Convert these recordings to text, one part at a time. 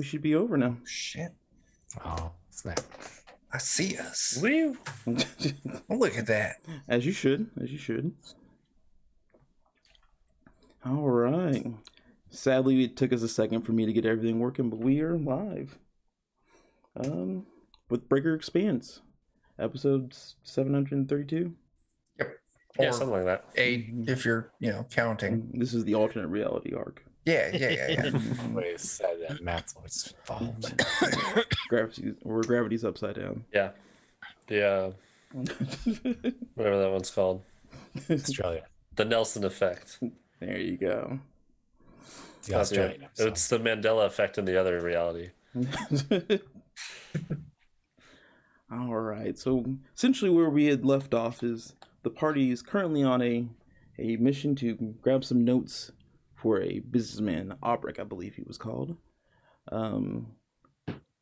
we should be over now. Shit. Oh, snap. I see us. Woo! Look at that. As you should. All right. Sadly, it took us a second for me to get everything working, but we are live. With Breaker Expanse, episode 732. Yep. Yeah, Or something like that. 8 if you're, counting. This is the alternate reality arc. Yeah. Always said that math was fault. Gravity's upside down. Yeah. The whatever that one's called. Australia. The Nelson effect. There you go. The Australian episode. It's the Mandela effect in the other reality. All right. So essentially where we had left off is the party is currently on a mission to grab some notes for a businessman, Obrick, I believe he was called.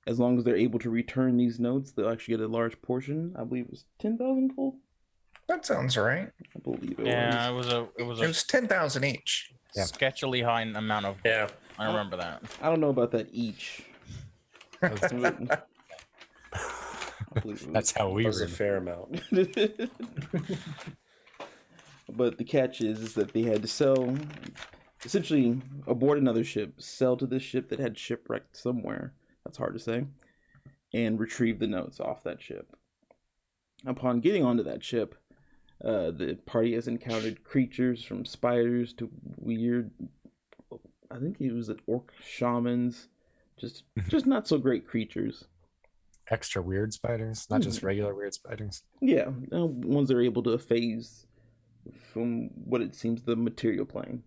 As long as they're able to return these notes, they'll actually get a large portion. I believe it was 10,000 gold. That sounds right. I believe it was. Yeah, it was 10,000 each. a sketchily high amount of. Yeah. I remember that. I don't know about that each. I believe it was. That's how we That was a were. fair amount. But the catch is that they had to sell, essentially aboard another ship, sell to this ship that had shipwrecked somewhere. That's hard to say. And retrieve the notes off that ship. Upon getting onto that ship, the party has encountered creatures from spiders to weird, I think it was orc shamans, just not so great creatures. Extra weird spiders, not just regular weird spiders. Yeah, ones that are able to phase from what it seems the material plane.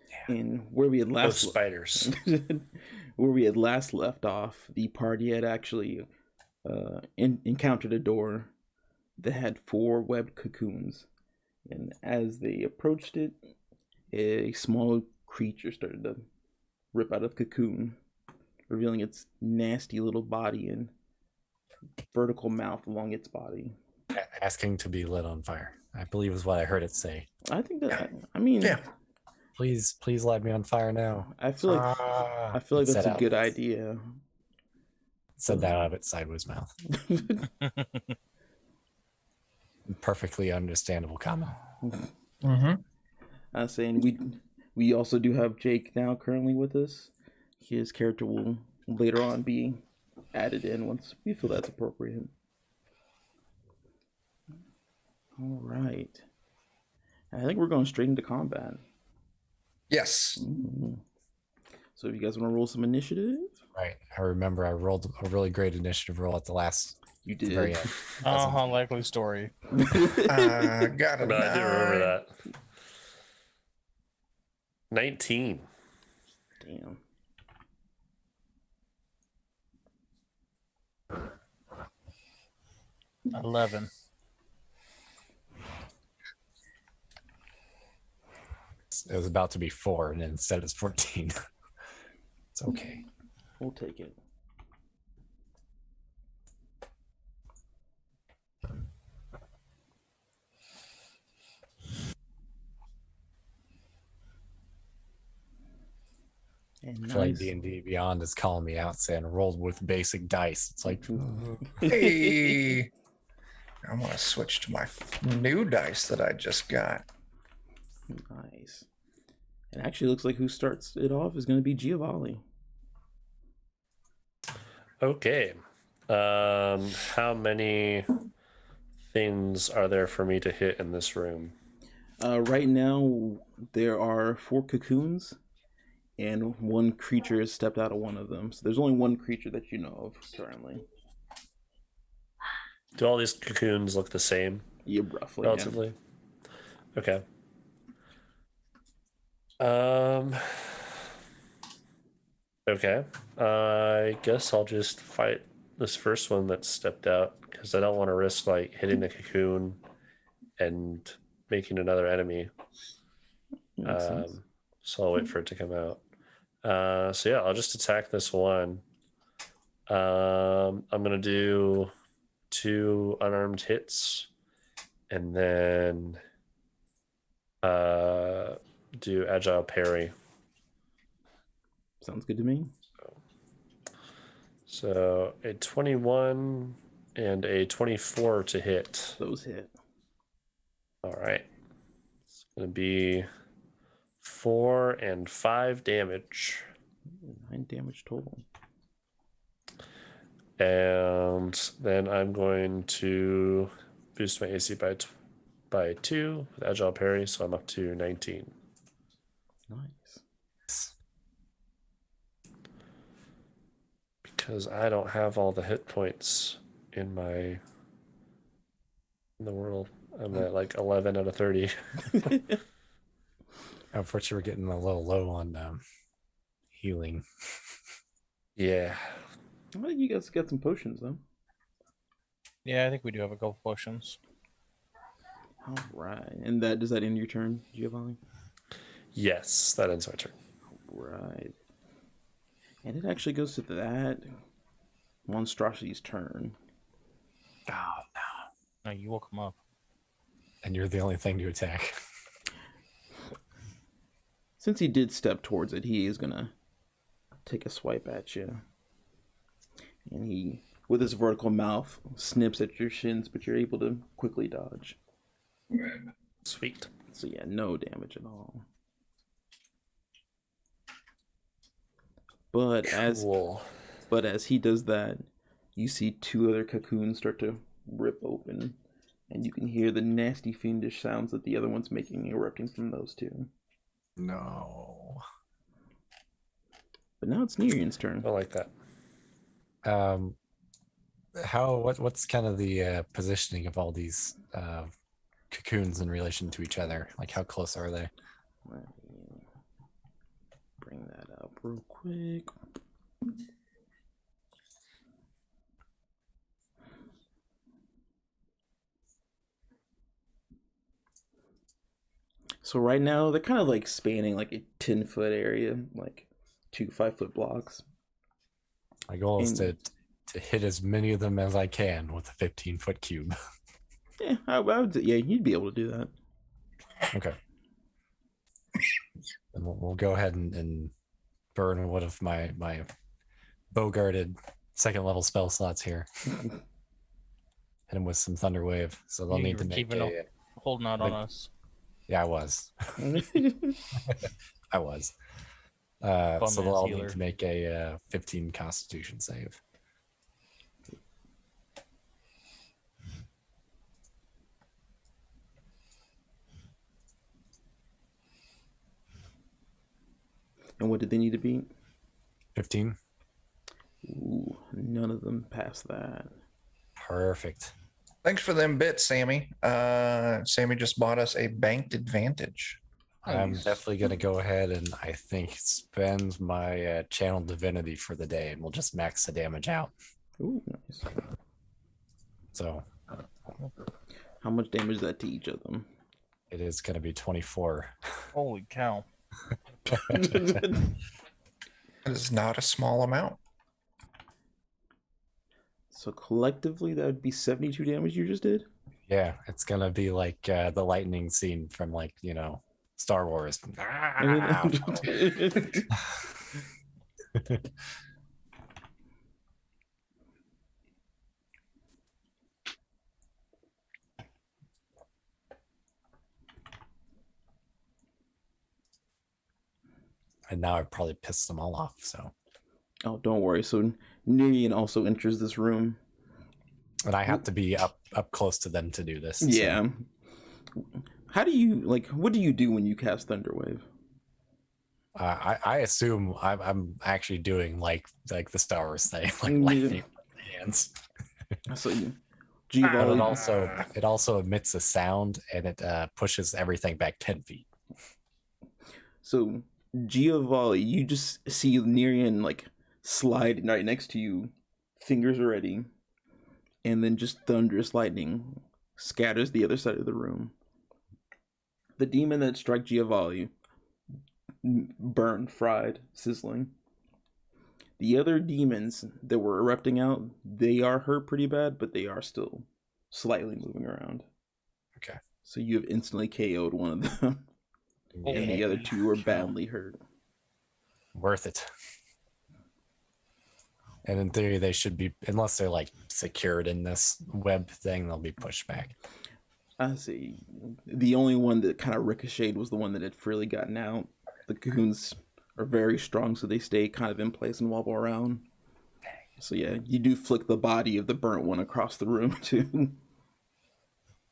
Yeah. And where we had Those spiders. where we had last left off, the party had actually encountered a door that had 4 webbed cocoons, and as they approached it, a small creature started to rip out of the cocoon, revealing its nasty little body and vertical mouth along its body. Asking to be lit on fire, I believe is what I heard it say. I think that, I mean, Yeah. Please light me on fire now. I feel like that's a good idea. Said that out of its sideways mouth. Perfectly understandable comment. Mm-hmm. I was saying we also do have Jake now currently with us. His character will later on be added in once we feel that's appropriate. All right. I think we're going straight into combat. Yes. Mm-hmm. So if you guys want to roll some initiative? Right. I remember I rolled a really great initiative roll at the last. You did. Very end. Likely story. Got a I do remember 9. that. 19. Damn. Mm. 11. It was about to be 4, and instead it's 14. It's okay. We'll take it. And I feel like nice. D&D Beyond is calling me out saying rolled with basic dice. It's like, Hey. I want to switch to my new dice that I just got. Nice. It actually looks like who starts it off is going to be Giovanni. Okay. How many things are there for me to hit in this room? Right now, there are 4 cocoons, and 1 creature has stepped out of one of them. So there's only 1 creature that you know of currently. Do all these cocoons look the same? Yeah, roughly. Relatively. Okay. Okay. I guess I'll just fight this first one that stepped out because I don't want to risk like hitting the cocoon and making another enemy. Makes sense. So I'll wait for it to come out. So yeah, I'll just attack this one. I'm gonna do 2 unarmed hits, and then do agile parry. Sounds good to me. So a 21 and a 24 to hit. Those hit. All right. It's going to be 4 and 5 damage. 9 damage total. And then I'm going to boost my AC by 2 with Agile Parry, so I'm up to 19. Nice. Because I don't have all the hit points in the world. I'm at like 11 out of 30. Unfortunately, we're getting a little low on healing. Yeah. I think you guys got some potions though. Yeah, I think we do have a couple potions. All right, and does that end your turn, Giovanni? Yes, that ends my turn. Right. And it actually goes to that monstrosity's turn. Oh no! No, you woke him up. And you're the only thing to attack. Since he did step towards it, he is gonna take a swipe at you. And he, with his vertical mouth, snips at your shins, but you're able to quickly dodge. Sweet. So yeah, no damage at all. But Cool. as he does that, you see 2 other cocoons start to rip open, and you can hear the nasty fiendish sounds that the other one's making erupting from those 2. No. But now it's Nerian's turn. I like that. What's kind of the positioning of all these cocoons in relation to each other? Like, how close are they? Let me bring that up real quick. So right now they're kind of like spanning like a 10-foot area, like 2 5-foot blocks. My goal is And- to hit as many of them as I can with a 15-foot cube. Yeah, I would. Yeah, you'd be able to do that. Okay. And we'll go ahead and burn one of my bow-guarded 2nd level spell slots here. Hit him with some Thunder Wave, so they'll You need to were make keeping a... holding out on us. Yeah, I was. I was. So Bum-ass they'll all healer. need to make a 15 Constitution save. And what did they need to beat? 15? Ooh, none of them passed that. Perfect. Thanks for them bits, Sammy. Sammy just bought us a banked advantage. I'm Nice. definitely going to go ahead and I think spend my channel divinity for the day, and we'll just max the damage out. Ooh, nice. So How much damage is that to each of them? it is going to be 24. Holy cow. That is not a small amount. So collectively, that would be 72 damage you just did? Yeah, it's going to be like the lightning scene from, like, you know, Star Wars. And now I've probably pissed them all off, so. Oh, don't worry. So Nerian also enters this room. And I have to be up close to them to do this. so. Yeah. How do you, like, what do you do when you cast Thunderwave? I assume I'm actually doing like the Star Wars thing, like Yeah. lightning hands. So you, But Giovanni, it also emits a sound, and it pushes everything back 10 feet. so Giovanni, you just see Nerian like slide right next to you, fingers ready, and then just thunderous lightning scatters the other side of the room. The demon that struck Giovanni burned, fried, sizzling. The other demons that were erupting out, they are hurt pretty bad, but they are still slightly moving around. Okay. So you have instantly KO'd one of them, and the other 2 are badly hurt. worth it. And in theory, they should be, unless they're like secured in this web thing, they'll be pushed back. I see. The only one that kind of ricocheted was the one that had freely gotten out. The cocoons are very strong, so they stay kind of in place and wobble around. So yeah, you do flick the body of the burnt one across the room too.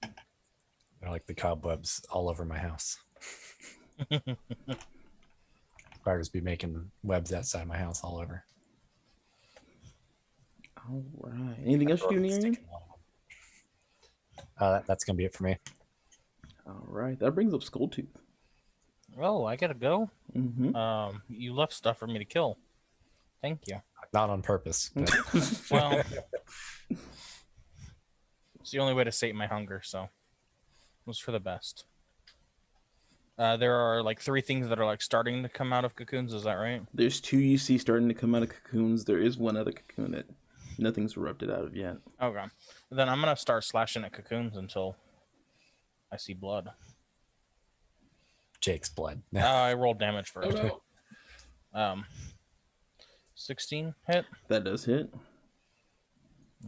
They're like the cobwebs all over my house. Spiders be making webs outside my house all over. All right. Anything else you do, Nerian? That's gonna be it for me. All right. That brings up Skulltooth. Oh, I gotta go. Mm-hmm. You left stuff for me to kill. Thank you. Not on purpose. But Well, it's the only way to sate my hunger, so it was for the best. There are like 3 things that are like starting to come out of cocoons. Is that right? There's 2 you see starting to come out of cocoons. There is one other cocoon that nothing's erupted out of yet. Okay. Then I'm gonna start slashing at cocoons until I see blood. Jake's blood. I rolled damage first. Oh, no. 16 hit. That does hit.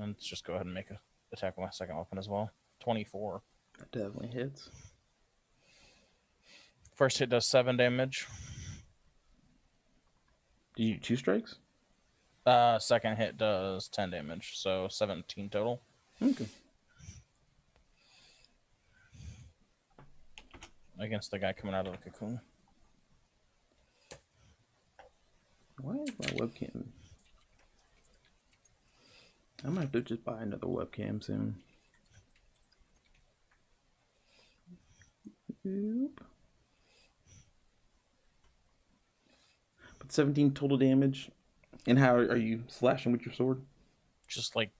And let's just go ahead and make a attack with my second weapon as well. 24. That definitely hits. First hit does 7 damage. Do you 2 strikes? Second hit does 10 damage, so 17 total. Okay. Against the guy coming out of the cocoon. Why is my webcam? I might have to just buy another webcam soon. Oop. But 17 total damage. And how are you slashing with your sword? Just like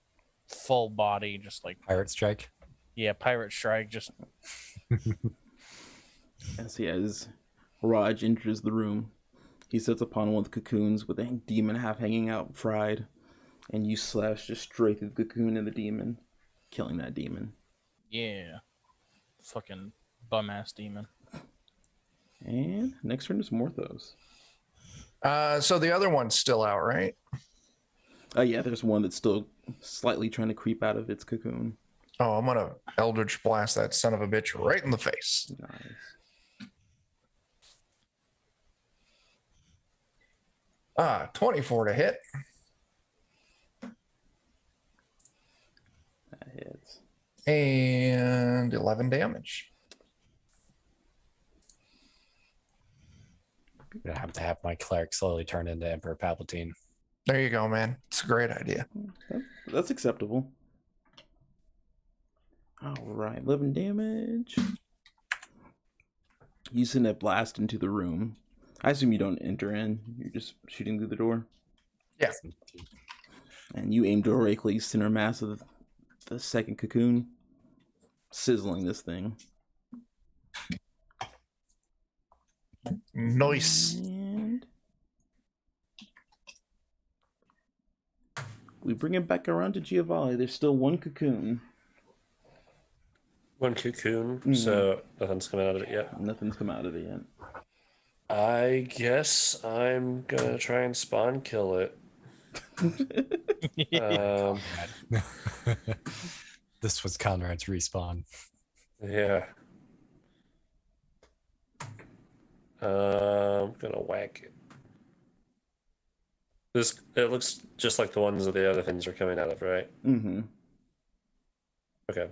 full body, just like, Pirate strike. yeah, pirate strike, just As Raj enters the room, he sits upon one of the cocoons with a demon half hanging out fried, and you slash just straight through the cocoon and the demon, killing that demon. yeah. Fucking bum ass demon. And next turn is Morthos. So the other one's still out, right? Oh yeah, there's one that's still slightly trying to creep out of its cocoon. Oh, I'm gonna Eldritch Blast that son of a bitch right in the face. Nice. 24 to hit. That hits. And 11 damage. I'm gonna have to have my cleric slowly turn into Emperor Palpatine. There you go, man. It's a great idea. That's acceptable. All right, 11 damage. You send a blast into the room. I assume you don't enter in. You're just shooting through the door. Yeah. And you aim directly center mass of the second cocoon, sizzling this thing. Nice. And we bring it back around to Giovanni. There's still one cocoon. One cocoon, so nothing's coming out of it yet. Nothing's come out of it yet. I guess I'm gonna try and spawn kill it. This was Conrad's respawn. Yeah. I'm gonna whack it. It looks just like the ones that the other things are coming out of, right? Mm-hmm. Okay.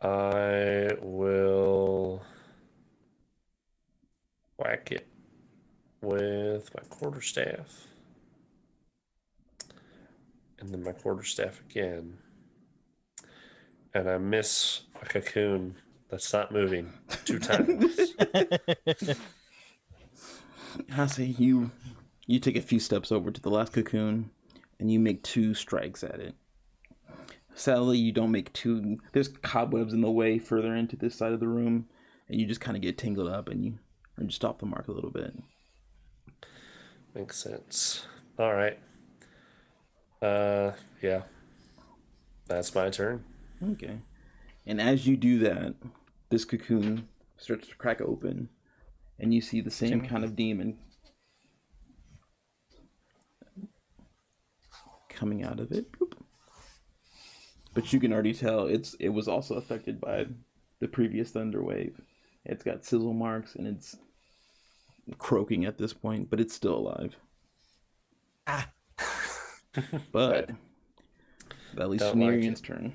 I will whack it with my quarterstaff. And then my quarterstaff again. And I miss a cocoon that's not moving 2 times. I say you take a few steps over to the last cocoon and you make 2 strikes at it. Sadly, you don't make 2. There's cobwebs in the way further into this side of the room, and you just kind of get tangled up and you are just off the mark a little bit. Makes sense. All right. Yeah. That's my turn. Okay. And as you do that, this cocoon starts to crack open, and you see the same kind of demon coming out of it. Boop. But you can already tell it was also affected by the previous thunder wave. It's got sizzle marks and it's croaking at this point, but it's still alive. Ah. But at least Don't like Venerian's it. turn.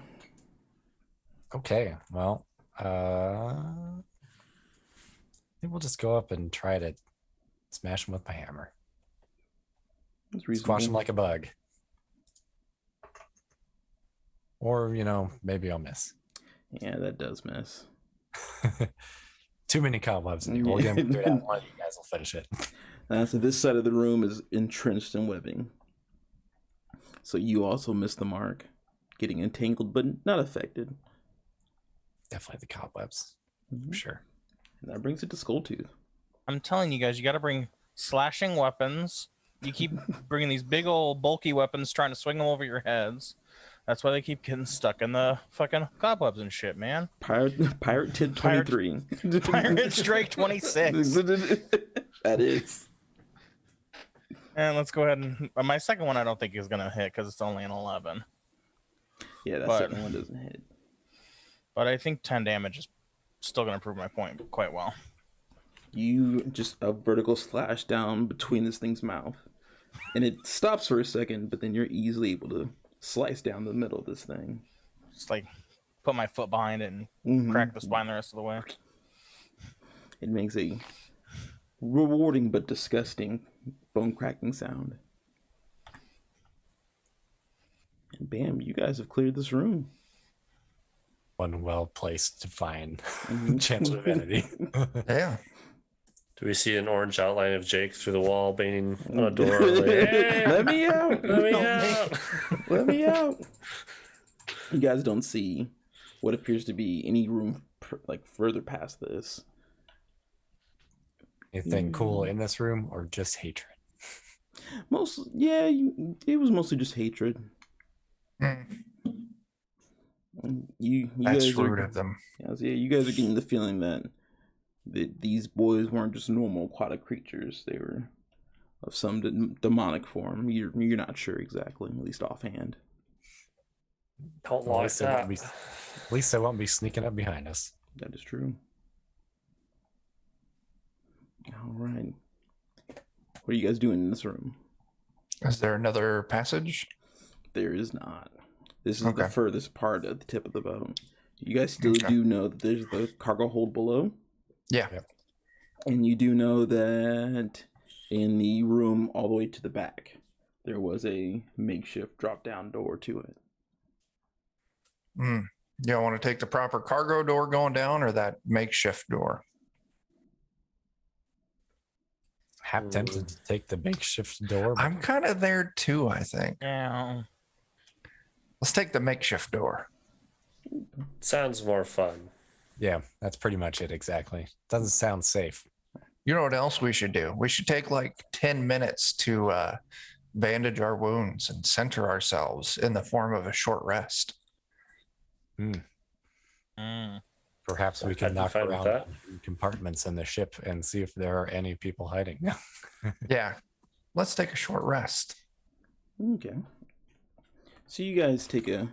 Okay, well, I think we'll just go up and try to smash him with my hammer. That's Squash reasonable. him like a bug. Or, maybe I'll miss. Yeah, that does miss. Too many cobwebs in here. We'll get through that. One of you guys will finish it. So this side of the room is entrenched in webbing. So you also miss the mark, getting entangled but not affected. Definitely the cobwebs, Mhm. for sure. And that brings it to Skulltooth. I'm telling you guys, you got to bring slashing weapons. You keep bringing these big old bulky weapons, trying to swing them over your heads. That's why they keep getting stuck in the fucking cobwebs and shit, man. Pirate Tid 23. Pirates Drake 26. That is. And let's go ahead and my second one I don't think is gonna hit because it's only an 11. Yeah, that But- second one doesn't hit. But I think 10 damage is still gonna prove my point quite well. You just a vertical slash down between this thing's mouth. And it stops for a second, but then you're easily able to slice down the middle of this thing. Just like put my foot behind it and Mhm. crack the spine the rest of the way. It makes a rewarding but disgusting bone cracking sound. And bam, you guys have cleared this room. One well placed to find Mhm. chance of vanity. Yeah. Do we see an orange outline of Jake through the wall banging on a door? Like, "Hey, Let me out! let me Help me." out." Let me out! You guys don't see what appears to be any room like further past this. Anything cool in this room or just hatred? It was mostly just hatred. Mm, You that's guys rude are, of them. you guys are getting the feeling that these boys weren't just normal aquatic creatures. They were of some demonic form. You're not sure exactly, at least offhand. Don't Well, like that. at least they won't be sneaking up behind us. That is true. All right. What are you guys doing in this room? Is there another passage? There is not. This is the Okay. furthest part of the tip of the boat. You guys still Okay. do know that there's the cargo hold below. Yeah. Yep. And you do know that in the room all the way to the back, there was a makeshift drop-down door to it. Mm. You want to take the proper cargo door going down or that makeshift door? Half tempted to take the makeshift door. But I'm kind of there too, I think. Yeah. Let's take the makeshift door. Sounds more fun. yeah, that's pretty much it. Exactly. Doesn't sound safe. You know what else we should do? We should take like 10 minutes to bandage our wounds and center ourselves in the form of a short rest. Mm. Perhaps we I'd can be knock fine with around that. compartments in the ship and see if there are any people hiding. Yeah. Let's take a short rest. Okay. So you guys take a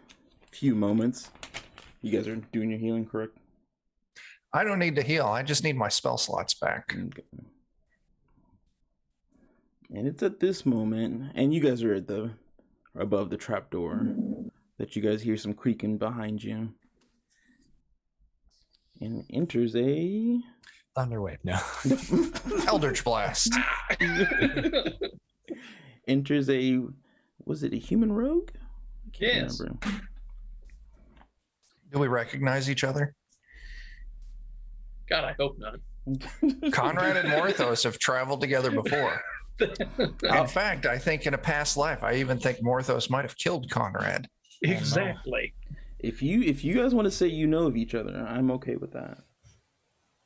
few moments. You guys are doing your healing, correct? I don't need to heal. I just need my spell slots back. Okay. And it's at this moment, and you guys are at the above the trapdoor, that you guys hear some creaking behind you. And enters a Thunderwave. No. Eldritch Blast. enters a was it a human rogue? I can't Yes. remember. Do we recognize each other? God, I hope not. Conrad and Morthos have traveled together before. In fact, I think in a past life, I even think Morthos might have killed Conrad. Exactly. If you guys want to say you know of each other, I'm okay with that.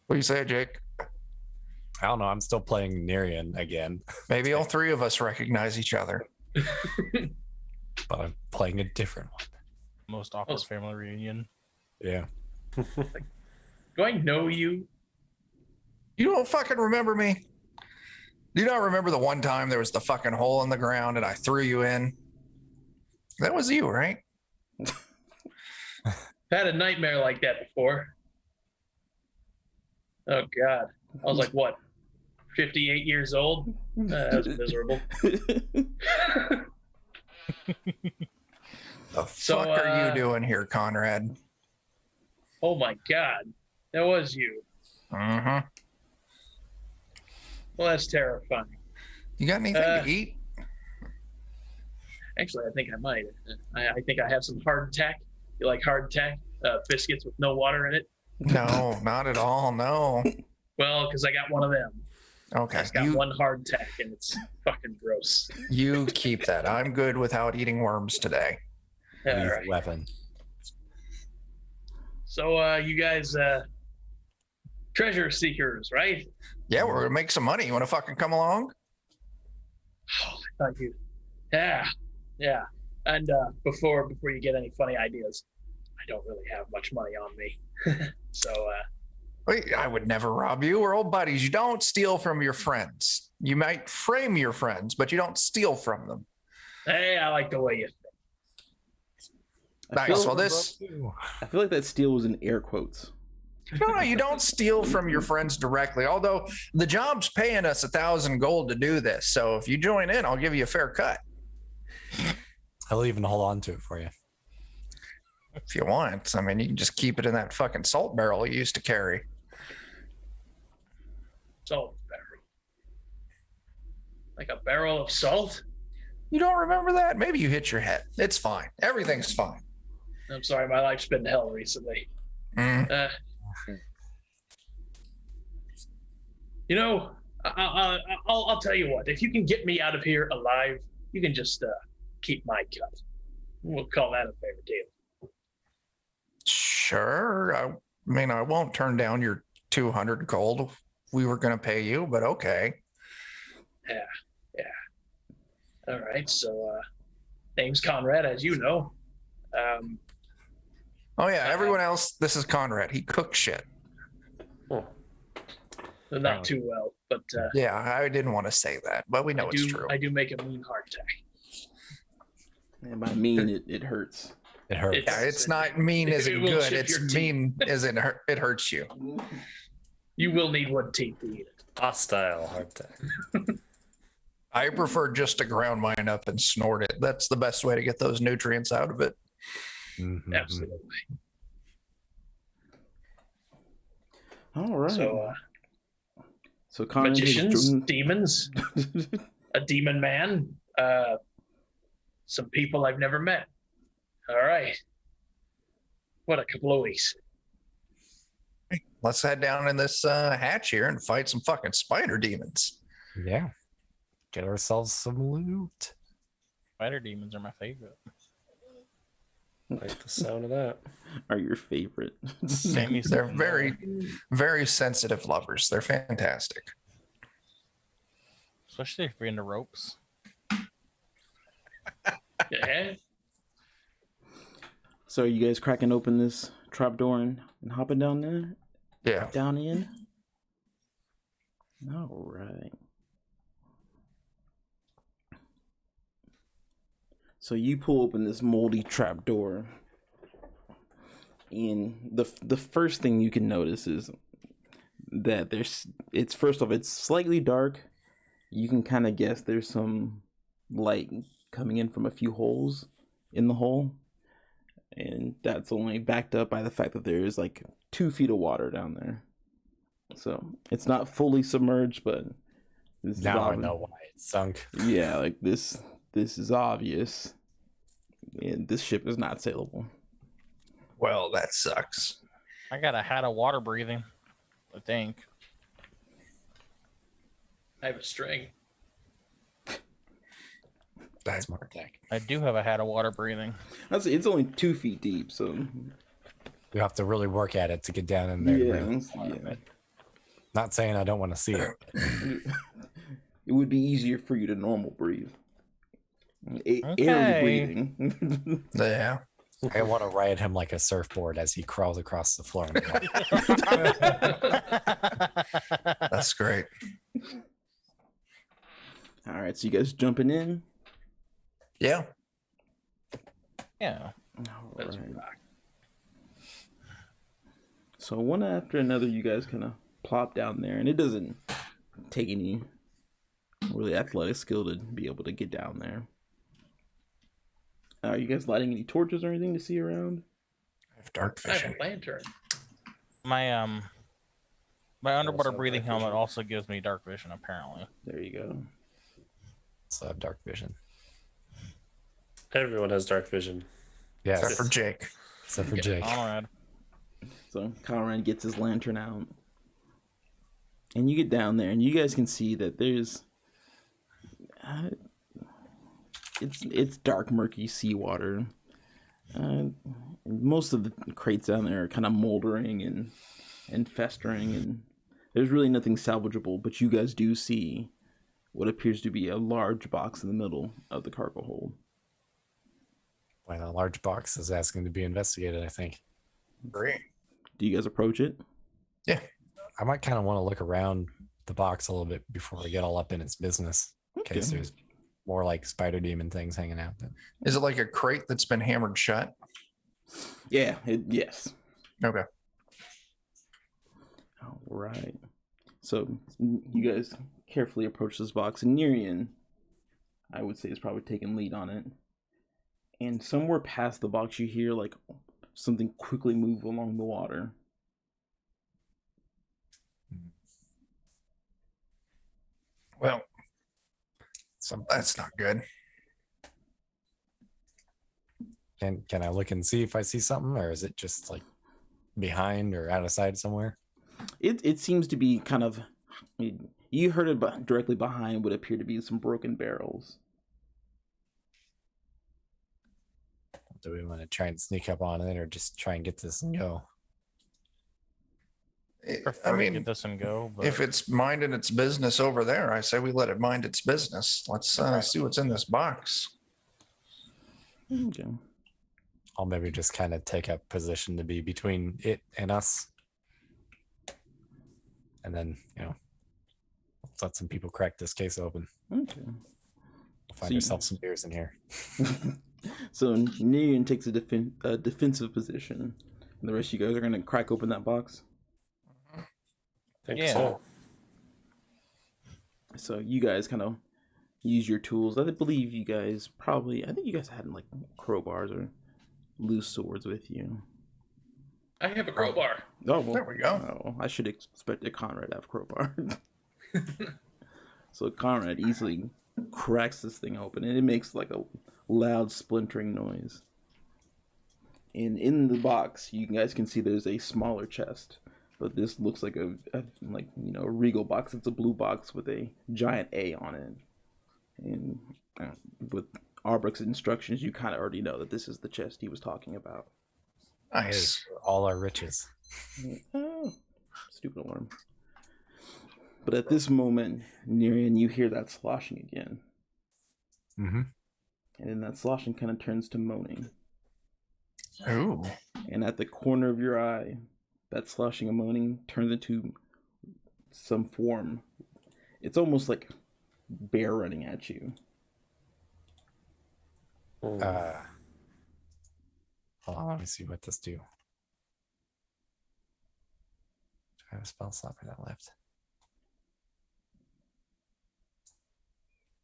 What do you say, Jake? I don't know. I'm still playing Nerian again, Maybe all three of us recognize each other. but I'm playing a different one. Most awkward family reunion. Yeah. Do I know you? You don't fucking remember me? Do you not remember the one time there was the fucking hole in the ground and I threw you in? That was you, right? I've had a nightmare like that before. Oh God, I was like, what, 58 years old? That was miserable. The So, fuck are you doing here, Conrad? Oh my God, that was you. Mm-hmm. Well, that's terrifying. You got anything to eat? Actually, I think I might. I think I have some hardtack. You like hardtack? Biscuits with no water in it? No, not at all. No. Well, because I got one of them. Okay. It's got one hardtack, and it's fucking gross. You keep that. I'm good without eating worms today. All Lethal right. weapon. So, you guys, treasure seekers, right? Yeah, we're gonna make some money. You want to fucking come along? Oh, I thought you. Yeah, yeah. And before you get any funny ideas, I don't really have much money on me. So, Wait, I would never rob you. We're old buddies. You don't steal from your friends. You might frame your friends, but you don't steal from them. hey, I like the way you think. I Nice. feel, Well, this. I feel like that steal was in air quotes. No, you don't steal from your friends directly. Although the job's paying us 1,000 gold to do this. So if you join in, I'll give you a fair cut I'll even hold on to it for you. if you want. I mean, you can just keep it in that fucking salt barrel you used to carry. Salt barrel. Like a barrel of salt? You don't remember that? Maybe you hit your head. It's fine. Everything's fine. I'm sorry, my life's been hell recently. Mm. You know, I'll tell you what. If you can get me out of here alive, you can just keep my cut. We'll call that a fair deal. Sure. I mean, I won't turn down your 200 gold. We were going to pay you, but okay. Yeah. All right. So, name's Conrad, as you know. Oh, yeah. Everyone else, this is Conrad. He cooks shit. Not too well, but Yeah, I didn't want to say that, but we know it's true. I do make a mean hardtack. And by mean, it hurts. It hurts. Yeah, it's not mean as It in will good. chip It's your teeth. mean as in it hurts you. You will need one teeth to eat it. Hostile hardtack. I prefer just to ground mine up and snort it. That's the best way to get those nutrients out of it. Mhm. Absolutely. All right. So, Connor magicians, demons, a demon man, some people I've never met. All right. What a couple of weeks. Let's head down in this hatch here and fight some fucking spider demons. Yeah. Get ourselves some loot. Spider demons are my favorite. Like the sound of that. are your favorite. Sammy's They're very, very sensitive lovers. They're fantastic. especially if you're into ropes. Yeah. So are you guys cracking open this trapdoor and hopping down there? Yeah. Down in? All right. So you pull open this moldy trapdoor, and the first thing you can notice is that it's first off, it's slightly dark. You can kind of guess there's some light coming in from a few holes in the hole, and that's only backed up by the fact that there is like 2 feet of water down there. So it's not fully submerged, but this Now I is know why it's sunk. yeah, like this is obvious, and this ship is not sailable. Well, that sucks. I got a hat of water breathing, I think. I have a string. That's smart attack. I do have a hat of water breathing. It's only 2 feet deep, so You have to really work at it to get down in there. yeah, really. yeah. Not saying I don't want to see it. It would be easier for you to normal breathe. Airly Okay. breathing. Yeah. I want to ride him like a surfboard as he crawls across the floor. That's great. All right, so you guys jumping in. Yeah. Yeah. All Let's right. rock. So one after another, you guys kind of plop down there, and it doesn't take any really athletic skill to be able to get down there. Are you guys lighting any torches or anything to see around? I have dark I have vision. a lantern. My my underwater have breathing dark helmet vision. also gives me dark vision. Apparently. There you go. So I have dark vision. Everyone has dark vision. Yes, Except for Jake. except for Jake. Conrad. So Conrad gets his lantern out, and you get down there, and you guys can see that there's it's dark, murky seawater. Most of the crates down there are kind of moldering and festering, and there's really nothing salvageable. But you guys do see what appears to be a large box in the middle of the cargo hold. Well, a large box is asking to be investigated, I think. Great. Do you guys approach it? I might kind of want to look around the box a little bit before we get all up in its business. In case Okay. there's more like spider demon things hanging out. Is it like a crate that's been hammered shut? Yeah. Yes. Okay. All right. So you guys carefully approach this box, and Nerian, I would say, is probably taking lead on it. And somewhere past the box, you hear like something quickly move along the water. Well, so that's not good. Can I look and see if I see something, or is it just like behind or out of sight somewhere? It seems to be kind of. You heard it directly behind what appear to be some broken barrels. Do we want to try and sneak up on it, or just try and get this and go? Prefer I to mean, get this and go. But if it's minding its business over there, I say we let it mind its business. Let's see what's in this box. Okay. I'll maybe just kind of take a position to be between it and us. And then, let's let some people crack this case open. Okay. We'll find So you- ourselves some beers in here. So Nerian takes a defensive position, and the rest of you guys are gonna crack open that box. I think Yeah. so. So you guys kind of use your tools. I believe you guys I think you guys had like crowbars or loose swords with you. I have a crowbar. Oh, well, There we go. Oh, I should expect a Conrad to have crowbar. So Conrad easily cracks this thing open, and it makes like a loud splintering noise. And in the box, you guys can see there's a smaller chest, but this looks like a regal box. It's a blue box with a giant A on it, and with Arbrook's instructions, you kind of already know that this is the chest he was talking about. Nice. Hey, all our riches. Oh, stupid alarm. But at this moment, Nerian, you hear that sloshing again. Mm-hmm. And then that sloshing kind of turns to moaning. Ooh. And at the corner of your eye, that sloshing and moaning turns into some form. It's almost like bear running at you. Hmm. Hold on, let me see what this do. Do I have a spell slot for that left?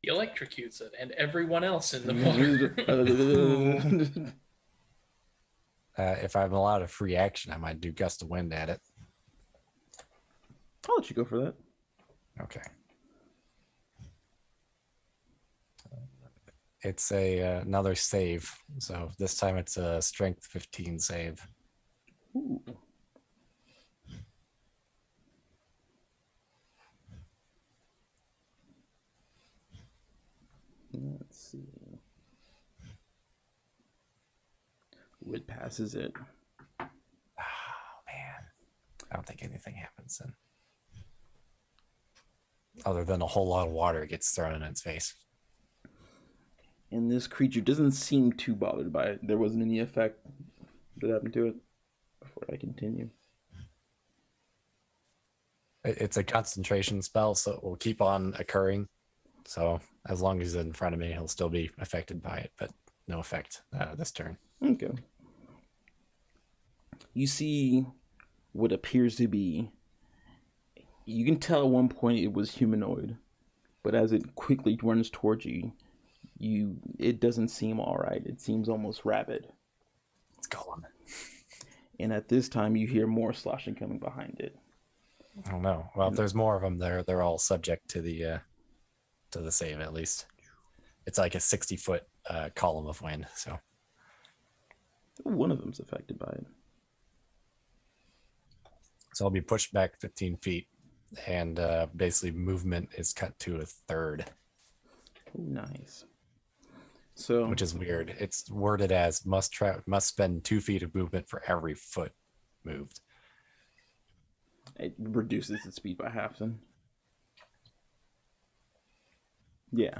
He electrocutes it and everyone else in the water. If I'm allowed a free action, I might do gust of wind at it. I'll let you go for that. Okay. It's another save, so this time it's a strength 15 save. Ooh. Let's see. Wood passes it. Oh man, I don't think anything happens then, other than a whole lot of water gets thrown in its face. And this creature doesn't seem too bothered by it. There wasn't any effect that happened to it. Before I continue. It's a concentration spell, so it will keep on occurring. So as long as he's in front of me, he'll still be affected by it, but no effect this turn. Okay. You see what appears to be... You can tell at one point it was humanoid, but as it quickly runs towards you, it doesn't seem alright. It seems almost rabid. It's Golem. And at this time, you hear more sloshing coming behind it. I don't know. Well, if there's more of them, they're all subject to the save at least. It's like a 60-foot column of wind. So One of them's affected by it. I'll be pushed back 15 feet, and basically movement is cut to a third. Ooh, nice. So, Which is weird. It's worded as must spend 2 feet of movement for every foot moved. it reduces its speed by half then. Yeah.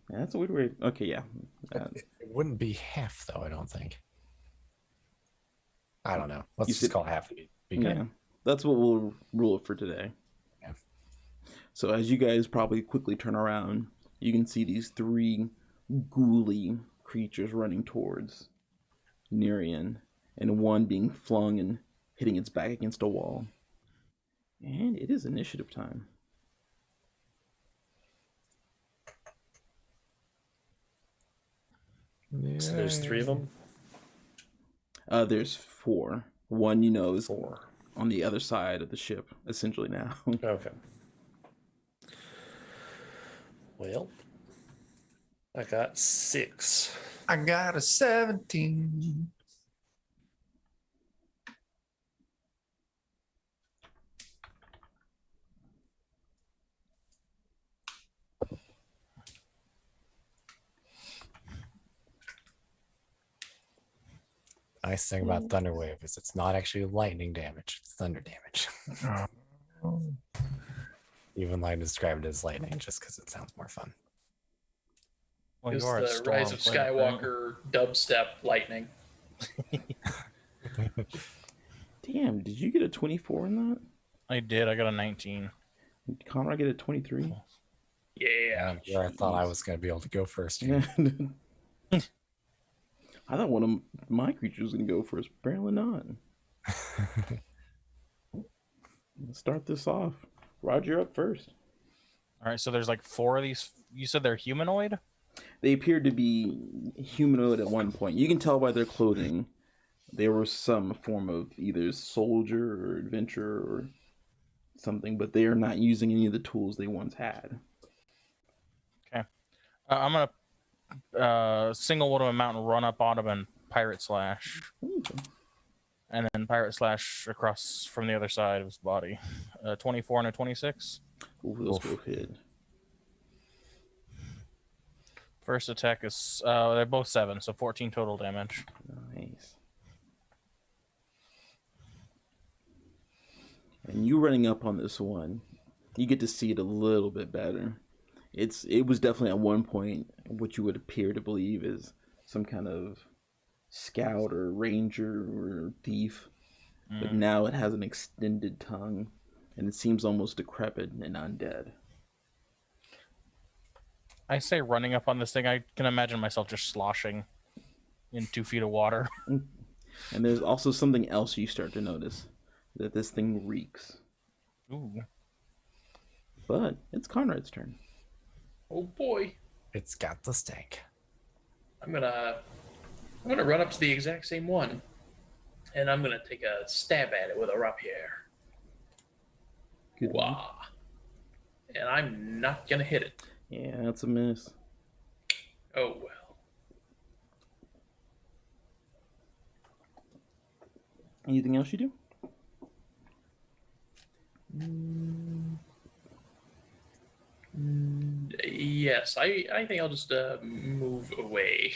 Yeah, that's a weird way. Okay, yeah. It wouldn't be half, though, I don't think. I don't know. Let's You just said- call half. Be good. Yeah. That's what we'll rule it for today. Yeah. So as you guys probably quickly turn around, you can see these three ghouly creatures running towards Nerian, and one being flung and hitting its back against a wall. And it is initiative time. So there's 3 of them. There's 4. One, is 4. on the other side of the ship, essentially now. Okay. Well, I got 6. I got a 17. Nice thing about Thunderwave is it's not actually lightning damage, it's thunder damage. Even I described it as lightning just because it sounds more fun. Well, It's you are a the storm Rise of planet, right? Skywalker dubstep lightning. Damn, did you get a 24 in that? I did. I got a 19. Did Conrad get a 23? Yeah. I thought I was going to be able to go first. Yeah. I thought one of my creatures was going to go first. Apparently not. Let's start this off. Roger, up first. All right, so there's like 4 of these. You said they're humanoid? They appeared to be humanoid at one point. You can tell by their clothing. They were some form of either soldier or adventurer or something, but they are not using any of the tools they once had. I'm going to single one of them out and run up on him and pirate slash. Okay. And then pirate slash across from the other side of his body. 24 and a 26. Ooh, those both hit. First attack is, they're both 7, so 14 total damage. Nice. And you running up on this one, you get to see it a little bit better. It was definitely at one point what you would appear to believe is some kind of scout or ranger or thief, but now it has an extended tongue, and it seems almost decrepit and undead. I say running up on this thing, I can imagine myself just sloshing in 2 feet of water. And there's also something else you start to notice, that this thing reeks. Ooh. But it's Conrad's turn. Oh boy. It's got the stank. I'm gonna run up to the exact same one, and I'm gonna take a stab at it with a rapier. Good one. Wah. And I'm not gonna hit it. Yeah, that's a miss. Oh well. Anything else you do? Yes, I think I'll just move away.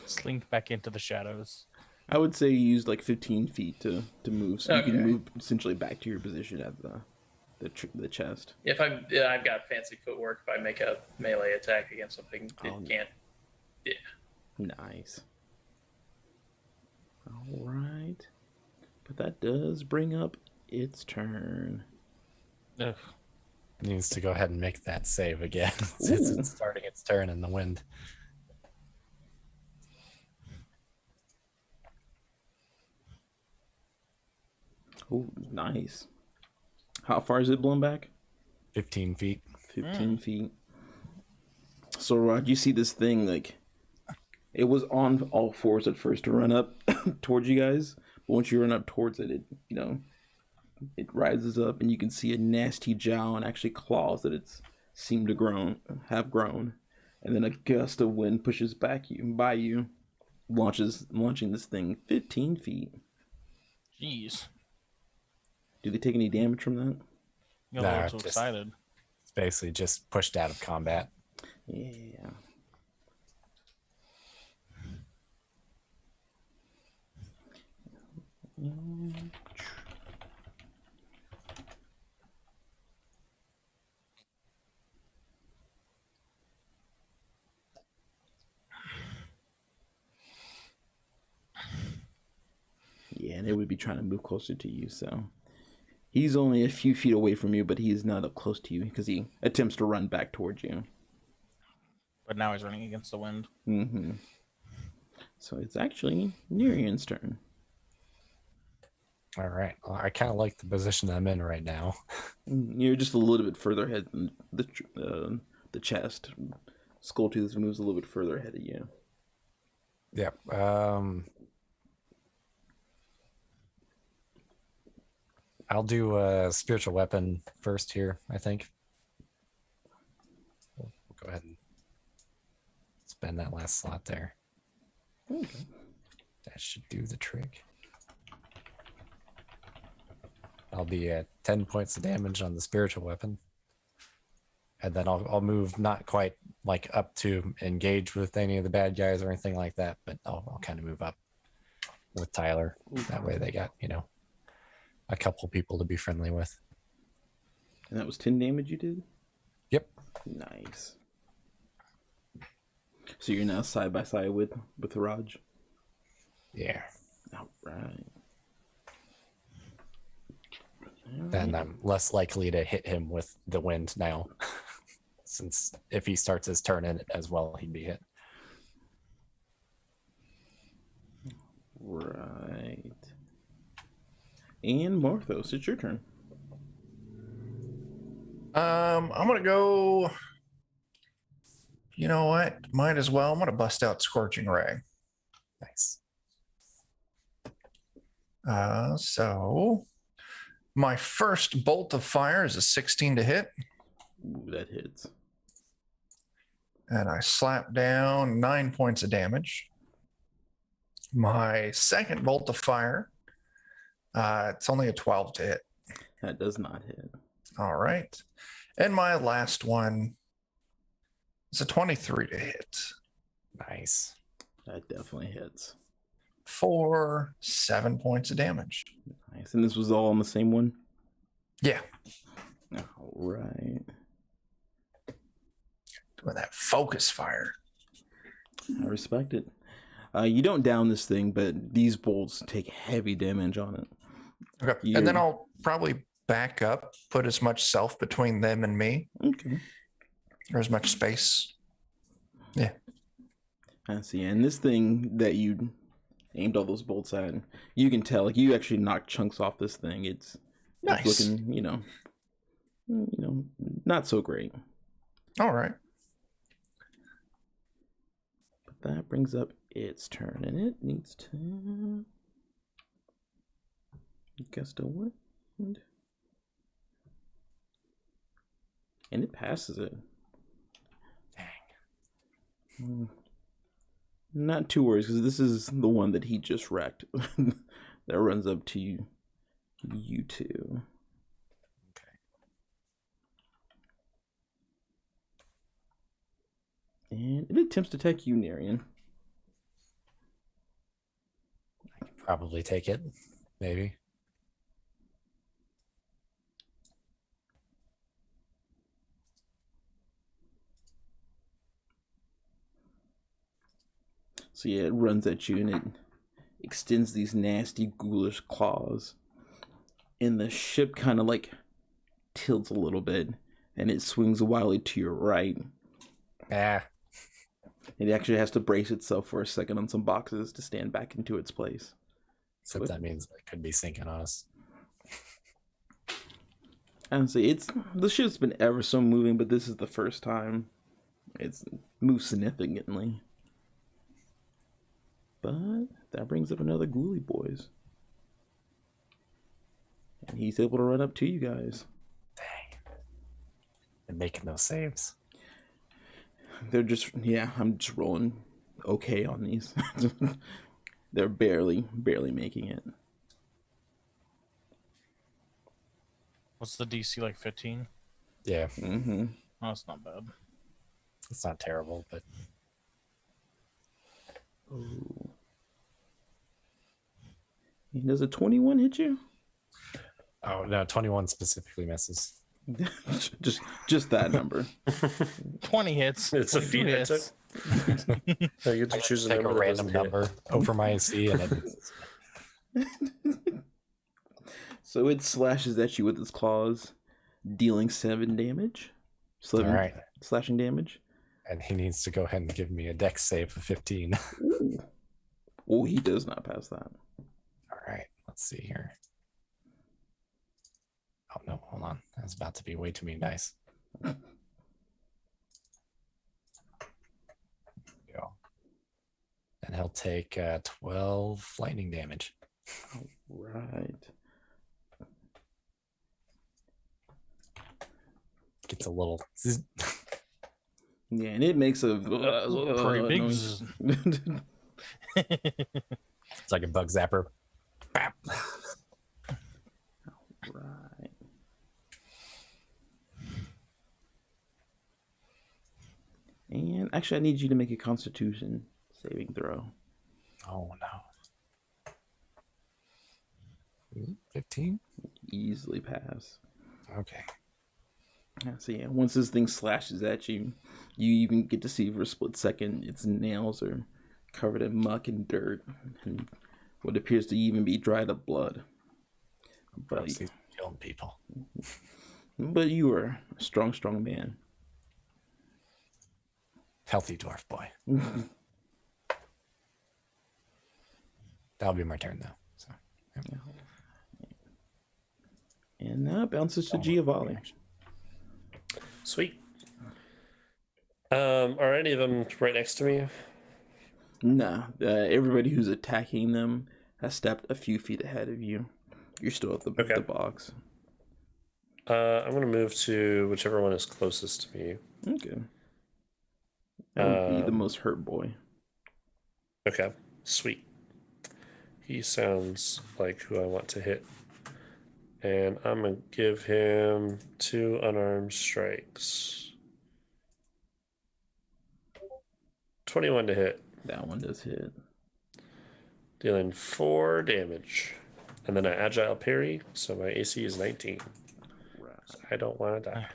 Slink back into the shadows. I would say you used like 15 feet to move, so you Okay. can move essentially back to your position at the the chest. If I've got fancy footwork. If I make a melee attack against something, it can't. Yeah. Nice. All right. But that does bring up its turn. Ugh. Needs to go ahead and make that save again since Ooh. it's starting its turn in the wind. Oh, nice. How far is it blown back? 15 feet. 15 feet. So, Rod, you see this thing, like, it was on all fours at first to run up towards you guys. But once you run up towards it, it rises up and you can see a nasty jowl and actually claws that it's seemed to have grown. And then a gust of wind pushes by you, launching this thing 15 feet. Jeez. Do they take any damage from that? You Nah, look so just- excited. It's basically just pushed out of combat. Yeah. Yeah, and it would be trying to move closer to you, so he's only a few feet away from you, but he is not up close to you because he attempts to run back towards you. But now he's running against the wind. Mm-hmm. So it's actually Nerian's turn. All right. Well, I kind of like the position I'm in right now. You're just a little bit further ahead than the chest. Skulltooth moves a little bit further ahead of you. Yep. I'll do a spiritual weapon first here, I think. We'll go ahead and spend that last slot there. Okay. That should do the trick. I'll be at 10 points of damage on the spiritual weapon. And then I'll move not quite like up to engage with any of the bad guys or anything like that, but I'll kind of move up with Tyler. That way they got, a couple people to be friendly with. And that was 10 damage you did? Yep. Nice. So you're now side by side with Raj? Yeah. All right. Then I'm less likely to hit him with the wind now. Since if he starts his turn in it as well, he'd be hit. Right. And Marthos, it's your turn. I'm gonna go. You know what? Might as well. I'm gonna bust out Scorching Ray. Nice. So my first bolt of fire is a 16 to hit, Ooh, that hits. and I slap down 9 points of damage. My second bolt of fire, it's only a 12 to hit. That does not hit. All right. And my last one is a 23 to hit Nice. That definitely hits. for 7 points of damage. Nice. And this was all on the same one? Yeah, All right. with that focus fire. I respect it. You don't down this thing, but these bolts take heavy damage on it. Okay. And then I'll probably back up, put as much self between them and me, Okay. or as much space. I see. And this thing that you aimed all those bolts at, you can tell, like, you actually knocked chunks off this thing. It's Nice. looking, not so great. All right. But that brings up its turn, and it needs to gust a wind. And it passes it. Dang. Not too worried, because this is the one that he just wrecked. That runs up to you two. Okay. And it attempts to attack you, Nerian. I could probably take it. Maybe. So yeah, it runs at you and it extends these nasty, ghoulish claws. And the ship kind of like tilts a little bit and it swings wildly to your right. Ah, It actually has to brace itself for a second on some boxes to stand back into its place. except that means it could be sinking on us. Honestly, the ship's been ever so moving, but this is the first time it's moved significantly. But that brings up another ghoulie, boys. And he's able to run up to you guys. Dang. And making those saves. They're just, yeah, I'm just rolling okay on these. They're barely making it. What's the DC, like 15? Yeah, Mm-hmm. Oh, that's not bad. it's not terrible, but Ooh. Does a 21 hit you? oh no, 21 specifically misses. just that number. 20 hits. It's a 22 feat I hits. took. I get to choose a Take number a that random doesn't hit. number over my AC, and it, So it slashes at you with its claws, dealing 7 damage. all 7 right. slashing damage. And he needs to go ahead and give me a dex save of 15. Ooh. Oh, he does not pass that. All right, let's see here. Oh no, hold on. That's about to be way too many dice. Go. And he'll take 12 lightning damage. Right. Gets a little. Yeah, and it makes a Pretty big. noise. It's like a bug zapper. Bap. Right. And actually, I need you to make a Constitution saving throw. Oh no. 15? Easily pass. Okay. Yeah, so yeah, once this thing slashes at you, you even get to see for a split second its nails are covered in muck and dirt, and what appears to even be dried up blood. Gross, he's killing people. But you are a strong man. Healthy dwarf boy. That'll be my turn though. So. And now it bounces to Giovanni. Sweet. Are any of them right next to me? Nah, everybody who's attacking them has stepped a few feet ahead of you. You're still at the box. I'm gonna move to whichever one is closest to me. Okay. That would be the most hurt boy. Okay, sweet. He sounds like who I want to hit. And I'm gonna give him 2 unarmed strikes. 21 to hit. That one does hit. Dealing 4 damage. And then an agile parry, so my AC is 19. Right. I don't want to die.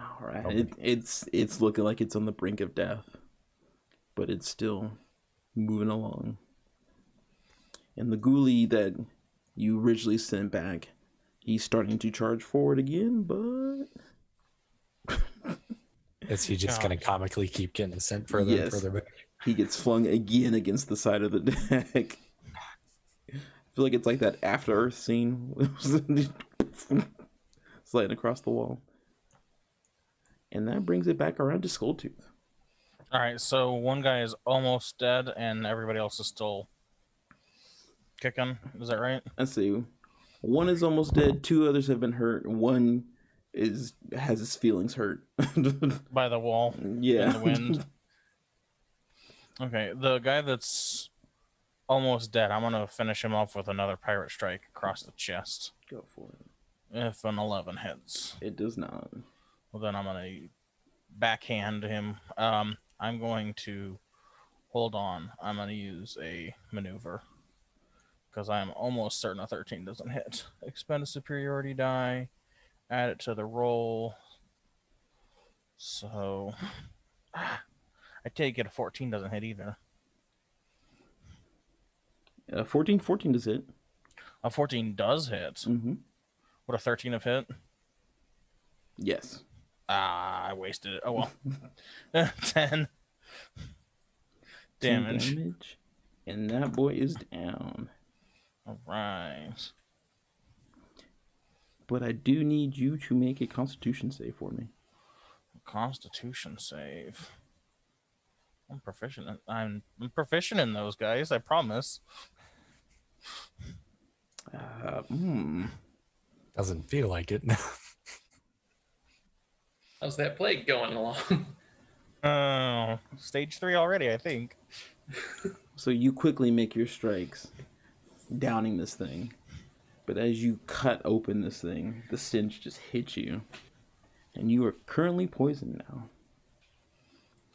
All right. It's looking like it's on the brink of death, but it's still moving along. And the ghoulie that you originally sent back, he's starting to charge forward again, but Is he just going to comically keep getting sent further and further back? He gets flung again against the side of the deck. I feel like it's like that After Earth scene. Sliding across the wall. And that brings it back around to Skulltooth. All right, so one guy is almost dead, and everybody else is still kicking. Is that right? Let's see. One is almost dead. 2 others have been hurt. One has his feelings hurt by the wall. Yeah, in the wind. Okay, the guy that's almost dead, I'm gonna finish him off with another pirate strike across the chest. Go for it. If an 11 hits, it does not. Well, then I'm gonna backhand him. I'm going to hold on. I'm gonna use a maneuver because I'm almost certain a 13 doesn't hit. Expend a superiority die. Add it to the roll. So I I take it a 14 doesn't hit either. 14 does hit. A 14 does hit. Mm-hmm. Would a 13 have hit? Yes. Ah, I wasted it. Oh well. 10 10 damage. And that boy is down. All right. But I do need you to make a Constitution save for me. Constitution save. I'm proficient in those, guys. I promise. Doesn't feel like it. How's that plague going along? Oh, stage 3 already, I think. So you quickly make your strikes, downing this thing. But as you cut open this thing, the stench just hits you. And you are currently poisoned now.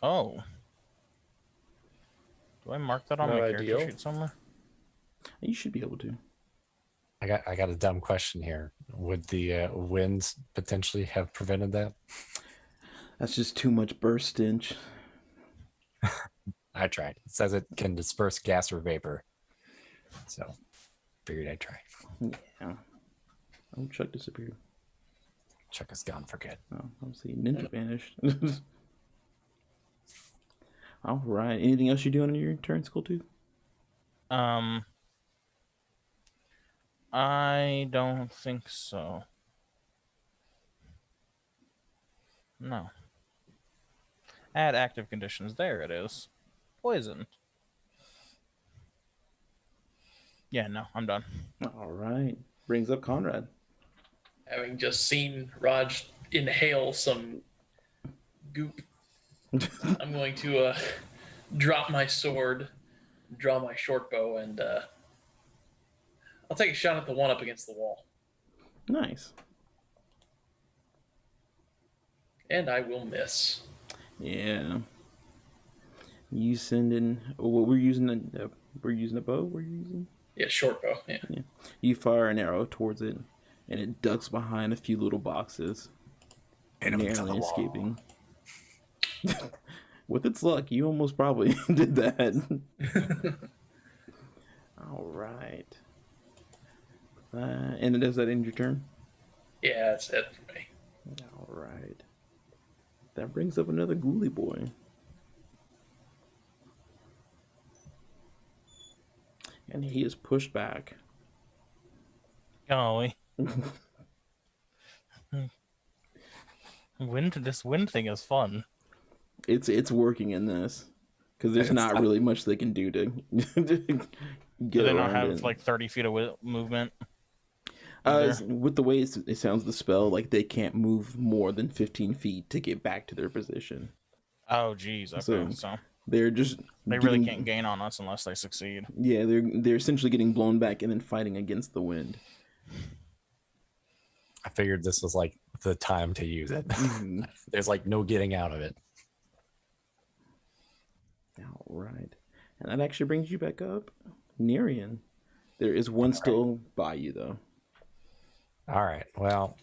Oh. Do I mark that on No my ideal. character sheet somewhere? You should be able to. I got a dumb question here. Would the winds potentially have prevented that? That's just too much burst stench. I tried. It says it can disperse gas or vapor. So figured I'd try. Yeah. Oh, Chuck disappeared. Chuck is gone for good. Oh, let's see. Ninja vanished. All right. Anything else you doing on your turn, Skull Tooth? I don't think so. No. Add active conditions. There it is. Poison. Yeah, no, I'm done. All right. Brings up Conrad. Having just seen Raj inhale some goop, I'm going to drop my sword, draw my short bow, and I'll take a shot at the one up against the wall. Nice. And I will miss. Yeah. You send in. What we're using we're using a bow. We're using. Yeah, short bow. Yeah. You fire an arrow towards it, and it ducks behind a few little boxes, narrowly escaping. With its luck, you almost probably did that. All right. And does that end your turn? Yeah, that's it for me. All right. That brings up another ghoulie boy. And he is pushed back. Golly. This wind thing is fun. It's working in this because there's not really much they can do to get Do they not around have it. like 30 feet of movement? With the way it sounds, the spell, like they can't move more than 15 feet to get back to their position. Oh, geez. Okay, so They're just they really can't gain on us unless they succeed. Yeah, they're essentially getting blown back and then fighting against the wind. I figured this was like the time to use it. There's like no getting out of it. All right, and that actually brings you back up, Nerian. There is one still by you though. All right. Well,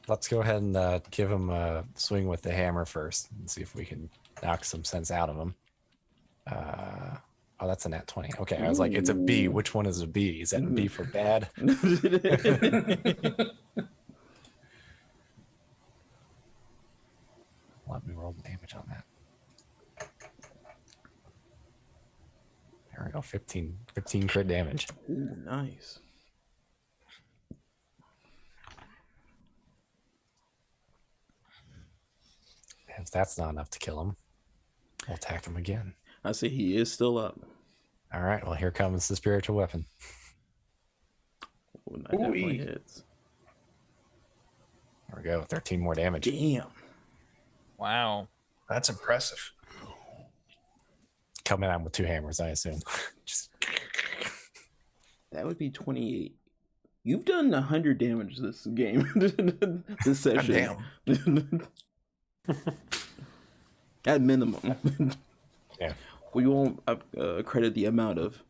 let's go ahead and give him a swing with the hammer first and see if we can knock some sense out of him. Oh, that's a nat 20. Okay, I was like, it's a B. Which one is a B? Is that B for bad? Let me roll the damage on that. There we go. 15 crit damage. Ooh, nice. If that's not enough to kill him, we'll attack him again. I see he is still up. All right. Well, here comes the spiritual weapon. Ooh, that definitely hits. There we go. 13 more damage. Damn. Wow. That's impressive. Coming out with 2 hammers, I assume. Just That would be 28. You've done 100 damage this game. This session. Damn. At minimum. Yeah. We won't credit the amount of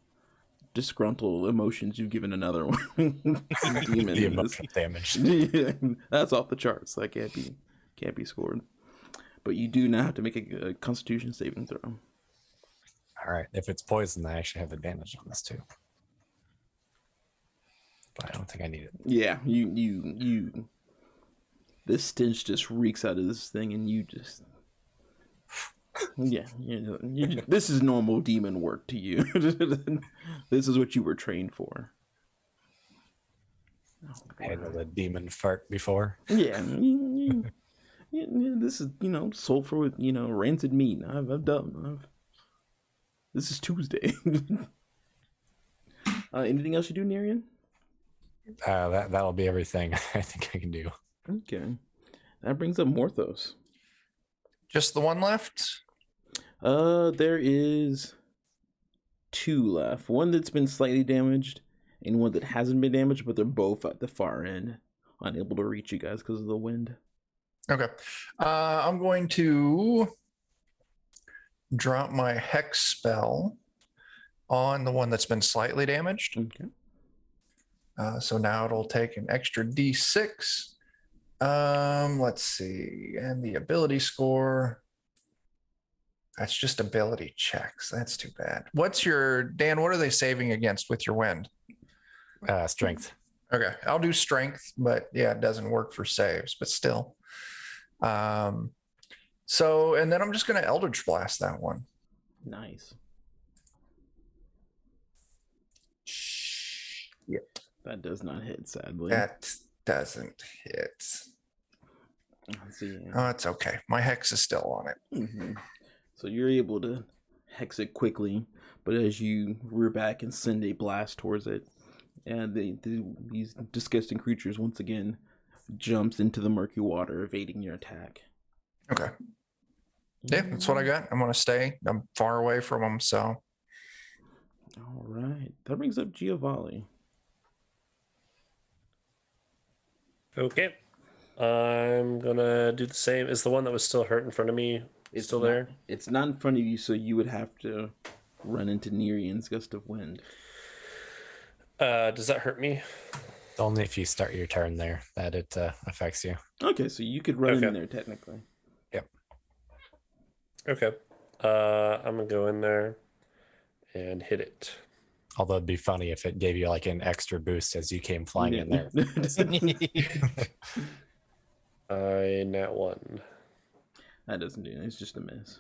disgruntled emotions you've given another one. Demon the in this. emotional damage. Yeah, that's off the charts. That can't be scored. but you do now have to make a Constitution saving throw. All right. If it's poison, I actually have advantage on this too. But I don't think I need it. Yeah, you. This stench just reeks out of this thing, and you just. Yeah, this is normal demon work to you. This is what you were trained for. I handled a demon fart before. Yeah, this is sulfur with rancid meat. I've done. This is Tuesday. Anything else you do, Nerian? That'll be everything I think I can do. Okay, that brings up Morthos. Just the one left? There is 2 left. One that's been slightly damaged, and one that hasn't been damaged, but they're both at the far end, unable to reach you guys because of the wind. Okay. I'm going to drop my hex spell on the one that's been slightly damaged. Okay. So now it'll take an extra d6. Let's see. And the ability score. That's just ability checks. That's too bad. Dan, what are they saving against with your wind? Strength. Okay. I'll do strength, but yeah, it doesn't work for saves, but still. So, and then I'm just going to Eldritch Blast that one. Nice. Yep. That does not hit, sadly. That doesn't hit. Let's see. Oh, it's okay. My hex is still on it. Mm-hmm. So you're able to hex it quickly, but as you rear back and send a blast towards it, and these disgusting creatures once again jumps into the murky water, evading your attack. Okay. Yeah, that's what I got. I'm going to stay. I'm far away from them, so. All right. That brings up Giovanni. Okay. I'm going to do the same. Is the one that was still hurt in front of me still there? It's not in front of you, so you would have to run into Nerian's gust of wind. Does that hurt me? Only if you start your turn there that it affects you. Okay, so you could run in there technically. Yep. Okay. I'm going to go in there and hit it. Although it'd be funny if it gave you like an extra boost as you came flying in there. I nat 1. That doesn't do it. It's just a miss.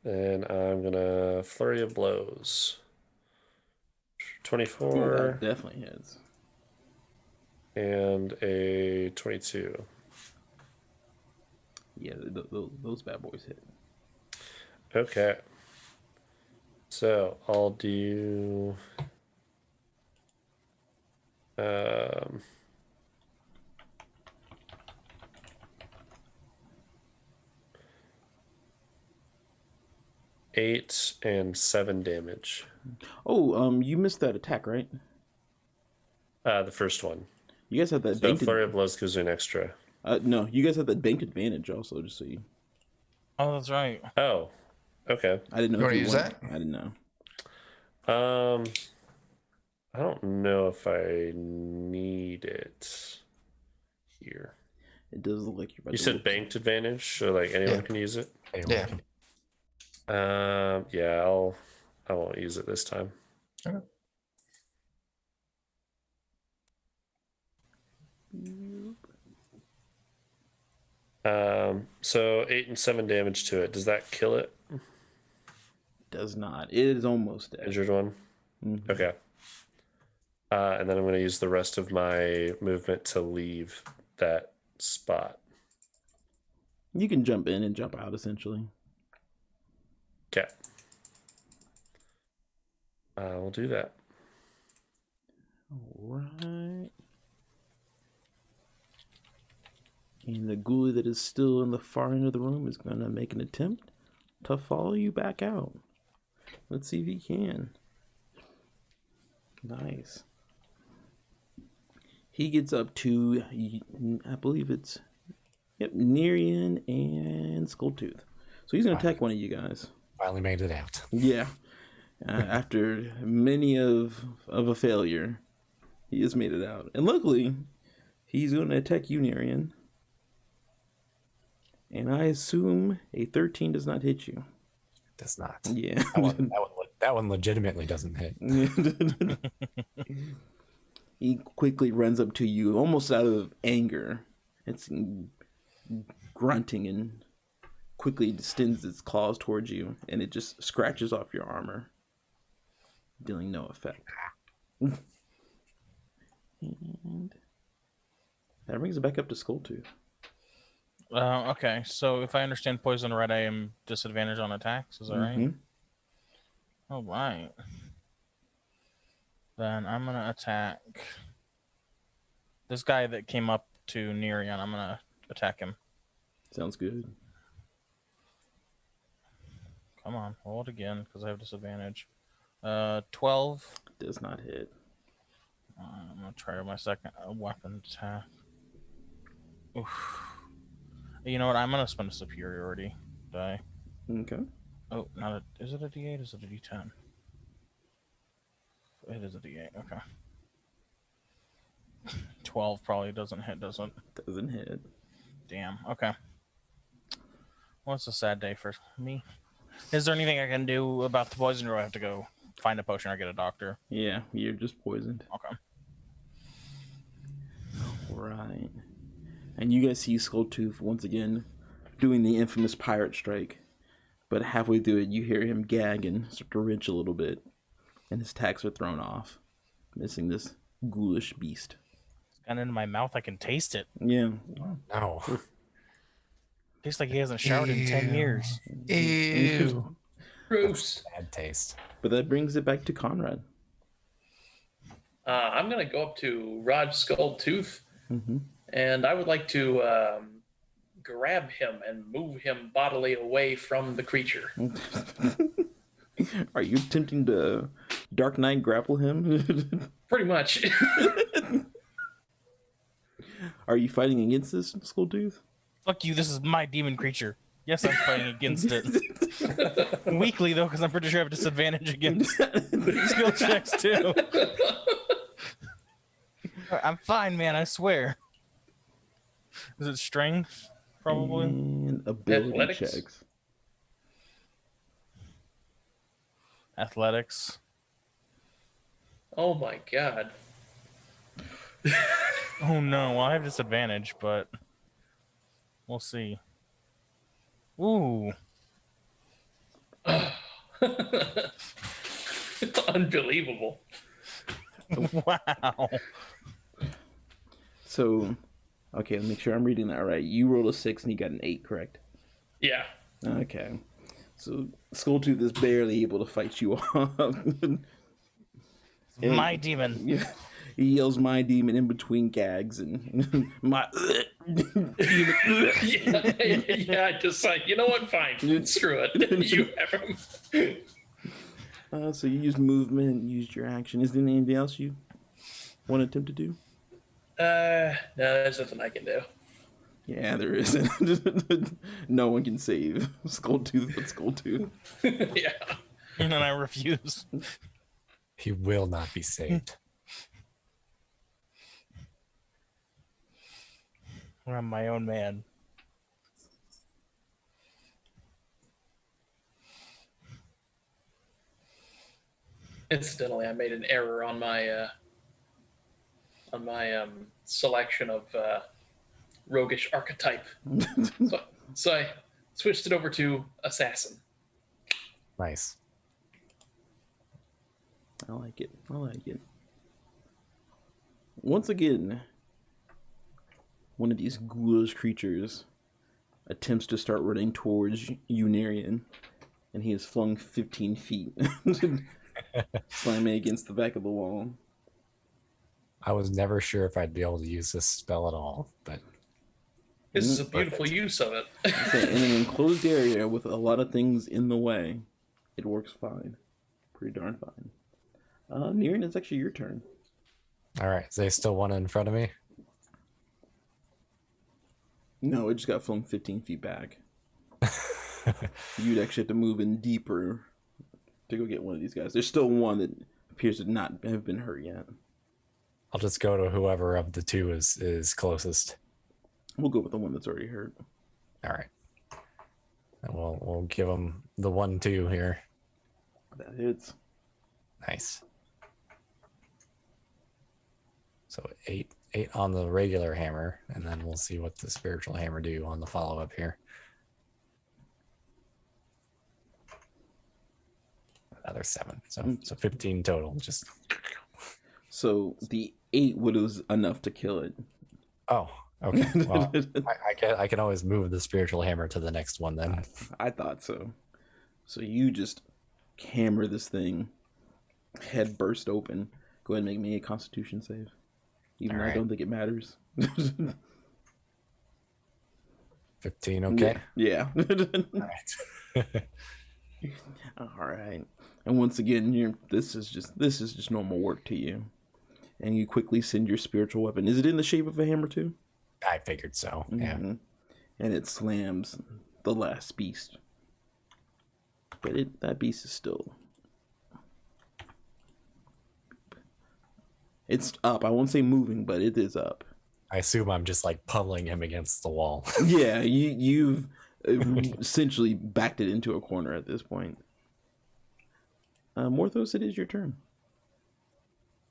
And I'm going to flurry of blows. 24. Ooh, that definitely hits. And a 22. Yeah, those bad boys hit. Okay. So I'll do 8 and 7 damage. Oh, you missed that attack, right? The first one. You guys have that So banked. flurry of blows gives you an extra. No, you guys have that bank advantage also, just so you. Oh, that's right. Oh, okay. I didn't know You if wanna you use wanted- that? I didn't know. I don't know if I need it here. It does look like you're about You to said look- banked advantage, so like anyone Yeah. can use it. Yeah. Yeah, I won't use it this time. Okay. So 8 and 7 damage to it. Does that kill it? Does not. It is almost dead. Injured one. Mhm. Okay. And then I'm going to use the rest of my movement to leave that spot. You can jump in and jump out, essentially. Okay. We'll do that. All right. And the ghoulie that is still in the far end of the room is going to make an attempt to follow you back out. Let's see if he can. Nice. He gets up to, I believe it's, Nerian and Skulltooth. So he's going to attack one of you guys. Finally made it out. Yeah. After many of a failure, he has made it out. And luckily, he's going to attack you, Nerian. And I assume a 13 does not hit you. Does not. Yeah. That one legitimately doesn't hit. He quickly runs up to you, almost out of anger. It's grunting and quickly extends its claws towards you, and it just scratches off your armor, dealing no effect. And that brings it back up to Skulltooth. Okay, so if I understand poison red, I am disadvantaged on attacks. Is that right? All right. Then I'm gonna attack this guy that came up to Nerion. I'm gonna attack him. Sounds good. Come on, roll it again because I have disadvantage. 12. Does not hit. I'm gonna try my second weapon attack. Oof. You know what? I'm gonna spend a superiority die. Okay. Oh, not a. Is it a D8? Is it a D10? It is a D8. Okay. 12 probably doesn't hit, does it? Doesn't hit. Damn. Okay. Well, it's a sad day for me. Is there anything I can do about the poison, or do I have to go find a potion or get a doctor? Yeah, you're just poisoned. Okay. Right. And you guys see Skulltooth once again doing the infamous pirate strike. But halfway through it, you hear him gag and start to wrench a little bit. And his attacks are thrown off, missing this ghoulish beast. It's gone into my mouth. I can taste it. Yeah. No. Tastes like he hasn't showered in 10 years. Ew. Gross. Bad taste. But that brings it back to Conrad. I'm going to go up to Rod Skulltooth, Mm-hmm. and I would like to grab him and move him bodily away from the creature. Are you attempting to Dark Knight grapple him? Pretty much. Are you fighting against this Skulltooth? Fuck you, this is my demon creature. Yes, I'm fighting against it. Weakly, though, because I'm pretty sure I have disadvantage against skill checks, too. I'm fine, man, I swear. Is it strength? Probably. And ability Athletics? checks. Athletics. Oh my god. Oh no, well, I have disadvantage, but we'll see. Ooh. Unbelievable. Wow. So, okay, let me make sure I'm reading that right. You rolled a 6 and you got an 8, correct? Yeah. Okay. So, Skulltooth is barely able to fight you off. My demon. Yeah. He yells "my demon" in between gags and my demon. Yeah, I just like, you know what? Fine. Screw it. You have him. So you used movement, used your action. Is there anything else you want to attempt to do? No, there's nothing I can do. Yeah, there isn't. No one can save Skulltooth but Skulltooth. Yeah. And then I refuse. He will not be saved. I'm my own man. Incidentally, I made an error on my selection of roguish archetype. So I switched it over to assassin. Nice. I like it. I like it. Once again, one of these ghoulish creatures attempts to start running towards Unarian, and he is flung 15 feet, slamming against the back of the wall. I was never sure if I'd be able to use this spell at all, but This is a beautiful use of it. So in an enclosed area with a lot of things in the way, it works fine. Pretty darn fine. Niran, it's actually your turn. all right. Is there still one in front of me? No, it just got flung 15 feet back. You'd actually have to move in deeper to go get one of these guys. There's still one that appears to not have been hurt yet. I'll just go to whoever of the two is closest. We'll go with the one that's already hurt. All right. And we'll give him the 1-2 here. That hits. Nice. So 8 on the regular hammer, and then we'll see what the spiritual hammer do on the follow up here. Another 7. So 15 total. Just So the 8 was enough to kill it. oh, okay. Well, I can always move the spiritual hammer to the next one then. I thought so. So you just hammer this thing, head burst open. Go ahead and make me a Constitution save. Even though I don't think it matters. 15, okay. Yeah. All right. All right. And once again, this is just normal work to you. And you quickly send your spiritual weapon. Is it in the shape of a hammer too? I figured so. Yeah. Mm-hmm. And it slams the last beast. But that beast is still. It's up. I won't say moving, but it is up. I assume I'm just like pummeling him against the wall. Yeah, you've essentially backed it into a corner at this point. Morthos, it is your turn.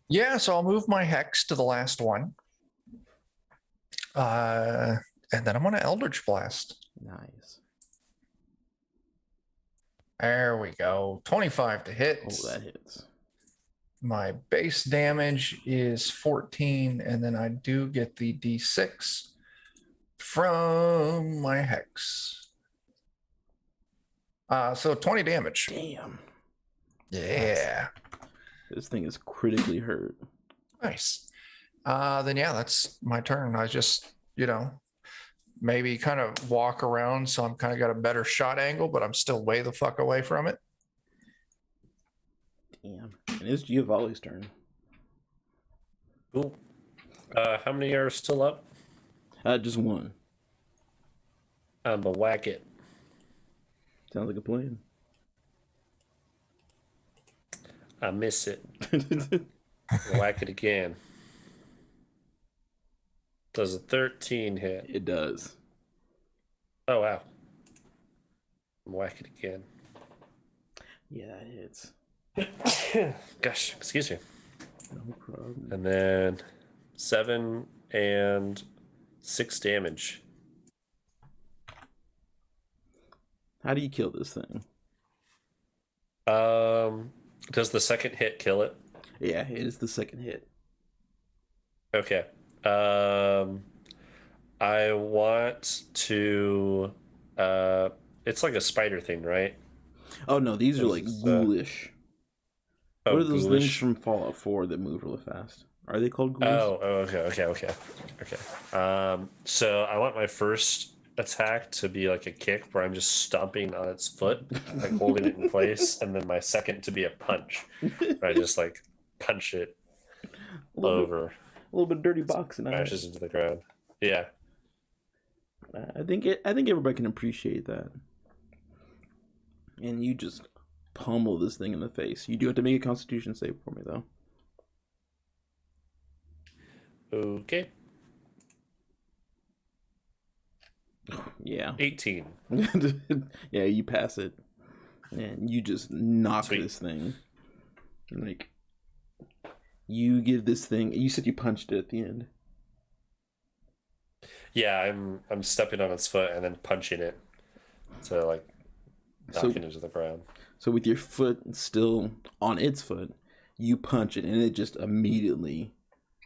Yeah, so I'll move my hex to the last one. And then I'm going to Eldritch Blast. Nice. There we go. 25 to hit. Oh, that hits. My base damage is 14, and then I do get the D6 from my hex. So 20 damage. Damn. Yeah. This thing is critically hurt. Nice. Then yeah, that's my turn. I just, maybe kind of walk around so I'm kind of got a better shot angle, but I'm still way the fuck away from it. Damn. And it's Giovanni's turn. Cool. How many are still up? Just one. I'm a whack it. Sounds like a plan. I miss it. Whack it again. Does a 13 hit? It does. Oh, wow. Whack it again. Yeah, it hits. Gosh, excuse me. No problem. And then 7 and 6 damage. How do you kill this thing? Does the second hit kill it? Yeah, it is the second hit. Okay. I want to. It's like a spider thing, right? Oh no, these are like ghoulish. Oh, What are those ghoulish? things from Fallout 4 that move really fast? Are they called ghoulish? Okay. So I want my first attack to be like a kick where I'm just stomping on its foot, like holding it in place, and then my second to be a punch, where I just like punch it a little over, bit, a little bit of dirty boxing. smashes into the ground. Yeah. I think everybody can appreciate that. And you just pummel this thing in the face. You do have to make a Constitution save for me, though. Okay. Yeah. 18. Yeah, you pass it. And you just knock Sweet. this thing. Like, you give this thing... You said you punched it at the end. Yeah, I'm stepping on its foot and then punching it to like knock it into the ground. So with your foot still on its foot, you punch it, and it just immediately...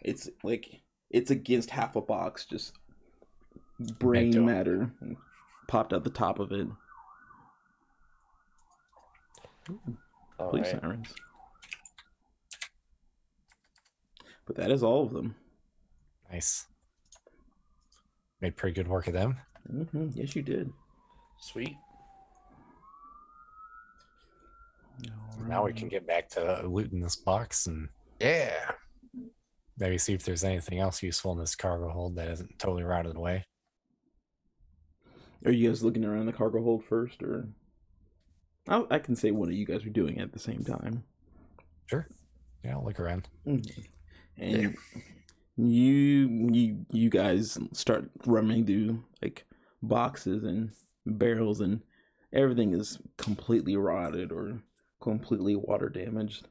It's like... It's against half a box, just... brain matter popped out the top of it. Police sirens. But that is all of them. Nice. Made pretty good work of them. Mm-hmm. Yes, you did. Sweet. Now we can get back to looting this box and Yeah. maybe see if there's anything else useful in this cargo hold that isn't totally rotted away. Are you guys looking around the cargo hold first, or I can say one of you guys are doing it at the same time. Sure. Yeah, I'll look around. Mm-hmm. And you guys start running through like boxes and barrels, and everything is completely rotted or completely water damaged.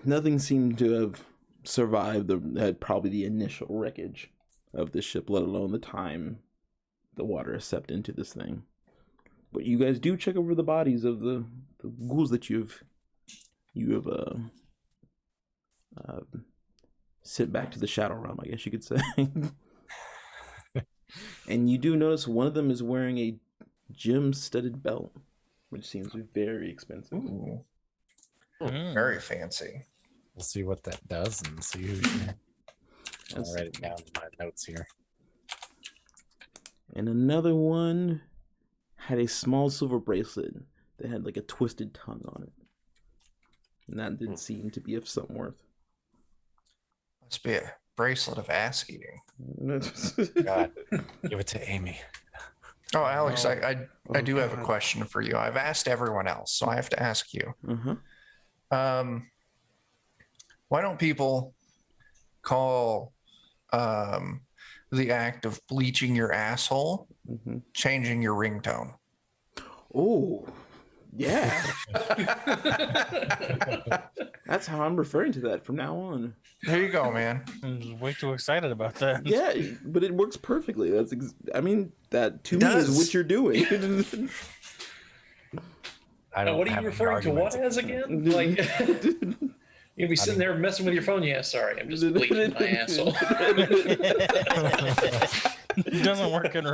Nothing seemed to have survived probably the initial wreckage of the ship, let alone the time the water has seeped into this thing. But you guys do check over the bodies of the ghouls that you have sent back to the Shadow Realm, I guess you could say. And you do notice one of them is wearing a gem-studded belt, which seems very expensive. Ooh, Mm. very fancy. We'll see what that does and see who. I'll write it down in my notes here. And another one had a small silver bracelet that had like a twisted tongue on it. And that did seem to be of some worth. Must be a bracelet of ass eating. God, give it to Amy. Oh, Alex, Oh. I do have a God. question for you. I've asked everyone else, so I have to ask you. Uh-huh. Why don't people call the act of bleaching your asshole Mm-hmm. changing your ringtone? Oh, yeah. That's how I'm referring to that from now on. There you go, man. I'm just way too excited about that. Yeah, but it works perfectly. I mean, that to It me is does. what you're doing. I don't What are have you any referring to? What arguments. as again? Like you'll be sitting there messing with your phone. Yeah, sorry, I'm just bleaching my asshole. It doesn't work in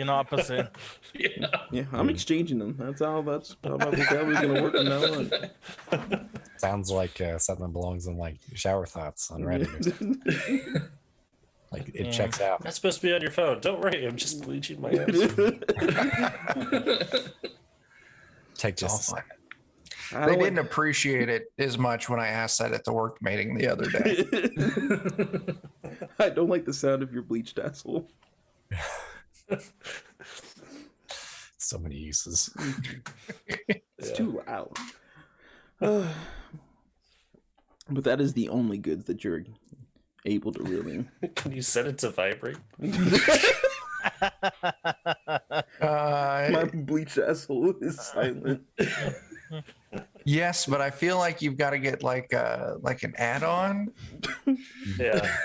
opposite. Yeah. Yeah, I'm exchanging them. That's how my vocabulary's gonna work from now on. Sounds like something that belongs in like shower thoughts on Reddit. Like it Yeah. checks out. That's supposed to be on your phone. Don't worry, I'm just bleaching my ass. Take It's all just a fine. second. I They don't didn't appreciate it as much when I asked that at the work meeting the other day. I don't like the sound of your bleached asshole. So many uses. It's too loud. But that is the only goods that you're able to really. Can you set it to vibrate? My bleached asshole is silent. Yes, but I feel like you've got to get like an add-on. Yeah.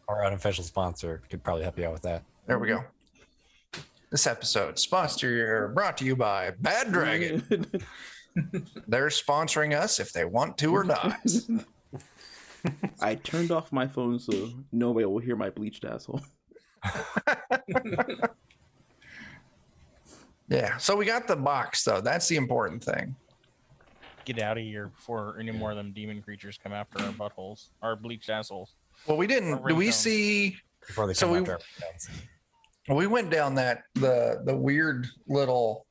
Our unofficial sponsor could probably help you out with that. There we go. This episode brought to you by Bad Dragon. They're sponsoring us if they want to or not. I turned off my phone so nobody will hear my bleached asshole. Yeah, so we got the box though. That's the important thing. Get out of here before any more of them demon creatures come after our buttholes, our bleached assholes. Well, we didn't. Do we ringtones. see? Before they So come we- after our friends. We went down the weird little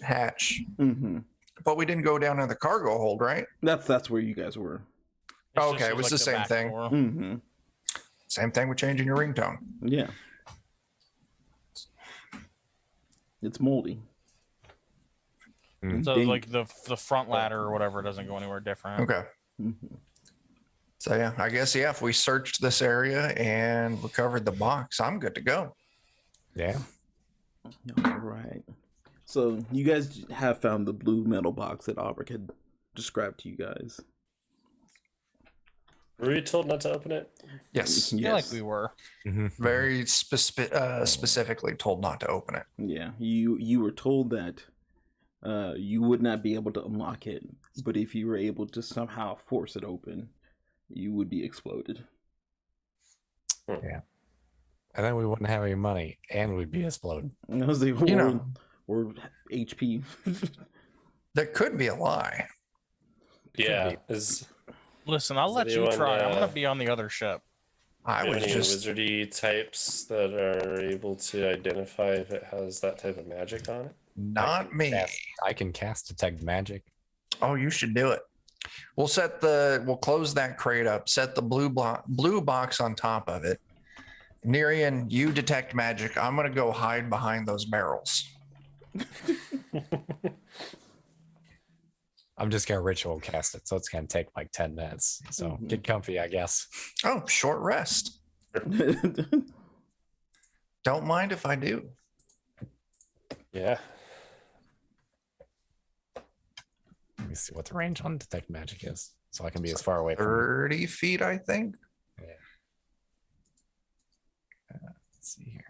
hatch, Mm-hmm. but we didn't go down in the cargo hold, right? That's where you guys were. It's Okay, just it was the same back thing. door. Mm-hmm. Same thing with changing your ringtone. Yeah. It's moldy. Mm. So Dink. like the front ladder or whatever doesn't go anywhere different. Okay. Mhm. So yeah, I guess if we searched this area and recovered the box, I'm good to go. Yeah. All right. So you guys have found the blue metal box that Aubrey had described to you guys. Were we told not to open it? Yes, I feel like we were. very specifically told not to open it. Yeah, you were told that you would not be able to unlock it, but if you were able to somehow force it open, you would be exploded. And then we wouldn't have any money and we'd be exploded. And I was like, You know. or HP. That could be a lie. Yeah. Is Listen, I'll Does let you anyone, try. I'm gonna uh, be on the other ship. I was any just wizardy types that are able to identify if it has that type of magic on it? not me. I can cast detect magic. Oh, you should do it. We'll close that crate up, set the blue box on top of it. Nerian, you detect magic. I'm gonna go hide behind those barrels. I'm just gonna ritual cast it, so it's gonna take like 10 minutes. So Mhm. get comfy, I guess. Oh, short rest. Don't mind if I do. Yeah. Let me see what the range on detect magic is, so I can be as far away from. 30 feet, I think. Yeah. Let's see here.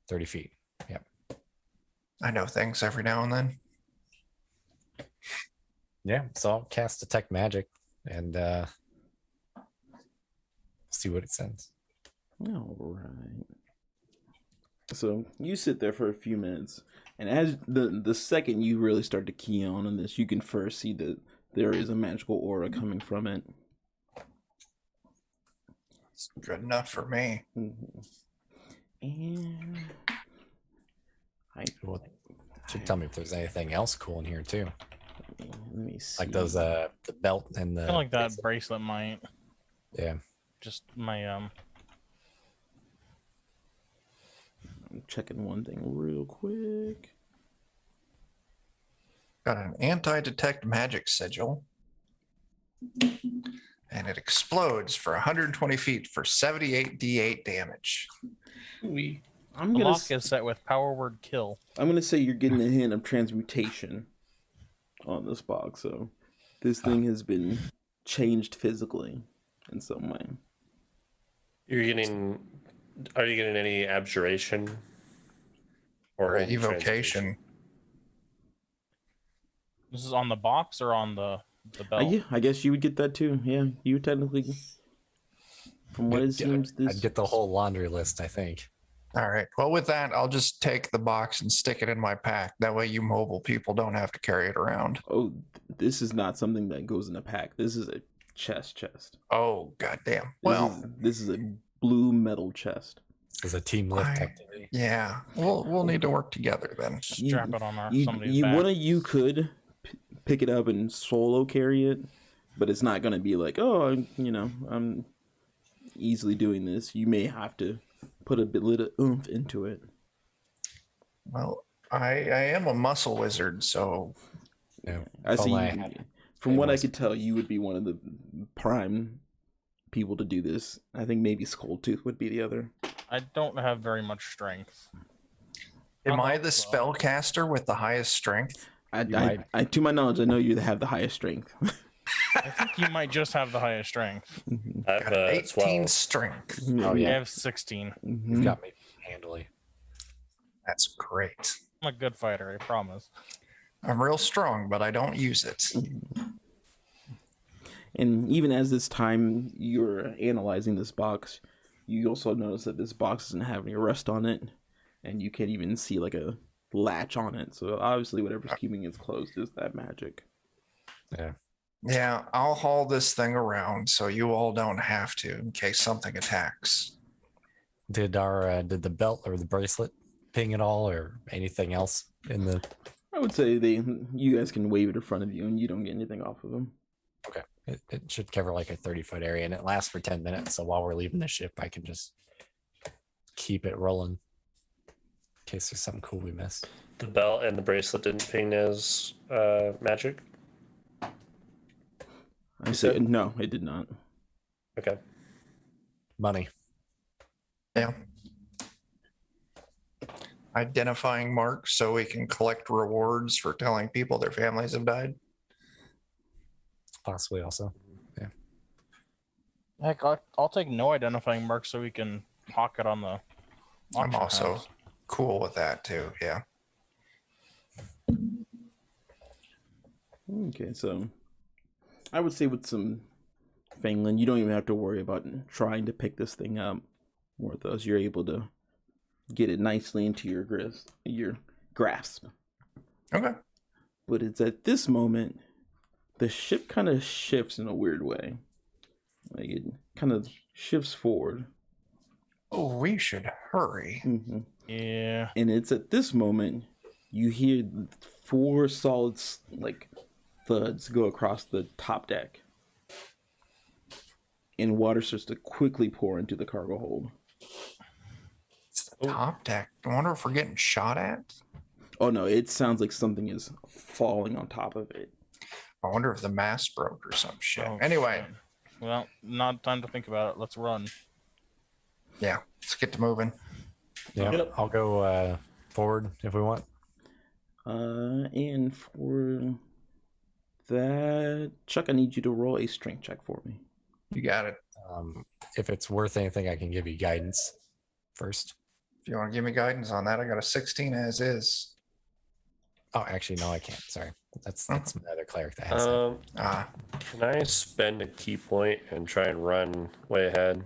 30 feet. Yep. I know things every now and then. Yeah. So I'll cast detect magic and see what it says. All right. So you sit there for a few minutes, and as the second you really start to key on this, you can first see that there is a magical aura coming from it. It's good enough for me. Mm-hmm. And Well, should tell me if there's anything else cool in here too, let me see. like those the belt and I the. feel like that bracelet might. Yeah. Just my I'm checking one thing real quick. Got an anti-detect magic sigil. And it explodes for 120 feet for 78 d8 damage. We I'm the gonna lock is set with power word kill. I'm gonna say you're getting a hint of transmutation on this box. So this thing has been changed physically in some way. Are you getting any abjuration Or any evocation. This is on the box or on the belt? Yeah, I guess you would get that too. Yeah, you technically, from what it seems, this I'd get the whole laundry list, I think. All right. Well, with that, I'll just take the box and stick it in my pack. That way you mobile people don't have to carry it around. Oh, this is not something that goes in a pack. This is a chest. Oh, goddamn. Well, this is a blue metal chest. This is a team lift I- activity. yeah. We'll need to work together then. Strap it on somebody's You back. you could pick it up and solo carry it, but it's not gonna be like, oh, I'm easily doing this. You may have to put a bit of oomph into it. Well, I am a muscle wizard, so Yeah. I see. Only I had From what I was- could tell, you would be one of the prime people to do this. I think maybe Skulltooth would be the other. I don't have very much strength. am I Uh-oh. the spellcaster with the highest strength? To my knowledge, I know you have the highest strength. I think you might just have the highest strength. I have Got an 18 12. strength. Oh, I yeah. have 16. You've got me handily. That's great. I'm a good fighter, I promise. I'm real strong, but I don't use it. And even as this time you're analyzing this box, you also notice that this box doesn't have any rust on it, and you can't even see like a latch on it. So obviously, whatever's keeping it closed is that magic. Yeah. Yeah, I'll haul this thing around so you all don't have to in case something attacks. Did the belt or the bracelet ping at all, or anything else in the? I would say you guys can wave it in front of you, and you don't get anything off of them. Okay, it should cover like a 30-foot area, and it lasts for 10 minutes. So while we're leaving the ship, I can just keep it rolling in case there's something cool we missed. The belt and the bracelet didn't ping as magic. I say no, it did not. Okay. Money. Yeah. Identifying marks so we can collect rewards for telling people their families have died. Possibly also. Heck, I'll take no identifying mark so we can hawk it on the I'm auction also house. cool with that too. Yeah. Okay, so I would say with some Fangland, you don't even have to worry about trying to pick this thing up. With those, you're able to get it nicely into your grasp. Okay. But it's at this moment the ship kind of shifts in a weird way. Like it kind of shifts forward. Oh, we should hurry. Mm-hmm. Yeah. And it's at this moment you hear 4 solid like thuds go across the top deck, and water starts to quickly pour into the cargo hold. It's the top deck. I wonder if we're getting shot at. Oh no, it sounds like something is falling on top of it. I wonder if the mast broke or some shit. Oh, Anyway, shit. Well, not time to think about it. Let's run. yeah, let's get to moving. Yeah, Yep. I'll go forward if we want. And for that, Chuck, I need you to roll a strength check for me. You got it. If it's worth anything, I can give you guidance first. If you want to give me guidance on that, I got a 16 as is. Oh, actually, no, I can't. Sorry. That's my other cleric that has that. Can I spend a key point and try and run way ahead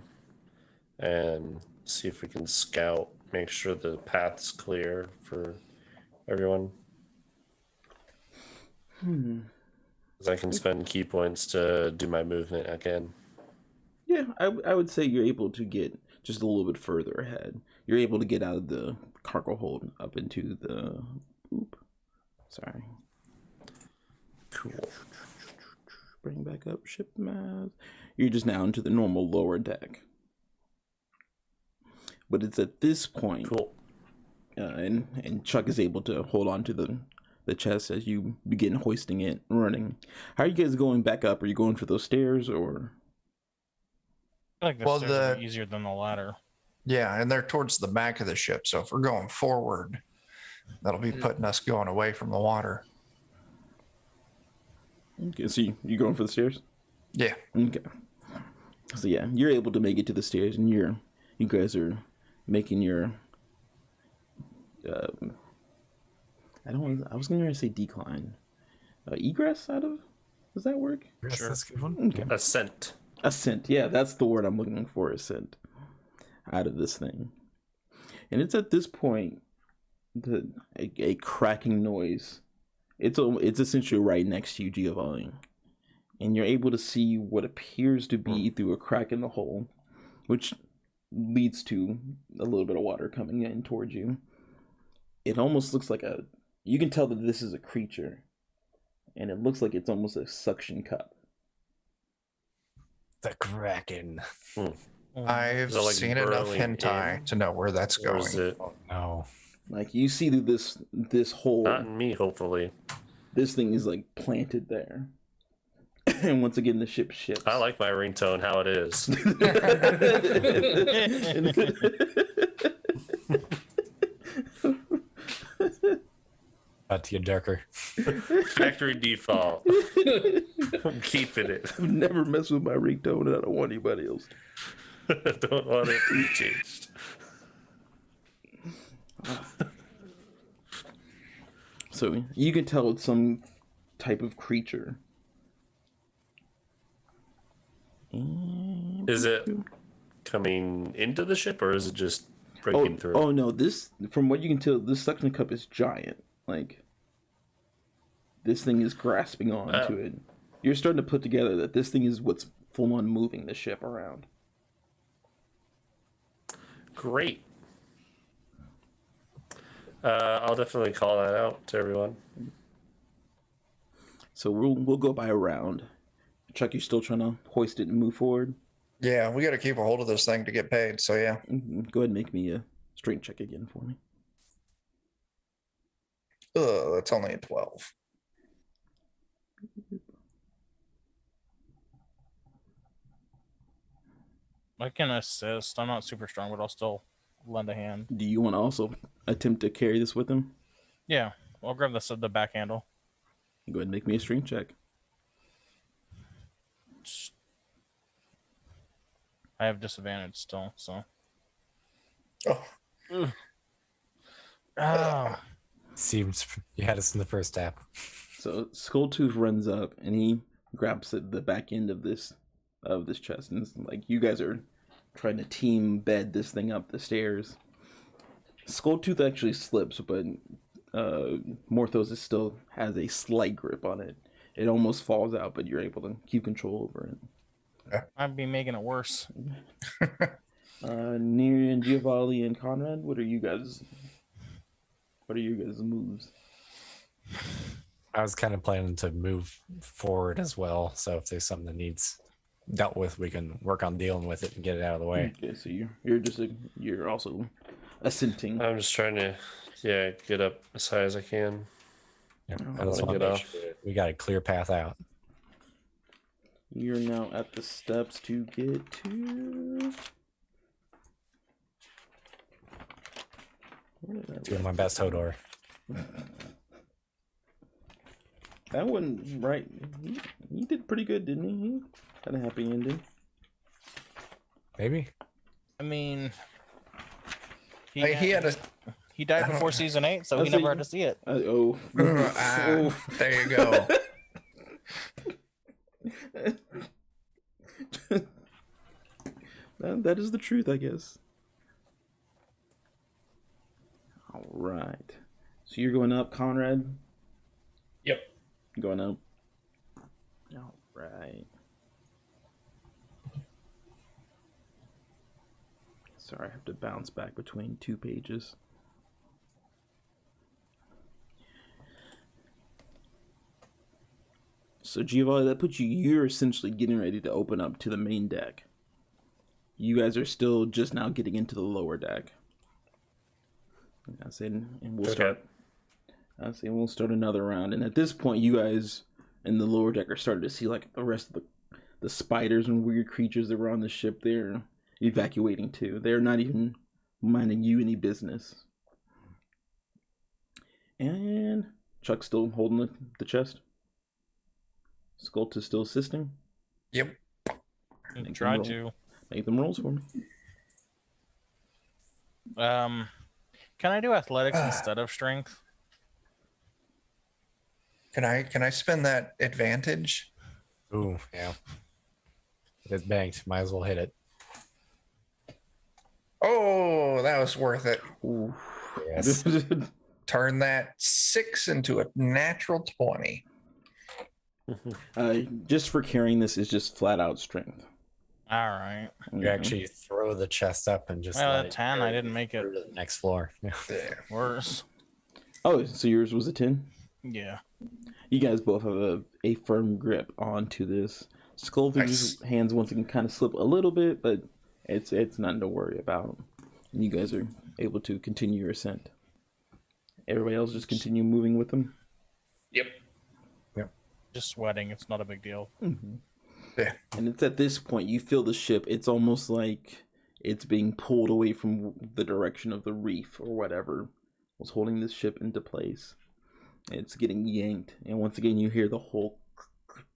and see if we can scout, make sure the path's clear for everyone? Because I can spend key points to do my movement again. Yeah, I would say you're able to get just a little bit further ahead. You're able to get out of the cargo hold up into the... Oop. Sorry. Cool. Bring back up ship math. You're just now into the normal lower deck. But it's at this point... Cool. And Chuck is able to hold on to the chest as you begin hoisting it and running. How are you guys going back up? Are you going for those stairs or... I feel like the Well, stairs are easier than the ladder. Yeah, and they're towards the back of the ship. So if we're going forward, that'll be putting us going away from the water. Okay, so you going for the stairs? Yeah. Okay. So yeah, you're able to make it to the stairs, and you guys are making your... I was going to say decline. Egress out of... Does that work? Yes, Sure. that's a good one. Okay. Ascent. Ascent. Yeah, that's the word I'm looking for. Ascent. Out of this thing. And it's at this point that a cracking noise. It's essentially right next to you, Giovanni. And you're able to see what appears to be through a crack in the hull, which leads to a little bit of water coming in towards you. It almost looks like you can tell that this is a creature, and it looks like it's almost a suction cup. The Kraken. I've Is it like seen enough burrowing hentai in? to know where that's Or is going. it Oh, no. Like you see that this hole, not in me, hopefully? this thing is like planted there. And once again, the ship shifts. I like my ringtone how it is. About to get darker. Factory default. I'm keeping it. I've never messed with my ringtone, and I don't want anybody else. Don't want it to be changed. So you can tell it's some type of creature. Is it coming into the ship or is it just breaking through? Oh no! This, from what you can tell, this suction cup is giant. Like this thing is grasping onto it. You're starting to put together that this thing is what's full on moving the ship around. Great. I'll definitely call that out to everyone. So we'll go by a round. Chuck, you still trying to hoist it and move forward? Yeah, we got to keep a hold of this thing to get paid. So yeah. Go ahead and make me a strength check again for me. That's only a 12. I can assist. I'm not super strong, but I'll still lend a hand. Do you want to also attempt to carry this with him? Yeah, I'll grab the back handle. Go ahead and make me a strength check. I have disadvantage still, so. Oh, Ah, Seems you had us in the first step. So Skulltooth runs up and he grabs at the back end of this chest, and it's like you guys are trying to team bed this thing up the stairs. Skulltooth actually slips, but Morthos still has a slight grip on it. It almost falls out, but you're able to keep control over it. I'd be making it worse. Neri and Giovanni and Conrad, what are you guys' moves? I was kind of planning to move forward as well. So if there's something that needs dealt with, we can work on dealing with it and get it out of the way. Okay, so you're also assenting. I'm just trying to, get up as high as I can. Yeah, I I just wanna want to get make sure that we got a clear path out. You're now at the steps to get to... Where did I Doing write my best, Hodor. That one, right? He did pretty good, didn't he? He had a happy ending. Maybe. I mean, he, Like, he had a. he died I don't- before season 8, so I'll he say- never had to see it. Oh. There you go. That is the truth, I guess. All right. So you're going up, Conrad? Yep. Going up. All right. Sorry, I have to bounce back between 2 pages. So Giovanni, that puts you, you're essentially getting ready to open up to the main deck. You guys are still just now getting into the lower deck. I said, and we'll start. I say we'll start another round. And at this point, you guys in the lower deck are starting to see like the rest of the spiders and weird creatures that were on the ship. They're evacuating too. They're not even minding you any business. And Chuck's still holding the chest. Skult is still assisting. Yep. Try to. Make them rolls for me. Can I do athletics instead of strength? Can I spend that advantage? Ooh, yeah. It is banked. Might as well hit it. Oh, that was worth it. Ooh. Yes. Turn that 6 into a natural 20. Just for carrying this is just flat out strength. All right. You actually throw the chest up and just Well, let at it 10, I didn't make it. through to the next floor. Yeah. There. Worse. Oh, so yours was a 10? Yeah. You guys both have a firm grip onto this. Skullfish's hands once again kind of slip a little bit, but it's nothing to worry about. And you guys are able to continue your ascent. Everybody else just continue moving with them. Yep. Just sweating. It's not a big deal. Yeah. And it's at this point you feel the ship. It's almost like it's being pulled away from the direction of the reef or whatever was holding this ship into place. It's getting yanked, and once again you hear the whole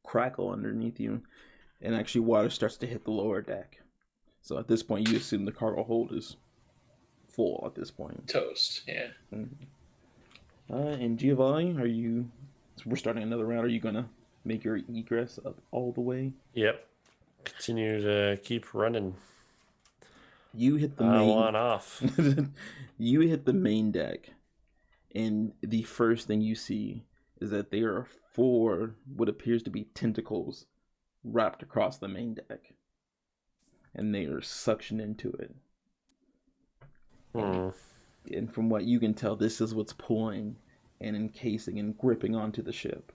crackle underneath you, and actually water starts to hit the lower deck. So at this point you assume the cargo hold is full at this point. Toast. Yeah. And Giovanni, are you? So we're starting another round. Are you gonna make your egress up all the way? Yep. Continue to keep running. You hit the I main. want off. You hit the main deck, and the first thing you see is that there are 4 what appears to be tentacles wrapped across the main deck, and they are suctioned into it. And from what you can tell, this is what's pulling and encasing and gripping onto the ship.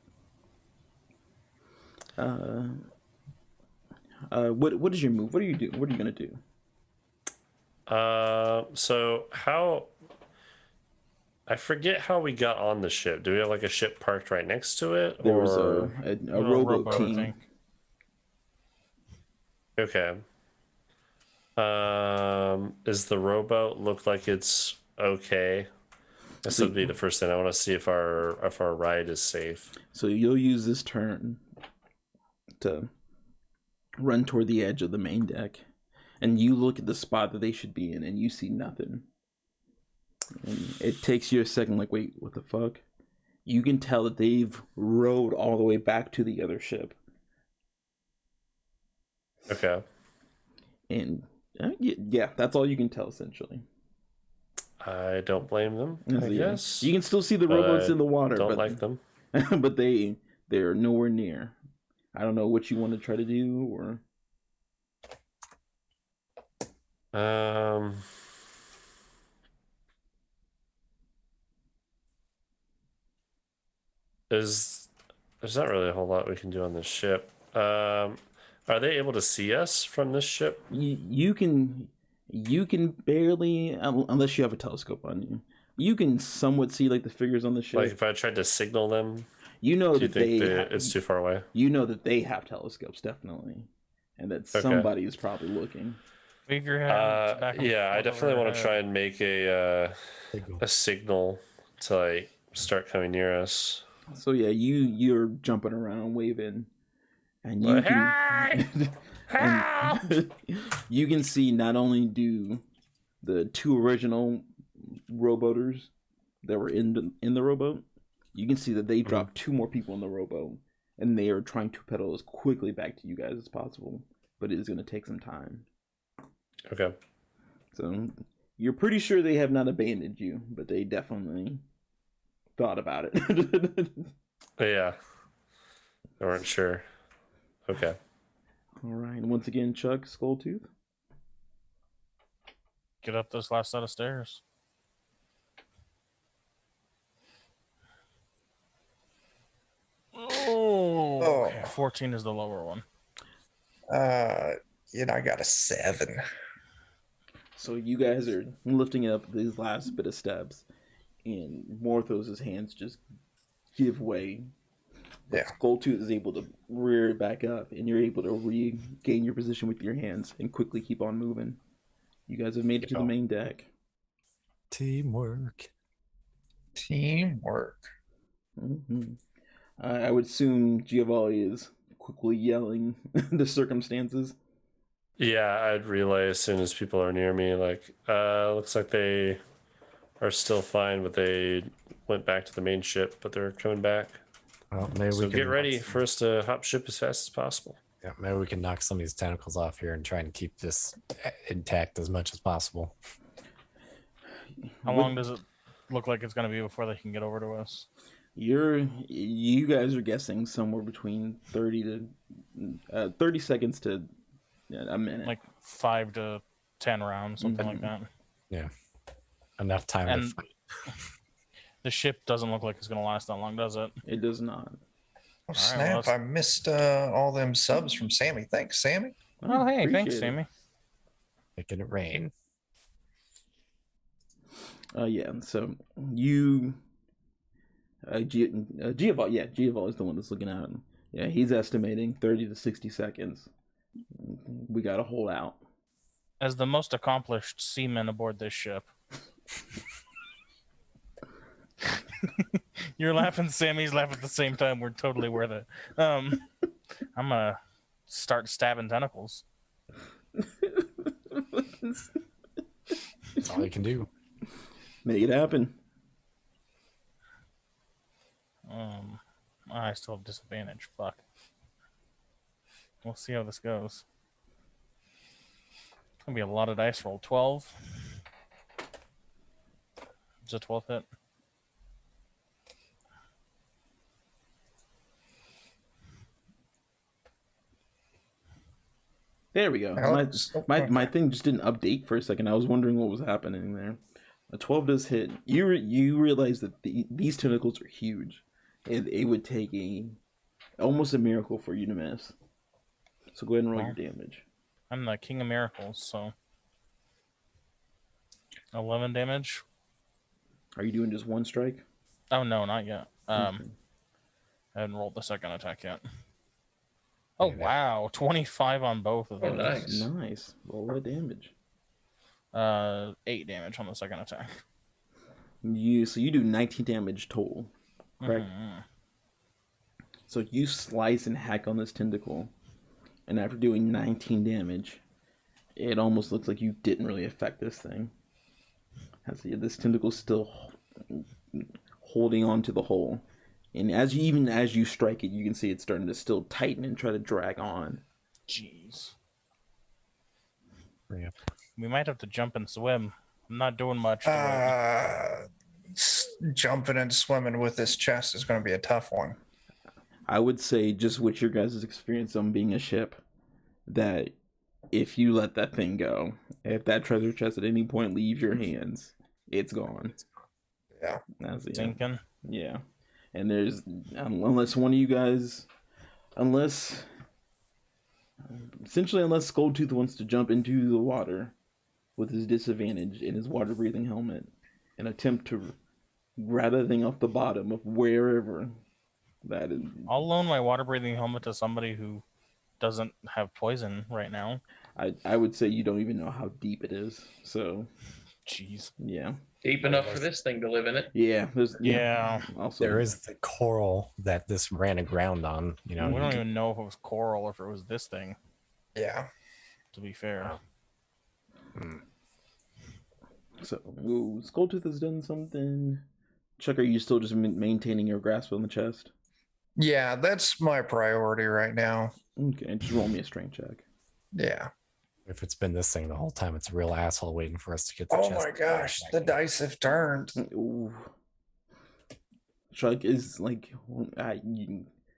What is your move? What are you doing? What are you gonna do? So how? I forget how we got on the ship. Do we have like a ship parked right next to it, There was or a robo rowboat, I team. think. okay? Is the rowboat look like it's okay? This would be the first thing I want to see if our ride is safe. So you'll use this turn to run toward the edge of the main deck, and you look at the spot that they should be in, and you see nothing. And it takes you a second, like, wait, what the fuck? You can tell that they've rowed all the way back to the other ship. Okay. And yeah, that's all you can tell, essentially. I don't blame them. I Yeah. guess You can still see the but rowboats I in the water, don't but like them. but they're nowhere near. I don't know what you want to try to do, or There's not really a whole lot we can do on this ship. Are they able to see us from this ship? you can barely, unless you have a telescope on you. You can somewhat see like the figures on the ship. Like if I tried to signal them, You know do you that think they it's too far away? you know that they have telescopes, definitely, and that somebody is probably looking. Wave your hand back and Yeah, I forth over definitely your want to head. try and make a signal to like start coming near us. So yeah, you're jumping around, waving, and you Like, can "Hey! Help!" and you can see not only do the two original rowboaters that were in the rowboat, you can see that they dropped two more people in the rowboat, and they are trying to pedal as quickly back to you guys as possible. But it is going to take some time. Okay. So you're pretty sure they have not abandoned you, but they definitely thought about it. Yeah. I weren't sure. Okay. All right. Once again, Chuck, Skulltooth. Get up this last set of stairs. Oh, okay. 14 is the lower one. I got a 7. So you guys are lifting up these last bit of steps, and Morthos' hands just give way. Yeah. Skulltooth is able to rear it back up, and you're able to regain your position with your hands and quickly keep on moving. You guys have made it to the main deck. Teamwork. Teamwork. Mm-hmm. I would assume Giovanni is quickly yelling the circumstances. Yeah, I'd relay as soon as people are near me. Like, looks like they are still fine, but they went back to the main ship, but they're coming back. Well, maybe So we can get ready for us to hop ship as fast as possible. Yeah, maybe we can knock some of these tentacles off here and try and keep this intact as much as possible. How long does it look like it's going to be before they can get over to us? You guys are guessing somewhere between 30 seconds to a minute. Like 5 to 10 rounds, something like that. Yeah. Enough time to And fight. the ship doesn't look like it's going to last that long, does it? It does not. Oh, right, snap. well, I missed all them subs from Sammy. Thanks, Sammy. Oh, hey, thanks, Appreciate it. Sammy. Making it rain. Yeah, so you Giovanni is the one that's looking out. Yeah, he's estimating 30 to 60 seconds. We got to hold out. As the most accomplished seaman aboard this ship. You're laughing, Sammy's laughing at the same time. We're totally worth it. I'm gonna start stabbing tentacles. That's all you can do. Make it happen. I still have disadvantage. Fuck. We'll see how this goes. Gonna be a lot of dice roll. 12. Is a 12 hit? There we go. My thing just didn't update for a second. I was wondering what was happening there. A 12 does hit. You realize that these tentacles are huge. It would take almost a miracle for you to miss. So go ahead and roll your damage. I'm the king of miracles, so 11 damage. Are you doing just one strike? Oh no, not yet. I haven't rolled the second attack yet. Oh wow, 25 on both of those. Oh, nice. Nice. Roll that damage. 8 damage on the second attack. So you do 19 damage total, correct? Mhm. So you slice and hack on this tentacle, and after doing 19 damage, it almost looks like you didn't really affect this thing. This tentacle's still holding on to the hole, and as you strike it, you can see it's starting to still tighten and try to drag on. Jeez. Yeah. We might have to jump and swim. I'm not doing much. Jumping and swimming with this chest is going to be a tough one. I would say, just with your guys' experience on being a ship, that if you let that thing go, if that treasure chest at any point leaves your hands, it's gone. Yeah. That's it. Thinking. Yeah. And there's, unless one of you guys, unless Skulltooth wants to jump into the water with his disadvantage in his water breathing helmet and attempt to grab that thing off the bottom of wherever that is. I'll loan my water breathing helmet to somebody who doesn't have poison right now. I would say you don't even know how deep it is. So Jeez. yeah, Deep enough for this thing to live in it. yeah. There's Yeah. Also, There is the coral that this ran aground on. You know, We you don't could- even know if it was coral or if it was this thing, Yeah. to be fair. so ooh, Skulltooth has done something. Chuck, are you still just maintaining your grasp on the chest? Yeah, that's my priority right now. Okay, just roll me a strength check. Yeah. if it's been this thing the whole time, it's a real asshole waiting for us to get the Oh chest. my gosh, the dice have turned. Ooh. Chuck is like,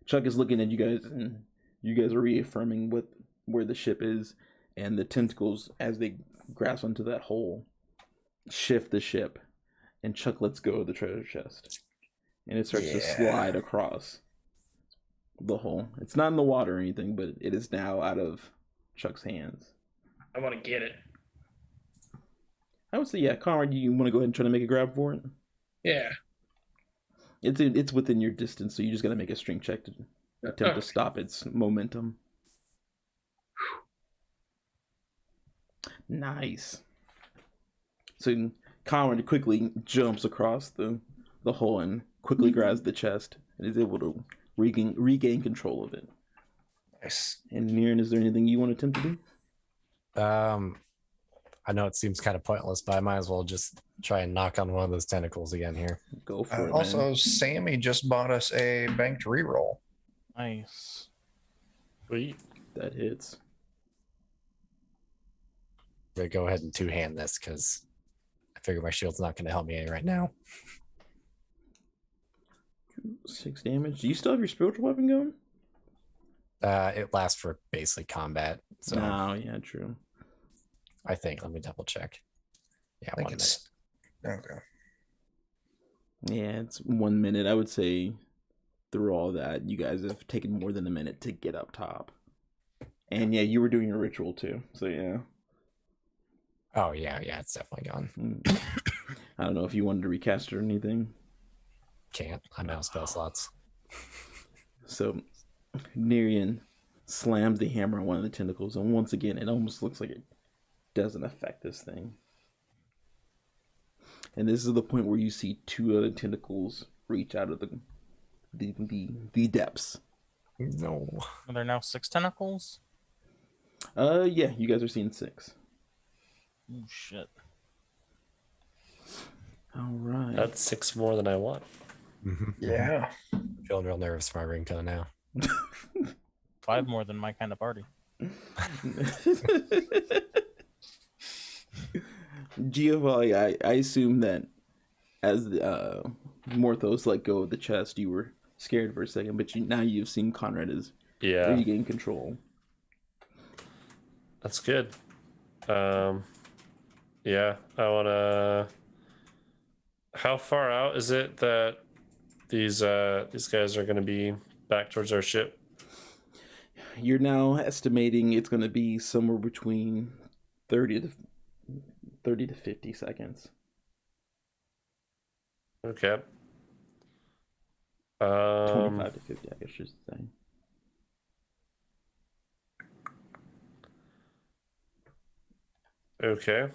Chuck is looking at you guys, and you guys are reaffirming where the ship is, and the tentacles, as they grasp onto that hole, shift the ship, and Chuck lets go of the treasure chest, and it starts to slide across the hole. It's not in the water or anything, but it is now out of Chuck's hands. I want to get it. I would say, yeah, Conrad, you want to go ahead and try to make a grab for it? Yeah. It's within your distance, so you just got to make a strength check to attempt to Okay. stop its momentum. Nice. So Conrad quickly jumps across the hole and quickly grabs the chest and is able to regain control of it. Nice. And Niran, is there anything you want to attempt to do? I know it seems kind of pointless, but I might as well just try and knock on one of those tentacles again here. Go for it, Also, man. Sammy just bought us a banked reroll. Nice. Sweet. That hits. I'm gonna go ahead and two-hand this because I figure my shield's not going to help me any right now. 6 damage. Do you still have your spiritual weapon going? It lasts for basically combat, so No, yeah, true. I think. Let me double check. Yeah, I think 1 minute. it's okay. Yeah, it's 1 minute. I would say through all that, you guys have taken more than a minute to get up top. And yeah, you were doing your ritual too. So yeah. Oh yeah, it's definitely gone. I don't know if you wanted to recast it or anything. Can't. I'm out of spell slots. So Nerian slams the hammer on one of the tentacles, and once again, it almost looks like it doesn't affect this thing. And this is the point where you see 2 other tentacles reach out of the depths. No. Are there now 6 tentacles? Yeah, you guys are seeing 6. Oh shit. All right. That's 6 more than I want. Yeah. Feeling real nervous for my ring code now. 5 more than my kind of party. Giovanni, I assume that as Morthos let go of the chest, you were scared for a second, but now you've seen Conrad as Yeah, regain control. that's good. Yeah, I want to. How far out is it that these guys are going to be back towards our ship? You're now estimating it's going to be somewhere between 30 to 50 seconds. Okay. 25 to 50, I guess I should say. Okay.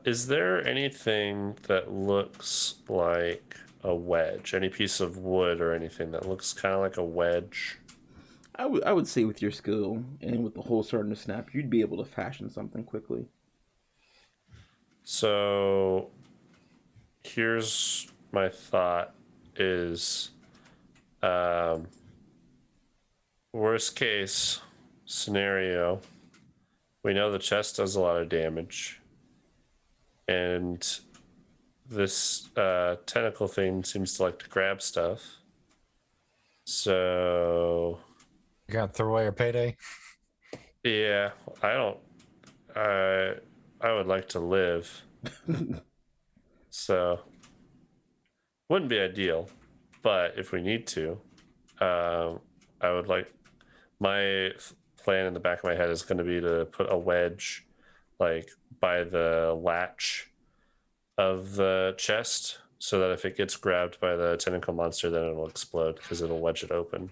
Is there anything that looks like a wedge? Any piece of wood or anything that looks kind of like a wedge? I would say with your skill and with the hole starting to snap, you'd be able to fashion something quickly. So here's my thought is worst case scenario, we know the chest does a lot of damage, and this tentacle thing seems to like to grab stuff. So You're gonna throw away your payday? yeah, I would like to live. So wouldn't be ideal, but if we need to, I would like, my plan in the back of my head is going to be to put a wedge like by the latch of the chest so that if it gets grabbed by the tentacle monster, then it'll explode because it'll wedge it open.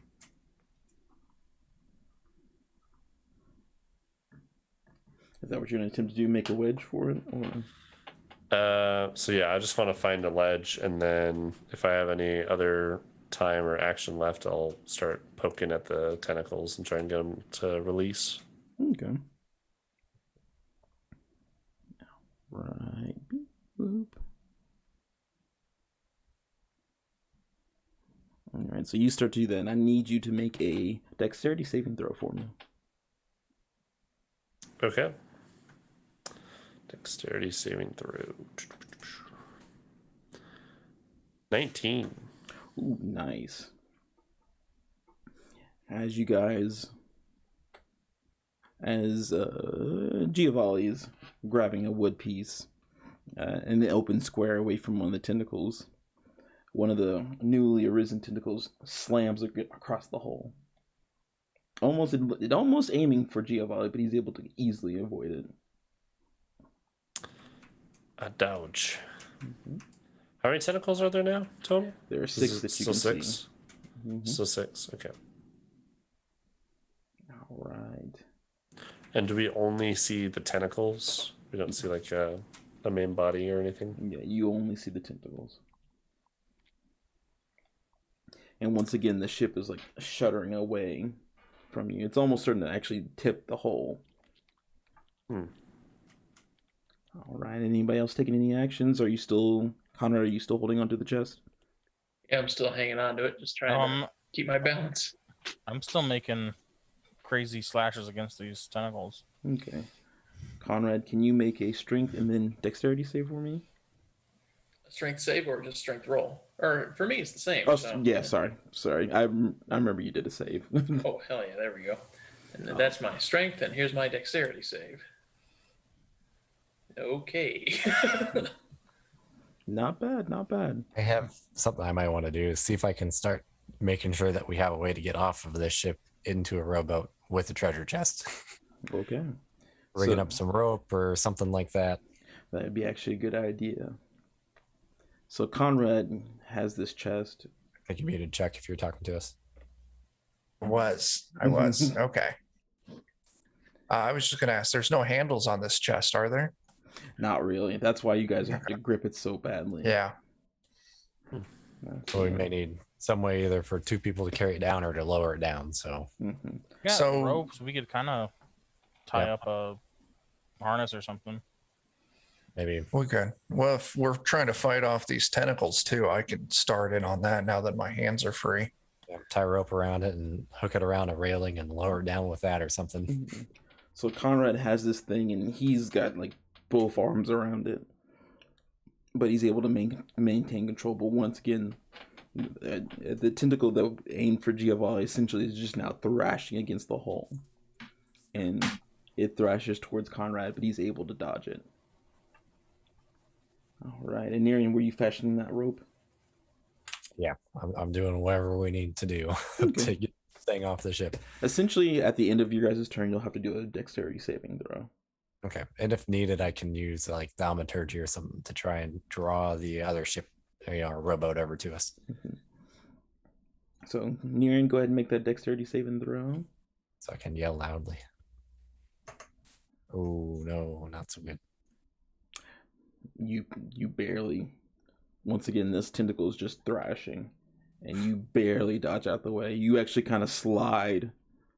Is that what you're going to attempt to do? Make a wedge for it? Or... So yeah, I just want to find a ledge, and then if I have any other time or action left, I'll start poking at the tentacles and try and get them to release. Okay. Right. Boop. All right, so you start to do that, and I need you to make a dexterity saving throw for me. Okay. Dexterity saving throw. 19. Ooh, nice. As you guys, as Giovanni's grabbing a wood piece in the open square away from one of the tentacles, one of the newly arisen tentacles slams across the hole. Almost aiming for Giovanni, but he's able to easily avoid it. A dodge. Mm-hmm. How many tentacles are there now total? There are 6 that you can see. Mm-hmm. Still 6. Okay. All right. And do we only see the tentacles? We don't see like a main body or anything? Yeah, you only see the tentacles. And once again, the ship is like shuddering away from you. It's almost starting to actually tip the hole. All right. Anybody else taking any actions? Are you still, Conrad? Are you still holding onto the chest? Yeah, I'm still hanging on to it, just trying to keep my balance. I'm still making crazy slashes against these tentacles. Okay. Conrad, can you make a strength and then dexterity save for me? A strength save or just strength roll? Or for me, it's the same. Oh, so, yeah. Sorry. I remember you did a save. Oh, hell yeah, there we go. And then that's my strength, and here's my dexterity save. Okay. Not bad. I have something I might want to do is see if I can start making sure that we have a way to get off of this ship into a rowboat with the treasure chest. Okay. Rigging up some rope or something like that. That'd be actually a good idea. So Conrad has this chest. I think you muted Chuck if you're talking to us. I was. Okay. I was just going to ask, there's no handles on this chest, are there? Not really. That's why you guys have to grip it so badly. Yeah. So we may need some way either for 2 people to carry it down or to lower it down. So Yeah, So- ropes. We could kind of tie up a harness or something. maybe We could. Well, if we're trying to fight off these tentacles too, I could start in on that now that my hands are free. tie a rope around it and hook it around a railing and lower it down with that or something. Mhm. So Conrad has this thing, and he's got like both arms around it, but he's able to maintain control. But once again, the tentacle that aimed for Giovanni essentially is just now thrashing against the hull, and it thrashes towards Conrad, but he's able to dodge it. All right, and Nerian, were you fashioning that rope? Yeah, I'm doing whatever we need to do to get this thing off the ship. Essentially, at the end of your guys' turn, you'll have to do a dexterity saving throw. Okay, and if needed, I can use like thaumaturgy or something to try and draw the other ship, our rowboat over to us. Mm-hmm. So, Nerian, go ahead and make that dexterity saving throw. So I can yell loudly. Oh no, not so good. You barely. Once again, this tentacle is just thrashing, and you barely dodge out the way. You actually kind of slide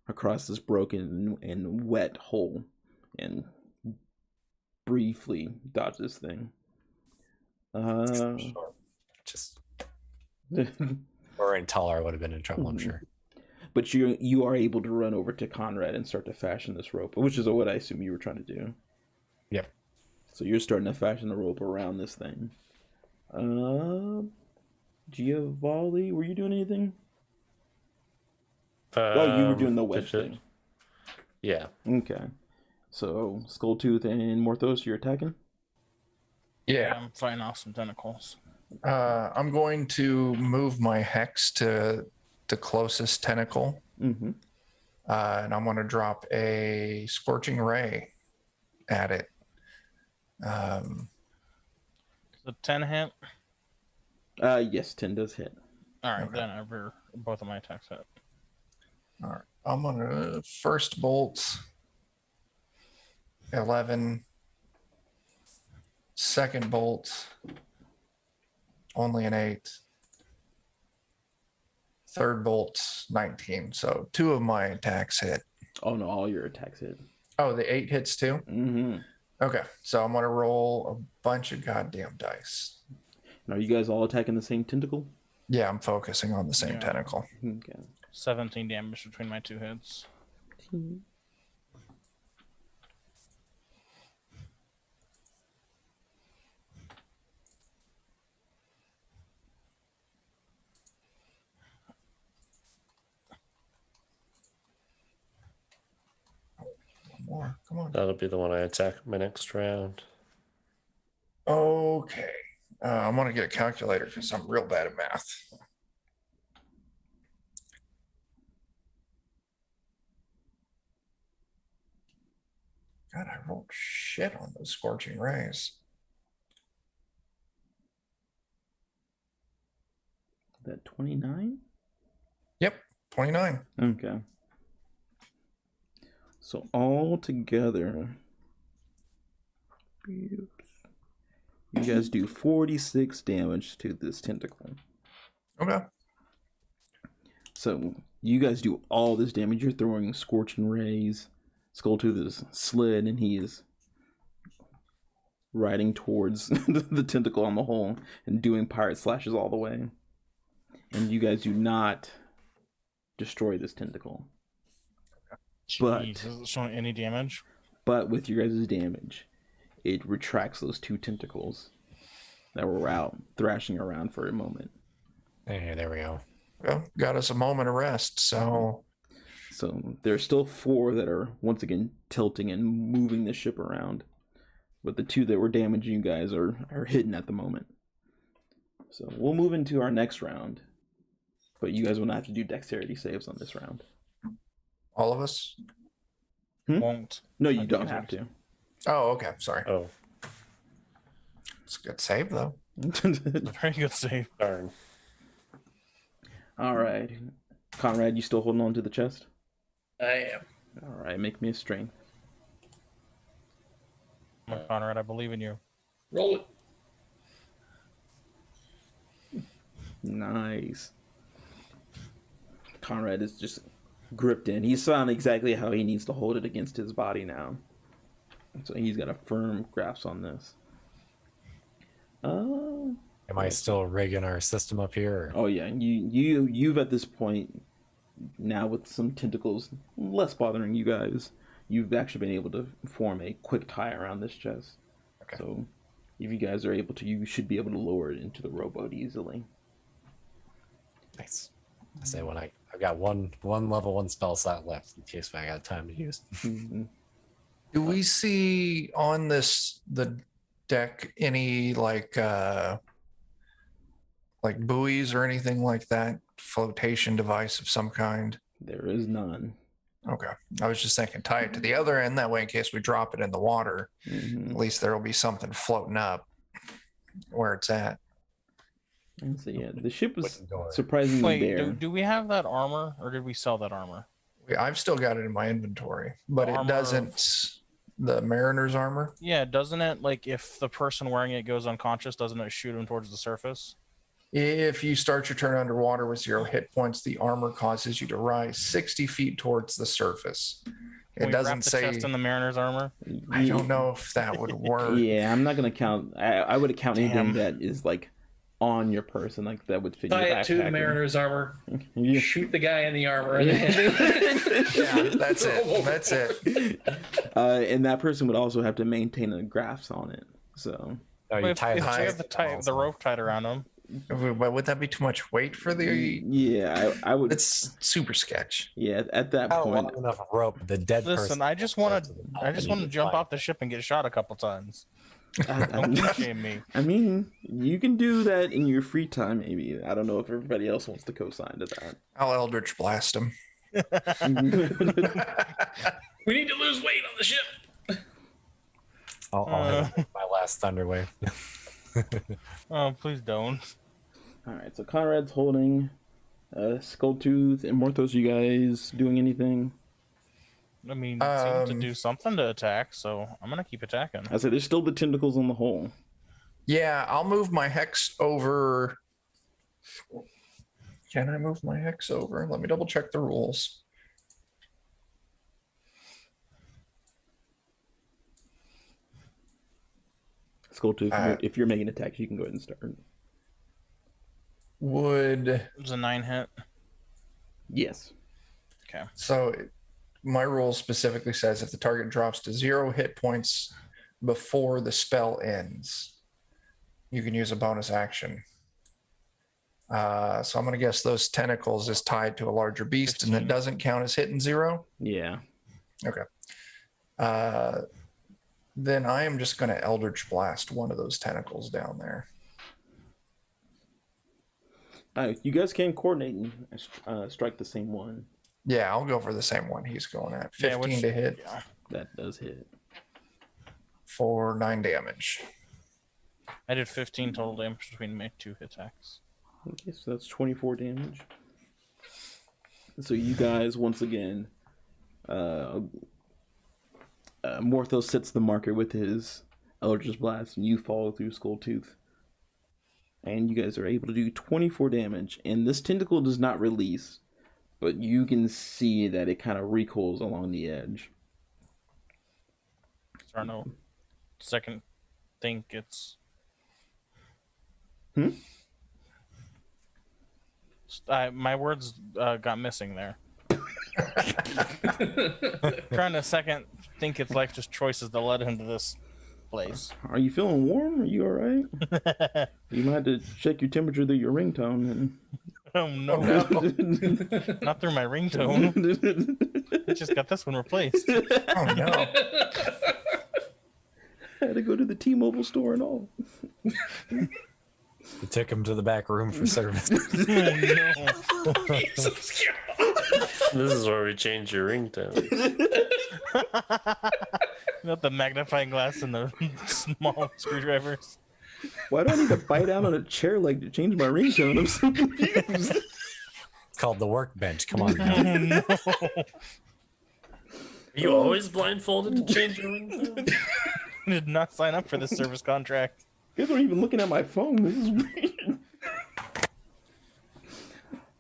across this broken and wet hole, and briefly dodge this thing. Just or in taller, I would have been in trouble, I'm sure. But you are able to run over to Conrad and start to fashion this rope, which is what I assume you were trying to do. Yep. So you're starting to fashion the rope around this thing. Giovanni, were you doing anything? Oh, you were doing the wedge thing. Yeah. Okay. So Skulltooth and Morthos, you're attacking? Yeah. I'm fighting off some tentacles. I'm going to move my hex to the closest tentacle. Mm-hmm. And I'm going to drop a scorching ray at it. The 10 hit. Yes, 10 does hit. All right, Okay. then both of my attacks hit. All right. I'm gonna first bolt 11. Second bolt only an 8. Third bolt 19. So 2 of my attacks hit. Oh no, all your attacks hit. Oh, the 8 hits too? Mm-hmm. Okay. So I'm gonna roll a bunch of goddamn dice. Are you guys all attacking the same tentacle? Yeah, I'm focusing on the same Yeah. tentacle. Okay. 17 damage between my 2 hits. One more. Come on. That'll be the one I attack my next round. Okay. I'm gonna get a calculator because I'm real bad at math. God, I rolled shit on those scorching rays. That 29? Yep, 29. Okay. So all together, you guys do 46 damage to this tentacle. Okay. So you guys do all this damage. You're throwing scorching rays. Skulltooth is slid, and he is riding towards the tentacle on the hole and doing pirate slashes all the way. And you guys do not destroy this tentacle. But- Jeez, is it showing any damage? But with your guys' damage, it retracts those 2 tentacles that were out thrashing around for a moment. Hey, there we go. Well, got us a moment of rest. So So there's still 4 that are once again tilting and moving the ship around. But the 2 that were damaging you guys are hidden at the moment. So we'll move into our next round. But you guys will not have to do dexterity saves on this round. all of us. Won't. No, you Okay, don't so- have to. Oh, okay. Sorry. Oh, It's a good save though. Very good save. darn. All right. Conrad, you still holding on to the chest? I am. All right, make me a strength. Conrad, I believe in you. Roll it. Nice. Conrad is just gripped in. He's found exactly how he needs to hold it against his body now. So he's got a firm grasp on this. Am I still rigging our system up here? Or? Oh yeah, you've at this point now with some tentacles less bothering you guys. You've actually been able to form a quick tie around this chest. Okay. So if you guys are able to, you should be able to lower it into the rowboat easily. Nice. I say when I've got one level 1 spell slot left in case I got time to use. Mhm. Do we see on the deck any like buoys or anything like that? Flotation device of some kind? There is none. Okay. I was just thinking tie it to the other end. That way, in case we drop it in the water, Mhm. at least there will be something floating up where it's at. And so yeah, the ship was Wooden door. surprisingly Wait, bare. do we have that armor, or did we sell that armor? I've still got it in my inventory, but Armor. it doesn't. The mariner's armor. Yeah, doesn't it? Like, if the person wearing it goes unconscious, doesn't it shoot him towards the surface? If you start your turn underwater with 0 hit points, the armor causes you to rise 60 feet towards the surface. Can It we doesn't wrap the say. chest in the mariner's armor? I don't know if that would work. Yeah, I'm not gonna count. I would count anything Damn. that is like on your person, like that would fit Tie your it to the backpack. mariner's armor. Yeah. Shoot the guy in the armor. And Yeah, that's it. That's it. And that person would also have to maintain a graphs on it. So No, If, you if tie you the have the rope tied around him, But would that be too much weight for the? yeah, I would. It's super sketch. Yeah, at that How point, long enough rope the dead listen, person. I just want to jump off the ship and get shot a couple times. Don't key shame me. I mean, you can do that in your free time. Maybe I don't know if everybody else wants to co-sign to that. I'll Eldritch blast him. we need to lose weight on the ship. I'll hit him with my last thunder wave. Oh, please don't. All right, so Conrad's holding Skulltooth and Morthos. You guys doing anything? I mean, it seemed to do something to attack, so I'm gonna keep attacking. I said there's still the tentacles on the hole. Yeah, I'll move my hex over. Can I move my hex over? Let me double check the rules. Skulltooth, if you're making attacks, you can go ahead and start. Would It was a 9 hit. Yes. Okay. so my rule specifically says if the target drops to 0 hit points before the spell ends, you can use a bonus action. So I'm going to guess those tentacles is tied to a larger beast 15. and it doesn't count as hitting 0. Yeah. Then I am just going to Eldritch Blast one of those tentacles down there. You guys can coordinate and strike the same one. Yeah, I'll go for the same one he's going at. 15 Yeah, to hit Yeah. That does hit. for 9 damage. I did 15 total damage between my 2 attacks. Okay, so that's 24 damage. So you guys, once again, Morthos sets the marker with his Eldritch Blast, and you follow through Skulltooth. And you guys are able to do 24 damage. And this tentacle does not release, but you can see that it kind of recoils along the edge. So I know. Second, think it's. My words got missing there. Trying to second think it's life just choices that led him to this place. Are you feeling warm? Are you alright? You might have to check your temperature through your ringtone. And... Oh no. Not through my ringtone. I just got this one replaced. Oh no. I had to go to the T-Mobile store and all. We took him to the back room for service. Oh no. Jesus This is where we change your ringtone. Not the magnifying glass and the small screwdrivers. Why do I need to bite down on a chair leg to change my ringtone? I'm so confused. It's called the workbench. Come on. Oh no. Are you always blindfolded to change your ringtone? I did not sign up for this service contract. You guys aren't even looking at my phone. This is weird.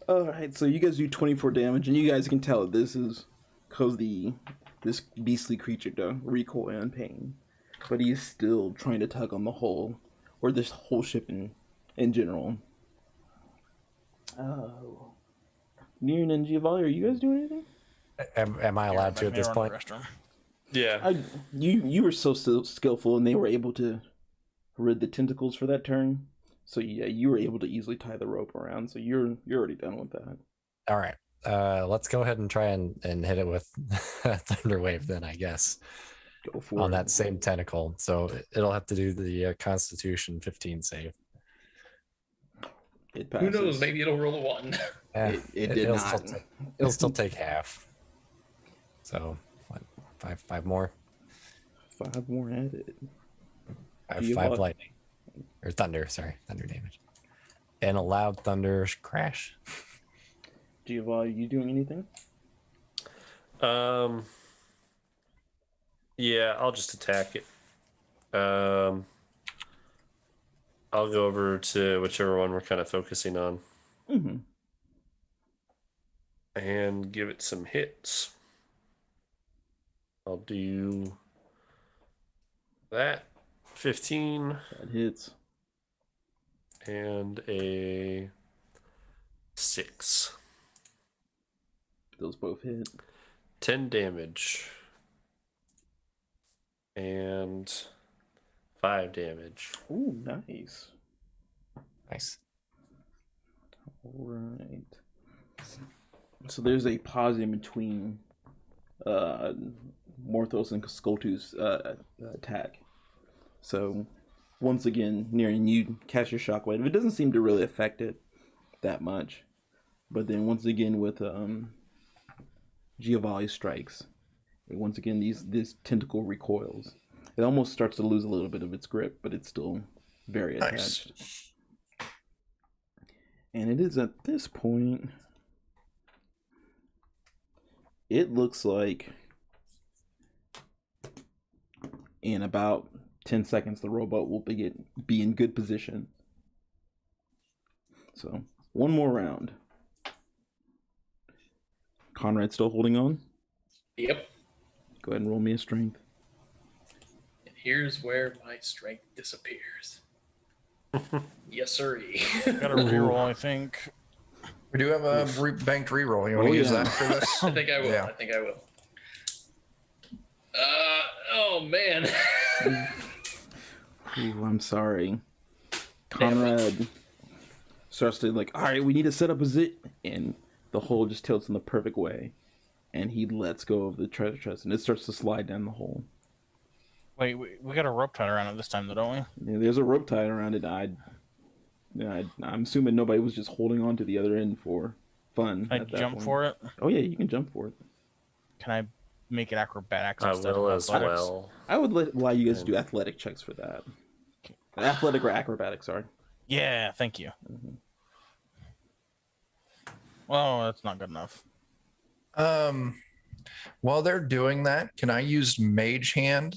Alright, so you guys do 24 damage, and you guys can tell this is because this beastly creature does recoil and pain. But he's still trying to tug on the hull, or this whole ship in general. Oh. Niran and Giovanni, are you guys doing anything? Am I allowed to at this point? Yeah. You were so skillful, and they were able to rid the tentacles for that turn. So yeah, you were able to easily tie the rope around. So you're already done with that. All right. Let's go ahead and try and hit it with Thunderwave then, I guess. Go for on it. that same tentacle. So it'll have to do the Constitution 15 save. It Who passes. knows? Maybe it'll roll a 1. Eh, It did it'll not. It'll still take half. So what, five more? 5 more at it. Five, Do you five want- lightning. Or thunder, sorry. Thunder damage. And a loud thunder crash. Giovanni, you doing anything? Yeah, I'll just attack it. I'll go over to whichever one we're kind of focusing on Mm-hmm. and give it some hits. I'll do that 15 That hits. and a 6. Those both hit. 10 damage and 5 damage. Ooh, nice. Nice. Alright. So there's a pause in between Morthos and Skulltooth's attack. So once again, Niran, you cast your shockwave. It doesn't seem to really affect it that much. But then once again with Giovanni strikes. And once again this tentacle recoils. It almost starts to lose a little bit of its grip, but it's still very attached. Nice. And it is at this point, it looks like in about 10 seconds the rowboat will be in good position. So, one more round. Conrad still holding on? Yep. Go ahead and roll me a strength. And here's where my strength disappears. Yes, sirree. Got a reroll, I think. We do have a banked reroll. You want to use that for this? I think I will. Yeah. I think I will. Oh man. Ooh, I'm sorry. Conrad starts to like, all right, we need to set up a zit, and the hole just tilts in the perfect way, and he lets go of the treasure chest, and it starts to slide down the hole. Wait, we got a rope tied around it this time, though, don't we? Yeah, there's a rope tied around it. I'm assuming nobody was just holding on to the other end for fun. Can I jump for it? Oh yeah, you can jump for it. Can I make it acrobatics I instead will of as athletics? well. I would allow you guys to do athletic checks for that. Athletic or acrobatics, sorry. Yeah, thank you. Well, that's not good enough. While they're doing that, can I use Mage Hand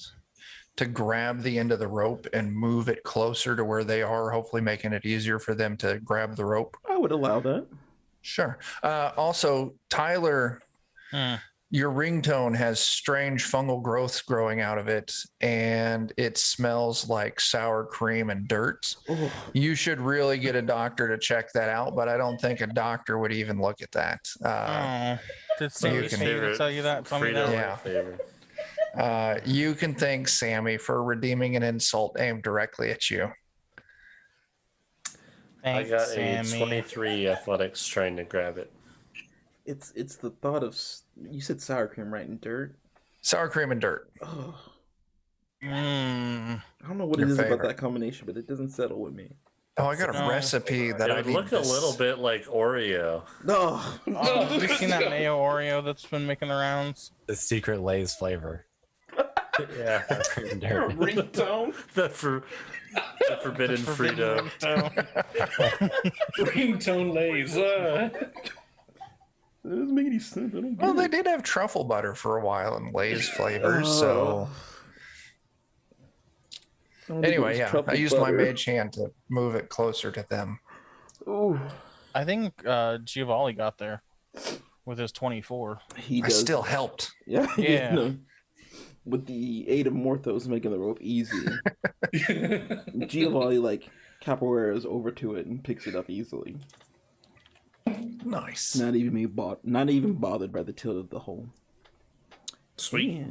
to grab the end of the rope and move it closer to where they are, hopefully making it easier for them to grab the rope? I would allow that. Sure. Also, Tyler, your ringtone has strange fungal growths growing out of it, and it smells like sour cream and dirt. Oh, You should really get a doctor to check that out, but I don't think a doctor would even look at that. Did you Sammy can- tell you that? Tell me Frito that? Yeah. flavor. You can thank Sammy for redeeming an insult aimed directly at you. I Thanks, got Sammy. a 23 athletics trying to grab it. it's the thought of you said sour cream, right, and dirt. Sour cream and dirt. Oh, Mm. I don't know what Your it is about favorite. that combination, but it doesn't settle with me. Oh, I got a No. recipe that It I would need look a to little bit like Oreo. No. Oh, have you seen that mayo Oreo that's been making the rounds? The secret Lay's flavor. Yeah. Dirt. Ringtone. the forbidden Frito. Ringtone lays. That doesn't make any sense. I don't get Well, they it. did have truffle butter for a while in Lay's flavors. So I don't think it anyway, was yeah, truffle I used my butter. mage hand to move it closer to them. Ooh, I think Giovanni got there with his 24. he I does. still helped. Yeah. Yeah. No. With the aid of Morthos making the rope easy, Giovanni like capoeiras over to it and picks it up easily. Nice. Not even bothered by the tilt of the hole. Sweet.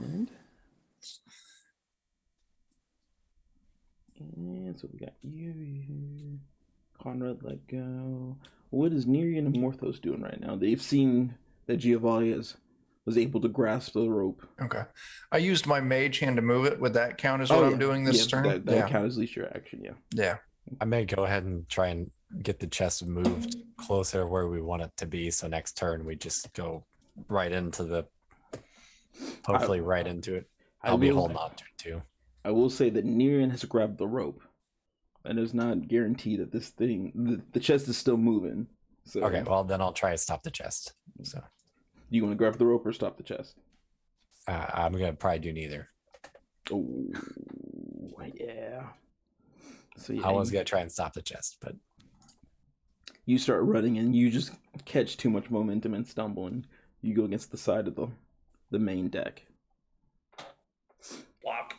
And so we got you, Conrad let go. What is Nerian and Morthos doing right now? They've seen that Giovanni was able to grasp the rope. Okay. I used my mage hand to move it. Would that count as what I'm doing this turn? That Yeah. counts as leisure action, yeah. Yeah. I may go ahead and try and get the chest moved closer where we want it to be. So next turn we just go right into hopefully right into it. I'll be holding on to it too. I will say that Nerian has grabbed the rope. And it's not guaranteed that this thing, the chest is still moving. So Okay, well then I'll try to stop the chest. So you want to grab the rope or stop the chest? I'm gonna probably do neither. Oh, yeah. So yeah, I was gonna try and stop the chest, but you start running and you just catch too much momentum and stumble, and you go against the side of the main deck. Flop.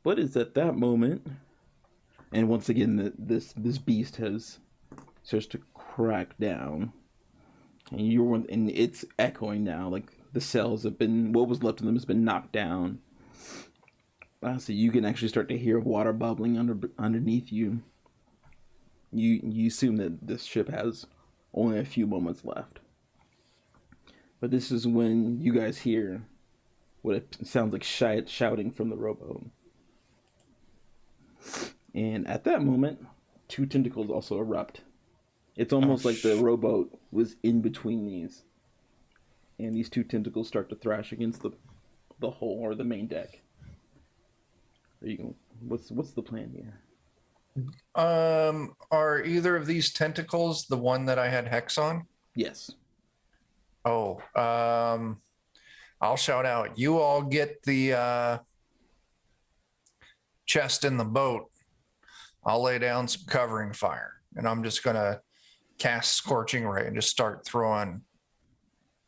But it's at that moment, and once again, this beast starts to crack down, and it's echoing now. Like the cells have been, what was left of them has been knocked down. So you can actually start to hear water bubbling underneath you. You assume that this ship has only a few moments left. But this is when you guys hear what it sounds like shouting from the rowboat. And at that moment, two tentacles also erupt. It's almost like the rowboat was in between these. And these two tentacles start to thrash against the hull or the main deck. Are you going? What's the plan here? Are either of these tentacles the one that I had hex on? Yes. Oh, I'll shout out. You all get the chest in the boat. I'll lay down some covering fire, and I'm just gonna cast Scorching Ray and just start throwing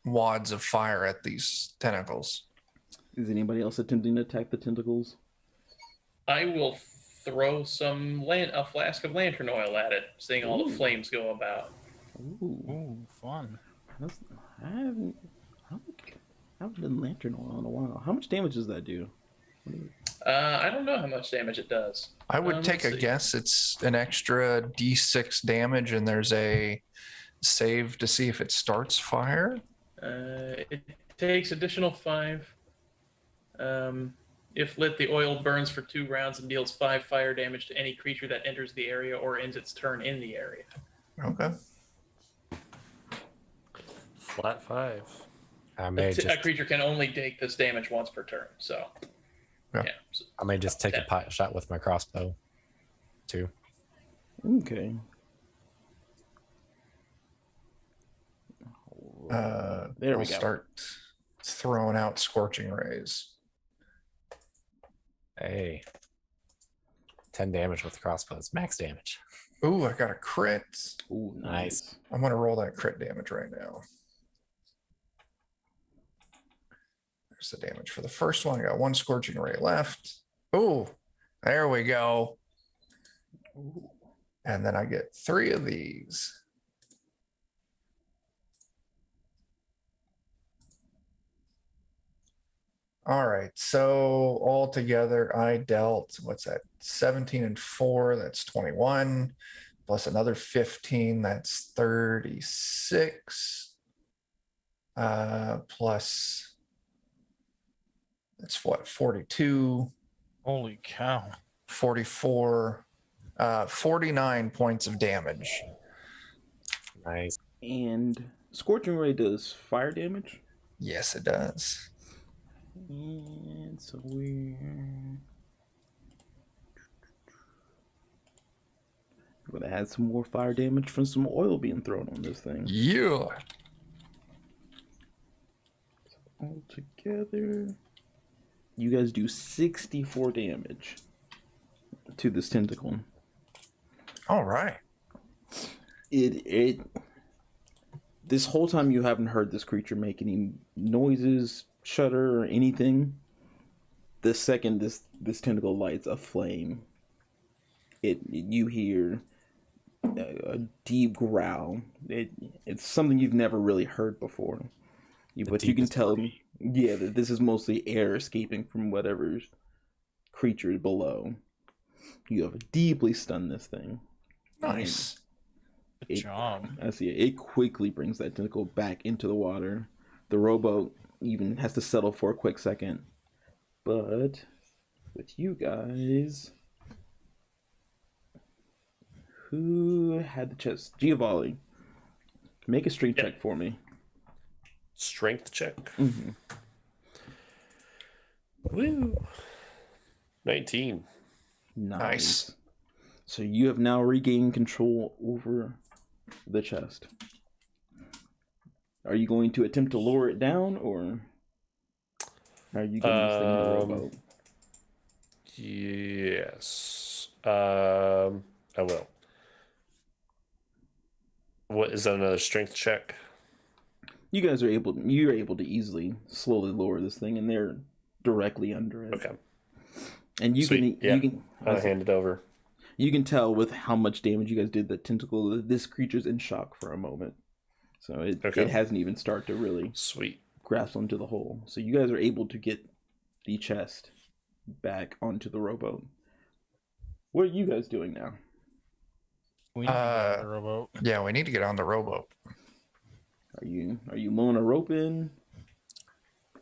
wads of fire at these tentacles. Is anybody else attempting to attack the tentacles? I will throw a flask of lantern oil at it, seeing all the Ooh. flames go about. Ooh, Ooh, fun. I haven't done lantern oil in a while. How much damage does that do? I don't know how much damage it does. I would take let's a see. guess it's an extra d6 damage, and there's a save to see if it starts fire. It takes additional 5. If lit, the oil burns for 2 rounds and deals 5 fire damage to any creature that enters the area or ends its turn in the area. Okay. Flat 5. I may A just creature can only take this damage once per turn, so Yeah. yeah. So, I may just take a pot shot with my crossbow, too. Okay. There we We'll go. start throwing out Scorching Rays. Hey, 10 damage with the crossbow. It's max damage. Ooh, I got a crit. Ooh, Nice. I'm gonna roll that crit damage right now. There's the damage for the first one. I got 1 Scorching Ray left. Ooh, there we go. Ooh. And then I get 3 of these. All right, so altogether I dealt, what's that, 17 and 4, that's 21, plus another 15, that's 36, plus, that's what, 42, Holy cow. 44, 49 points of damage. Nice. And Scorching Ray does fire damage. Yes, it does. And so we're going to add some more fire damage from some oil being thrown on this thing. Yeah. All together, you guys do 64 damage to this tentacle. All right. This whole time you haven't heard this creature make any noises, shudder, or anything. The second this tentacle lights a flame, you hear a deep growl. It's something you've never really heard before. But you can tell, that this is mostly air escaping from whatever creature is below. You have deeply stunned this thing. Nice. Good job. I see it. It quickly brings that tentacle back into the water. The rowboat even has to settle for a quick second. But with you guys, who had the chest? Giovanni. Make a strength check for me. Strength check. Mm-hmm. Woo. 19. Nice. So you have now regained control over the chest. Are you going to attempt to lower it down, or are you going to stay in the rowboat? Yes. I will. What is that, another strength check? You guys are able. You're able to easily slowly lower this thing, and they're directly under it. Okay. And you Sweet. can. Yeah. You can. I'll hand it over. You can tell with how much damage you guys did the tentacle that this creature's in shock for a moment. So it hasn't even started to really Sweet. grasp onto the hole. So you guys are able to get the chest back onto the rowboat. What are you guys doing now? We need to get on the rowboat. Yeah, we need to get on the rowboat. Are you mowing a rope in?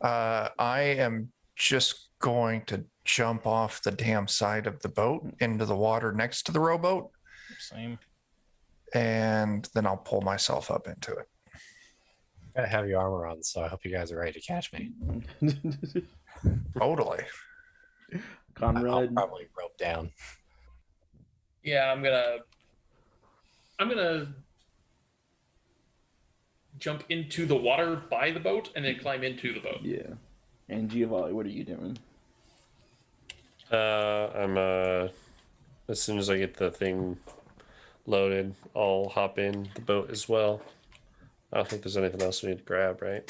I am just going to jump off the damn side of the boat into the water next to the rowboat, Same. and then I'll pull myself up into it. I have your armor on, so I hope you guys are ready to catch me. Totally. I'll Conrad, probably rope down. Yeah, I'm gonna jump into the water by the boat and then climb into the boat. Yeah. And Giovanni, what are you doing? I'm as soon as I get the thing loaded, I'll hop in the boat as well. I don't think there's anything else we need to grab, right?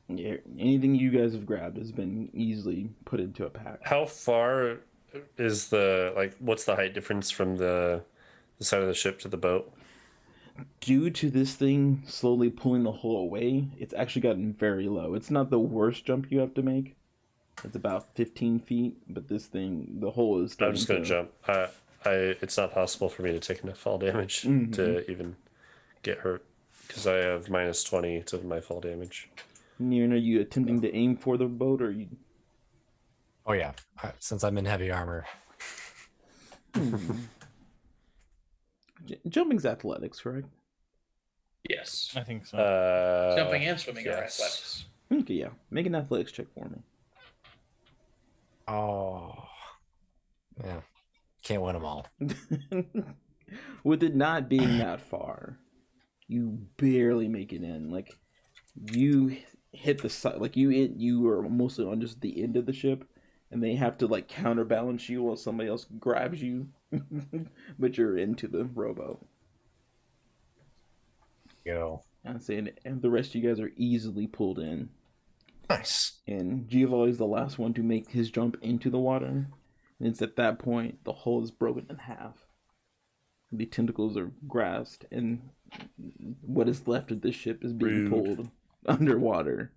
Yeah, anything you guys have grabbed has been easily put into a pack. How far is what's the height difference from the side of the ship to the boat? Due to this thing slowly pulling the hull away, it's actually gotten very low. It's not the worst jump you have to make. It's about 15 feet, but this thing, the hull is I'm starting just gonna to jump. It's not possible for me to take enough fall damage to even get hurt because I have minus 20 to my fall damage. Niran, are you attempting to aim for the boat, or you? Oh yeah, since I'm in heavy armor. Jumping's athletics, correct? Yes. I think so. Jumping and swimming are yes. athletics. Okay, yeah. Make an athletics check for me. Oh, yeah. Can't win them all. With it not being that far, you barely make it in. Like, you hit the side, like you are mostly on just the end of the ship, and they have to like counterbalance you while somebody else grabs you, but you're into the rowboat. Go. I'm saying, and the rest of you guys are easily pulled in. Nice. And Giovanni is the last one to make his jump into the water. And it's at that point the hull is broken in half. The tentacles are grasped, and what is left of this ship is being pulled underwater.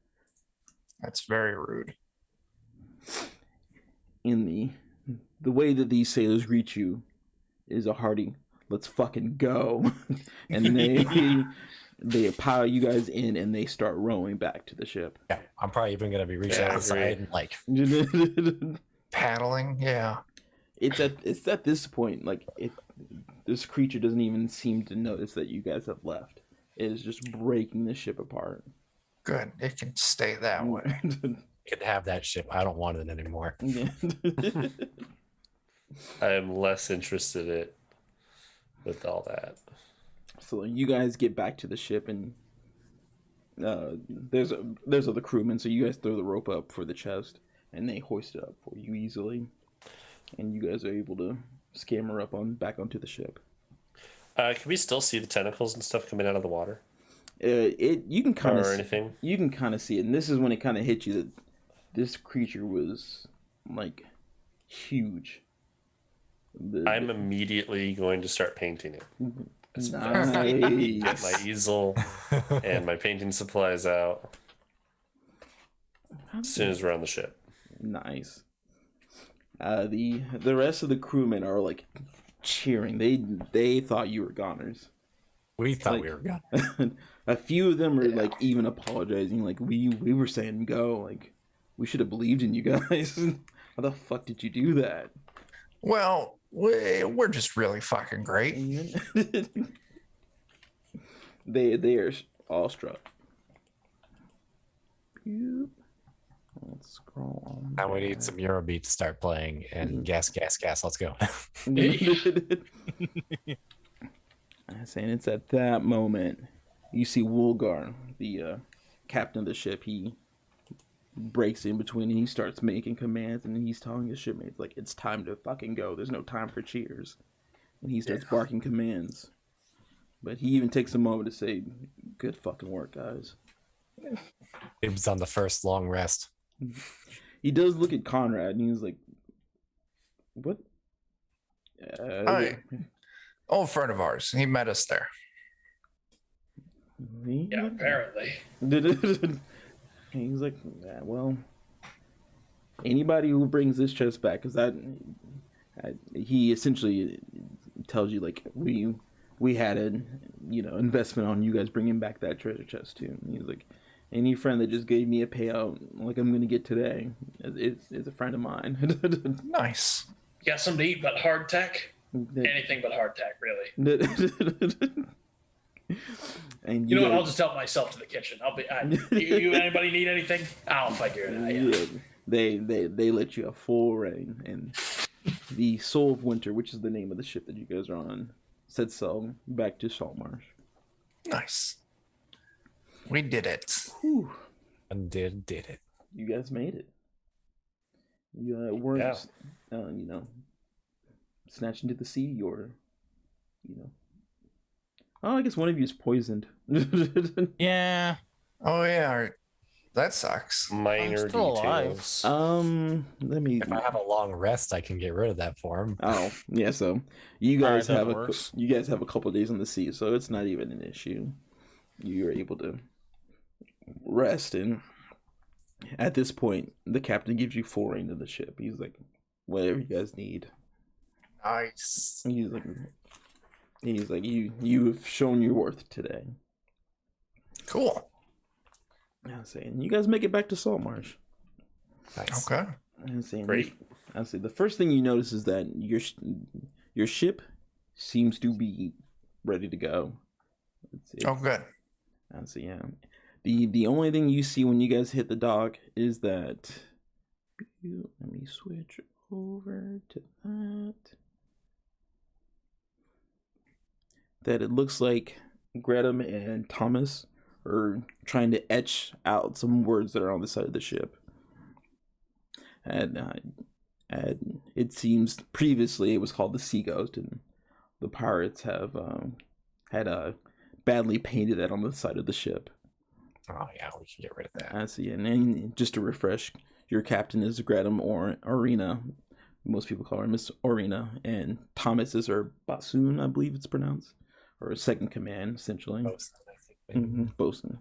That's very rude. In the way that these sailors greet you is a hearty "let's fucking go," and they pile you guys in, and they start rowing back to the ship. Yeah, I'm probably even gonna be reaching Yeah, I outside and like Paddling, yeah. it's at this point, like, this creature doesn't even seem to notice that you guys have left. It is just breaking the ship apart. Good. It can stay that way. could have that ship. I don't want it anymore. Yeah. I am less interested in it with all that. So you guys get back to the ship, and there's other crewmen. So you guys throw the rope up for the chest, and they hoist it up for you easily, and you guys are able to scamper up back onto the ship. Can we still see the tentacles and stuff coming out of the water? You can kind of anything? You can kind of see it, and this is when it kind of hit you that this creature was like huge. I'm immediately going to start painting it. Get Nice. my easel and my painting supplies out as soon as we're on the ship. Nice. The rest of the crewmen are like cheering. They thought you were goners. We thought Like, we were gone. A few of them are like even apologizing. Like we were saying go. Like we should have believed in you guys. How the fuck did you do that? Well, we're just really fucking great. They are awestruck. Let's scroll on. Now we need some Eurobeat to start playing and gas. Let's go. I'm saying it's at that moment you see Woolgar, the captain of the ship. He breaks in between and he starts making commands, and he's telling his shipmates like it's time to fucking go. There's no time for cheers, and he starts barking commands. But he even takes a moment to say, "Good fucking work, guys." It was on the first long rest. He does look at Conrad, and he's like, "What?" Hi. Old friend of ours. He met us there. Yeah, apparently. And he's like, yeah, well, anybody who brings this chest back, because he essentially tells you like we had an investment on you guys bringing back that treasure chest too. And he's like, any friend that just gave me a payout like I'm gonna get today is a friend of mine. Nice. You got something to eat but hardtack? Anything but hardtack, really. And You know what? I'll just help myself to the kitchen. You anybody need anything? I'll figure it out. Yeah. They let you have full reign, and the Soul of Winter, which is the name of the ship that you guys are on, set sail back to Saltmarsh. Nice. We did it. Whew. And did it. You guys made it. You weren't, snatched into the sea, or, Oh, I guess one of you is poisoned. Yeah. Oh yeah, that sucks. Minor still alive. details. Let me. If I have a long rest, I can get rid of that form. Oh, yeah. So you guys Alright, have that a works. you guys have a couple days on the sea, so it's not even an issue. You're able to rest, and at this point, the captain gives you full reign of the ship. He's like, whatever you guys need. Nice. He's like, you've shown your worth today. Cool. I'm saying, you guys make it back to Saltmarsh. Nice. Okay. I'm saying, Great. I'm saying, the first thing you notice is that your ship seems to be ready to go. Oh, good. I'm saying, yeah. The only thing you see when you guys hit the dock is that. Let me switch over to that. That it looks like Gretum and Thomas are trying to etch out some words that are on the side of the ship. And it seems previously it was called the Sea Ghost, and the pirates have had badly painted that on the side of the ship. Oh yeah, we can get rid of that. I see. And then just to refresh, your captain is Gretum or Arena. Most people call her Miss Arena, and Thomas is her bassoon, I believe it's pronounced, or second command, essentially. Bosun, I think. Bosun.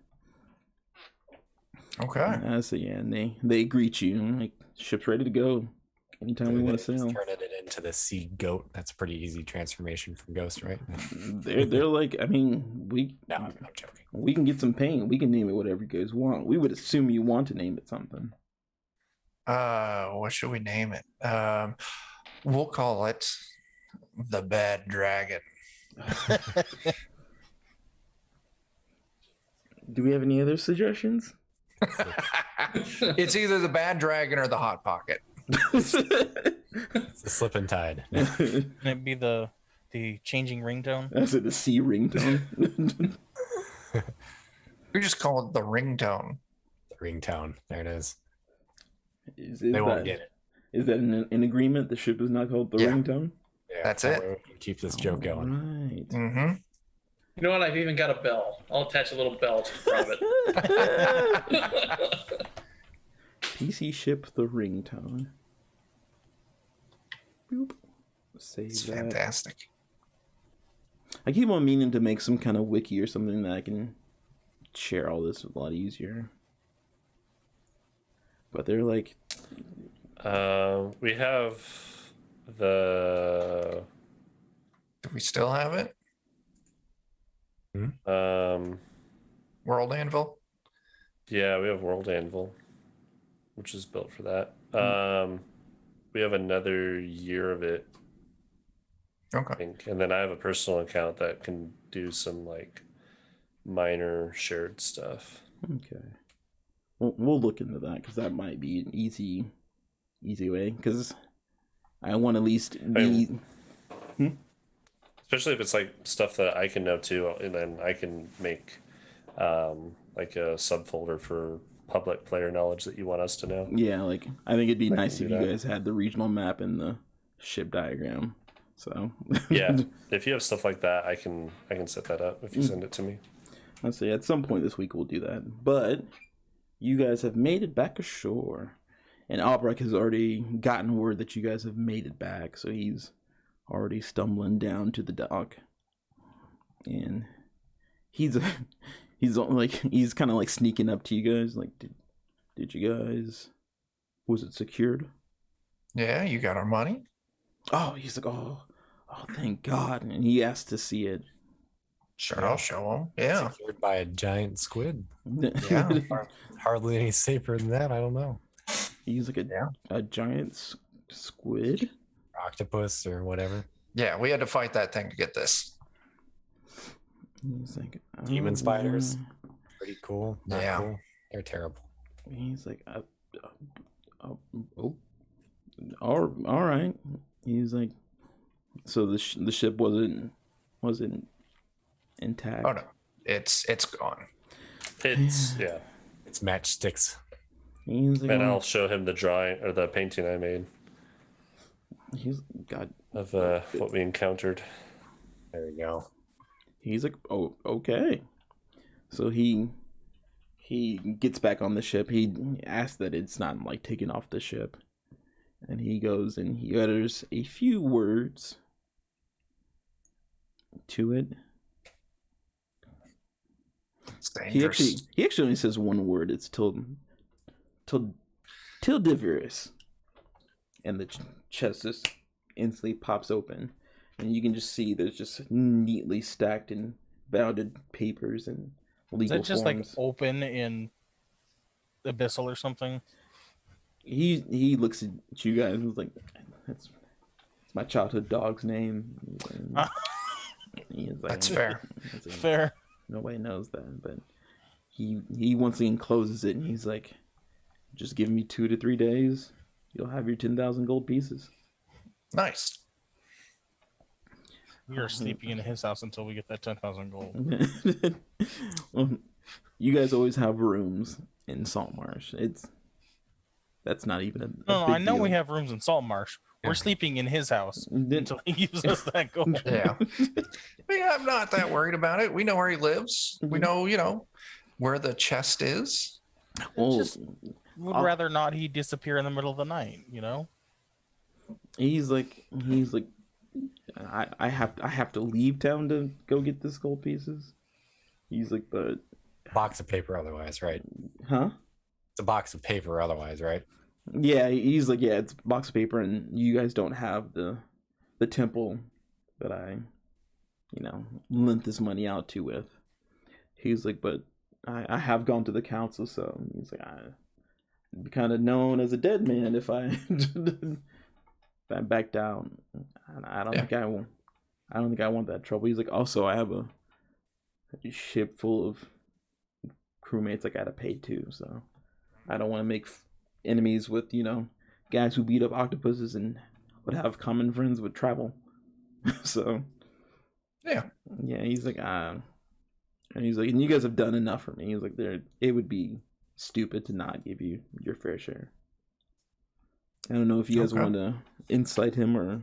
Okay. I see. Yeah, and they greet you. Like, ship's ready to go. Anytime we want to sail. Turning it into the sea goat. That's a pretty easy transformation from Ghost, right? They're like, I mean, No, I'm joking. we can get some paint. We can name it whatever you guys want. We would assume you want to name it something. What should we name it? We'll call it the Bad Dragon. Do we have any other suggestions? It's either the Bad Dragon or the Hot Pocket. It's a slip and tide. Can it be the changing ringtone? I said the C ringtone. We just call it the ringtone. The ringtone. There it is. They won't get it. Is that an agreement? The ship is not called the Yeah. ringtone? Yeah, That's that it. way we can keep this joke going. Right. Mm-hmm. You know what? I've even got a bell. I'll attach a little bell to the front of it. PC ship the ringtone. Boop. Save It's that. fantastic. I keep on meaning to make some kind of wiki or something that I can share all this a lot easier. But they're like, We have the Do we still have it? World Anvil? yeah, we have World Anvil, which is built for that. We have another year of it, I Okay. think, and then I have a personal account that can do some like minor shared stuff. okay. We'll look into that because that might be an easy way. Because I want at least be. Especially if it's like stuff that I can know too, and then I can make like a subfolder for public player knowledge that you want us to know. Yeah, like I think it'd be I can nice do if you that. guys had the regional map and the ship diagram. So Yeah, if you have stuff like that, I can set that up if you send it to me. I'll say at some point this week we'll do that. But you guys have made it back ashore, and Albrecht has already gotten word that you guys have made it back, so he's already stumbling down to the dock, and he's kind of like sneaking up to you guys, like, did you guys, was it secured? Yeah, you got our money. Oh, he's like, oh, thank God, and he asked to see it. Sure, I'll show them. Yeah. Secured by a giant squid. Yeah. Hardly any safer than that. I don't know. He's like a giant squid. Octopus or whatever. Yeah, we had to fight that thing to get this. He's like, Demon spiders. Pretty cool. Not Yeah. cool. They're terrible. He's like, All right. He's like, so the ship wasn't intact. Oh no, it's gone. It's yeah. It's matchsticks. He's like, And well, I'll show him the drawing or the painting I made he's God. of what we encountered. There you go. He's like, oh, okay. So he gets back on the ship. He asks that it's not like taken off the ship, and he goes and he utters a few words to it. It's dangerous. He actually only says one word. It's tildivorous, and the chest just instantly pops open, and you can just see there's just neatly stacked and bounded papers and Is legal that just forms. like open in Abyssal or something? He looks at you guys and was like, "That's my childhood dog's name." He's like, That's fair. he's like, Fair. Nobody knows that, but he once again closes it, and he's like, "Just give me 2 to 3 days. You'll have your 10,000 gold pieces." Nice. We are sleeping in his house until we get that 10,000 gold. Well, you guys always have rooms in Saltmarsh. That's not even a No, big I know deal. we have rooms in Saltmarsh. Yeah. We're sleeping in his house Then- until he gives us that gold. Yeah. Yeah, I'm not that worried about it. We know where he lives. We know, where the chest is. well, Just would I'll- rather not he disappear in the middle of the night, you know? he's like, I have to leave town to go get this gold pieces. He's like, but Box of paper otherwise, right? huh? It's a box of paper otherwise, right? Yeah, he's like, yeah, it's a box of paper, and you guys don't have the temple that I, lent this money out to with. He's like, but I have gone to the council, so he's like, I'd be kind of known as a dead man if I if I backed out. And I don't Yeah. think I will. I don't think I want that trouble. He's like, also, I have a ship full of crewmates I gotta pay too, so I don't want to make enemies with guys who beat up octopuses and would have common friends with travel. So Yeah. he's like, and he's like, and you guys have done enough for me. He's like, it would be stupid to not give you your fair share. I don't know if you guys Okay. want to incite him or.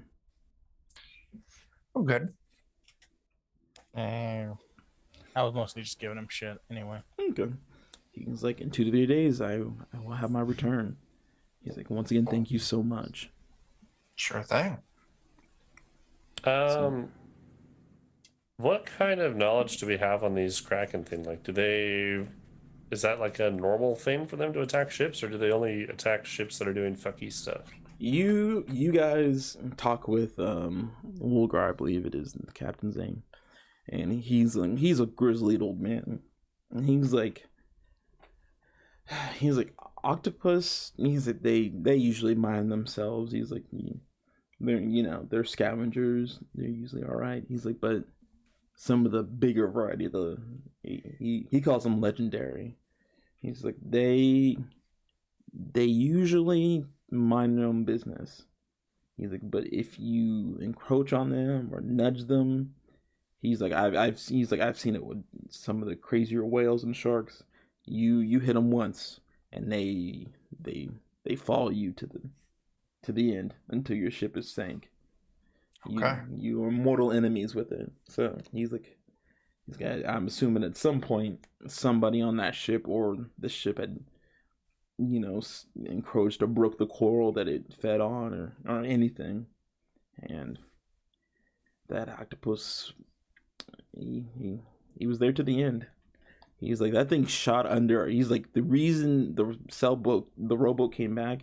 I'm good. I was mostly just giving him shit anyway. Okay. He's like, in 2 to 3 days, I will have my return. He's like, once again, thank you so much. Sure thing. What kind of knowledge do we have on these Kraken thing? Like, is that like a normal thing for them to attack ships, or do they only attack ships that are doing fucky stuff? You guys talk with Wolgar, I believe it is the captain's name, and he's a grizzlied old man, and he's like octopus. He's like they usually mind themselves. He's like they're scavengers. They're usually all right. He's like, but some of the bigger variety, he calls them legendary. He's like they usually mind their own business. He's like, but if you encroach on them or nudge them, he's like, I've seen it with some of the crazier whales and sharks. You hit them once, and they follow you to the end until your ship is sank. Okay. You are mortal enemies with it. So he's like, I'm assuming at some point somebody on that ship or the ship had encroached or broke the coral that it fed on or anything, and that octopus he was there to the end. He's like, that thing shot under. He's like, the reason the rowboat came back,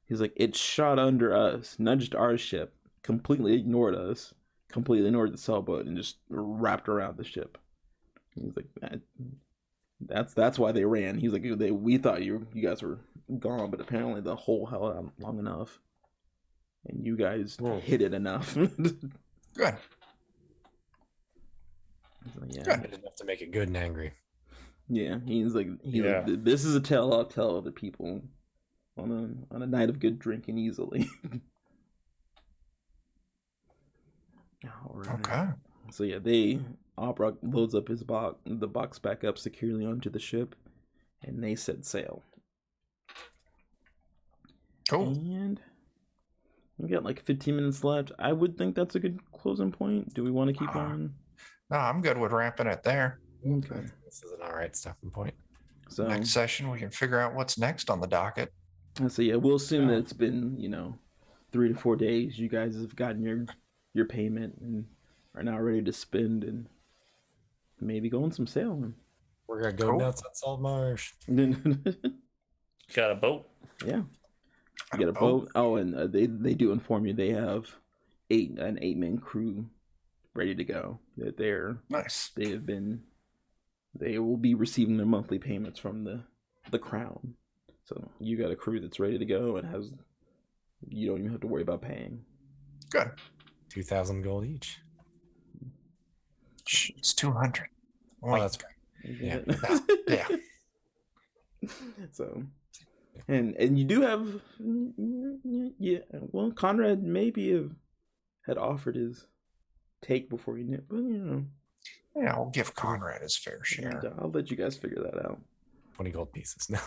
he's like, it shot under us, nudged our ship, completely ignored us, completely ignored the sailboat, and just wrapped around the ship. He's like, that's why they ran. He's like, we thought you guys were gone, but apparently the hole held out long enough, and you guys hit it enough. Good. Like, yeah, Good. Good enough to make it good and angry. yeah. He's like, Yeah. this is a tale I'll tell other people on a night of good drinking easily. All right. Okay. So yeah, Albrock loads up the box back up securely onto the ship, and they set sail. Cool. And we got like 15 minutes left. I would think that's a good closing point. Do we want to keep on? No, I'm good with ramping it there. Okay. This is an all right stopping point. So Next session, we can figure out what's next on the docket. yeah, we'll assume that it's been 3 to 4 days. You guys have gotten your payment and are now ready to spend and maybe go on some sailing. We're gonna go Cool. nuts at Saltmarsh. Got a boat? Yeah. You get a boat. Oh, and they do inform you they have an 8-man crew ready to go. That Nice. they will be receiving their monthly payments from the crown. So you got a crew that's ready to go and you don't even have to worry about paying. Good. 2,000 gold each. Shh, it's 200. Oh, Wait. that's right. Yeah. Yeah. So, and you do have, yeah. Well, Conrad maybe had offered his take before you knew, but Yeah, I'll give Conrad his fair share. I'll let you guys figure that out. 20 gold pieces. No.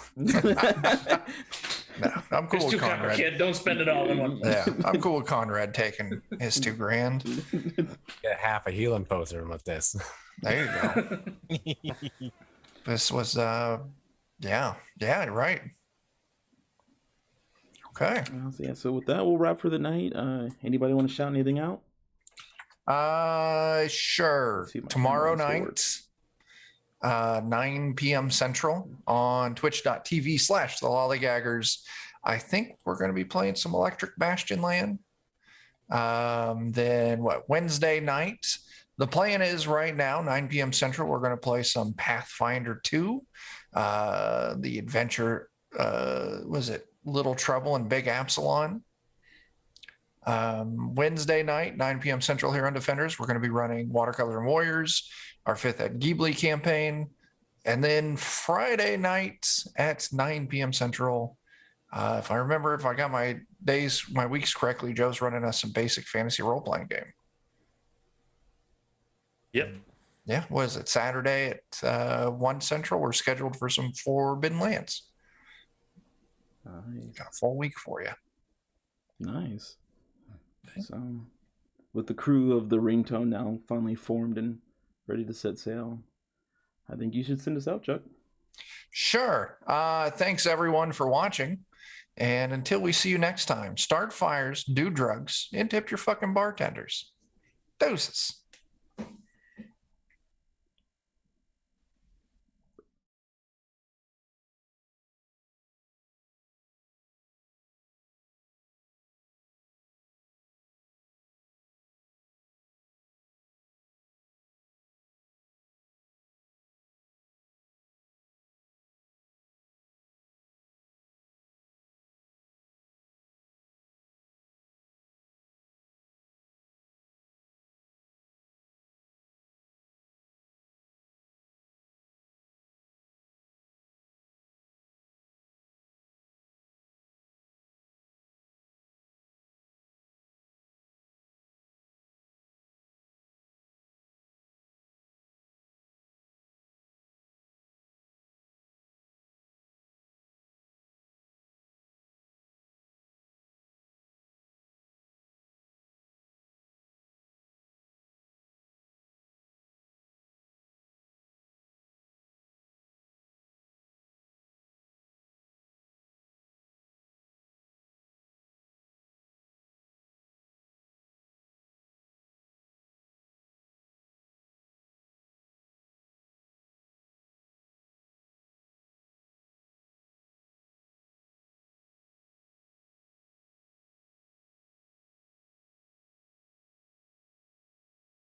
No, I'm cool It's with too Conrad. complicated. Don't spend it all in one. Yeah, I'm cool with Conrad taking his $2,000. Get half a healing potion with this. There you go. This was yeah, right. Okay. So with that, we'll wrap for the night. Anybody want to shout anything out? Sure. See my Tomorrow camera's night, 9 p.m. Central on twitch.tv/the Lollygaggers. I think we're going to be playing some Electric Bastion Land. Then Wednesday night? The plan is right now, 9 p.m. Central, we're going to play some Pathfinder 2. The adventure, was it Little Trouble in Big Absalon? Wednesday night, 9 p.m. Central here on Defenders, we're going to be running Watercolor and Warriors, our 5th Ed Ghibli campaign. And then Friday night at 9 p.m. Central, if I got my weeks correctly, Joe's running us some basic fantasy role-playing game. Yep. Yeah, what is it? Saturday at 1 Central, we're scheduled for some Forbidden Lands. Nice. Got a full week for you. Nice. So, with the crew of the Ringtone now finally formed and ready to set sail, I think you should send us out, Chuck. Sure. Thanks everyone for watching. And until we see you next time, start fires, do drugs, and tip your fucking bartenders. Deuces.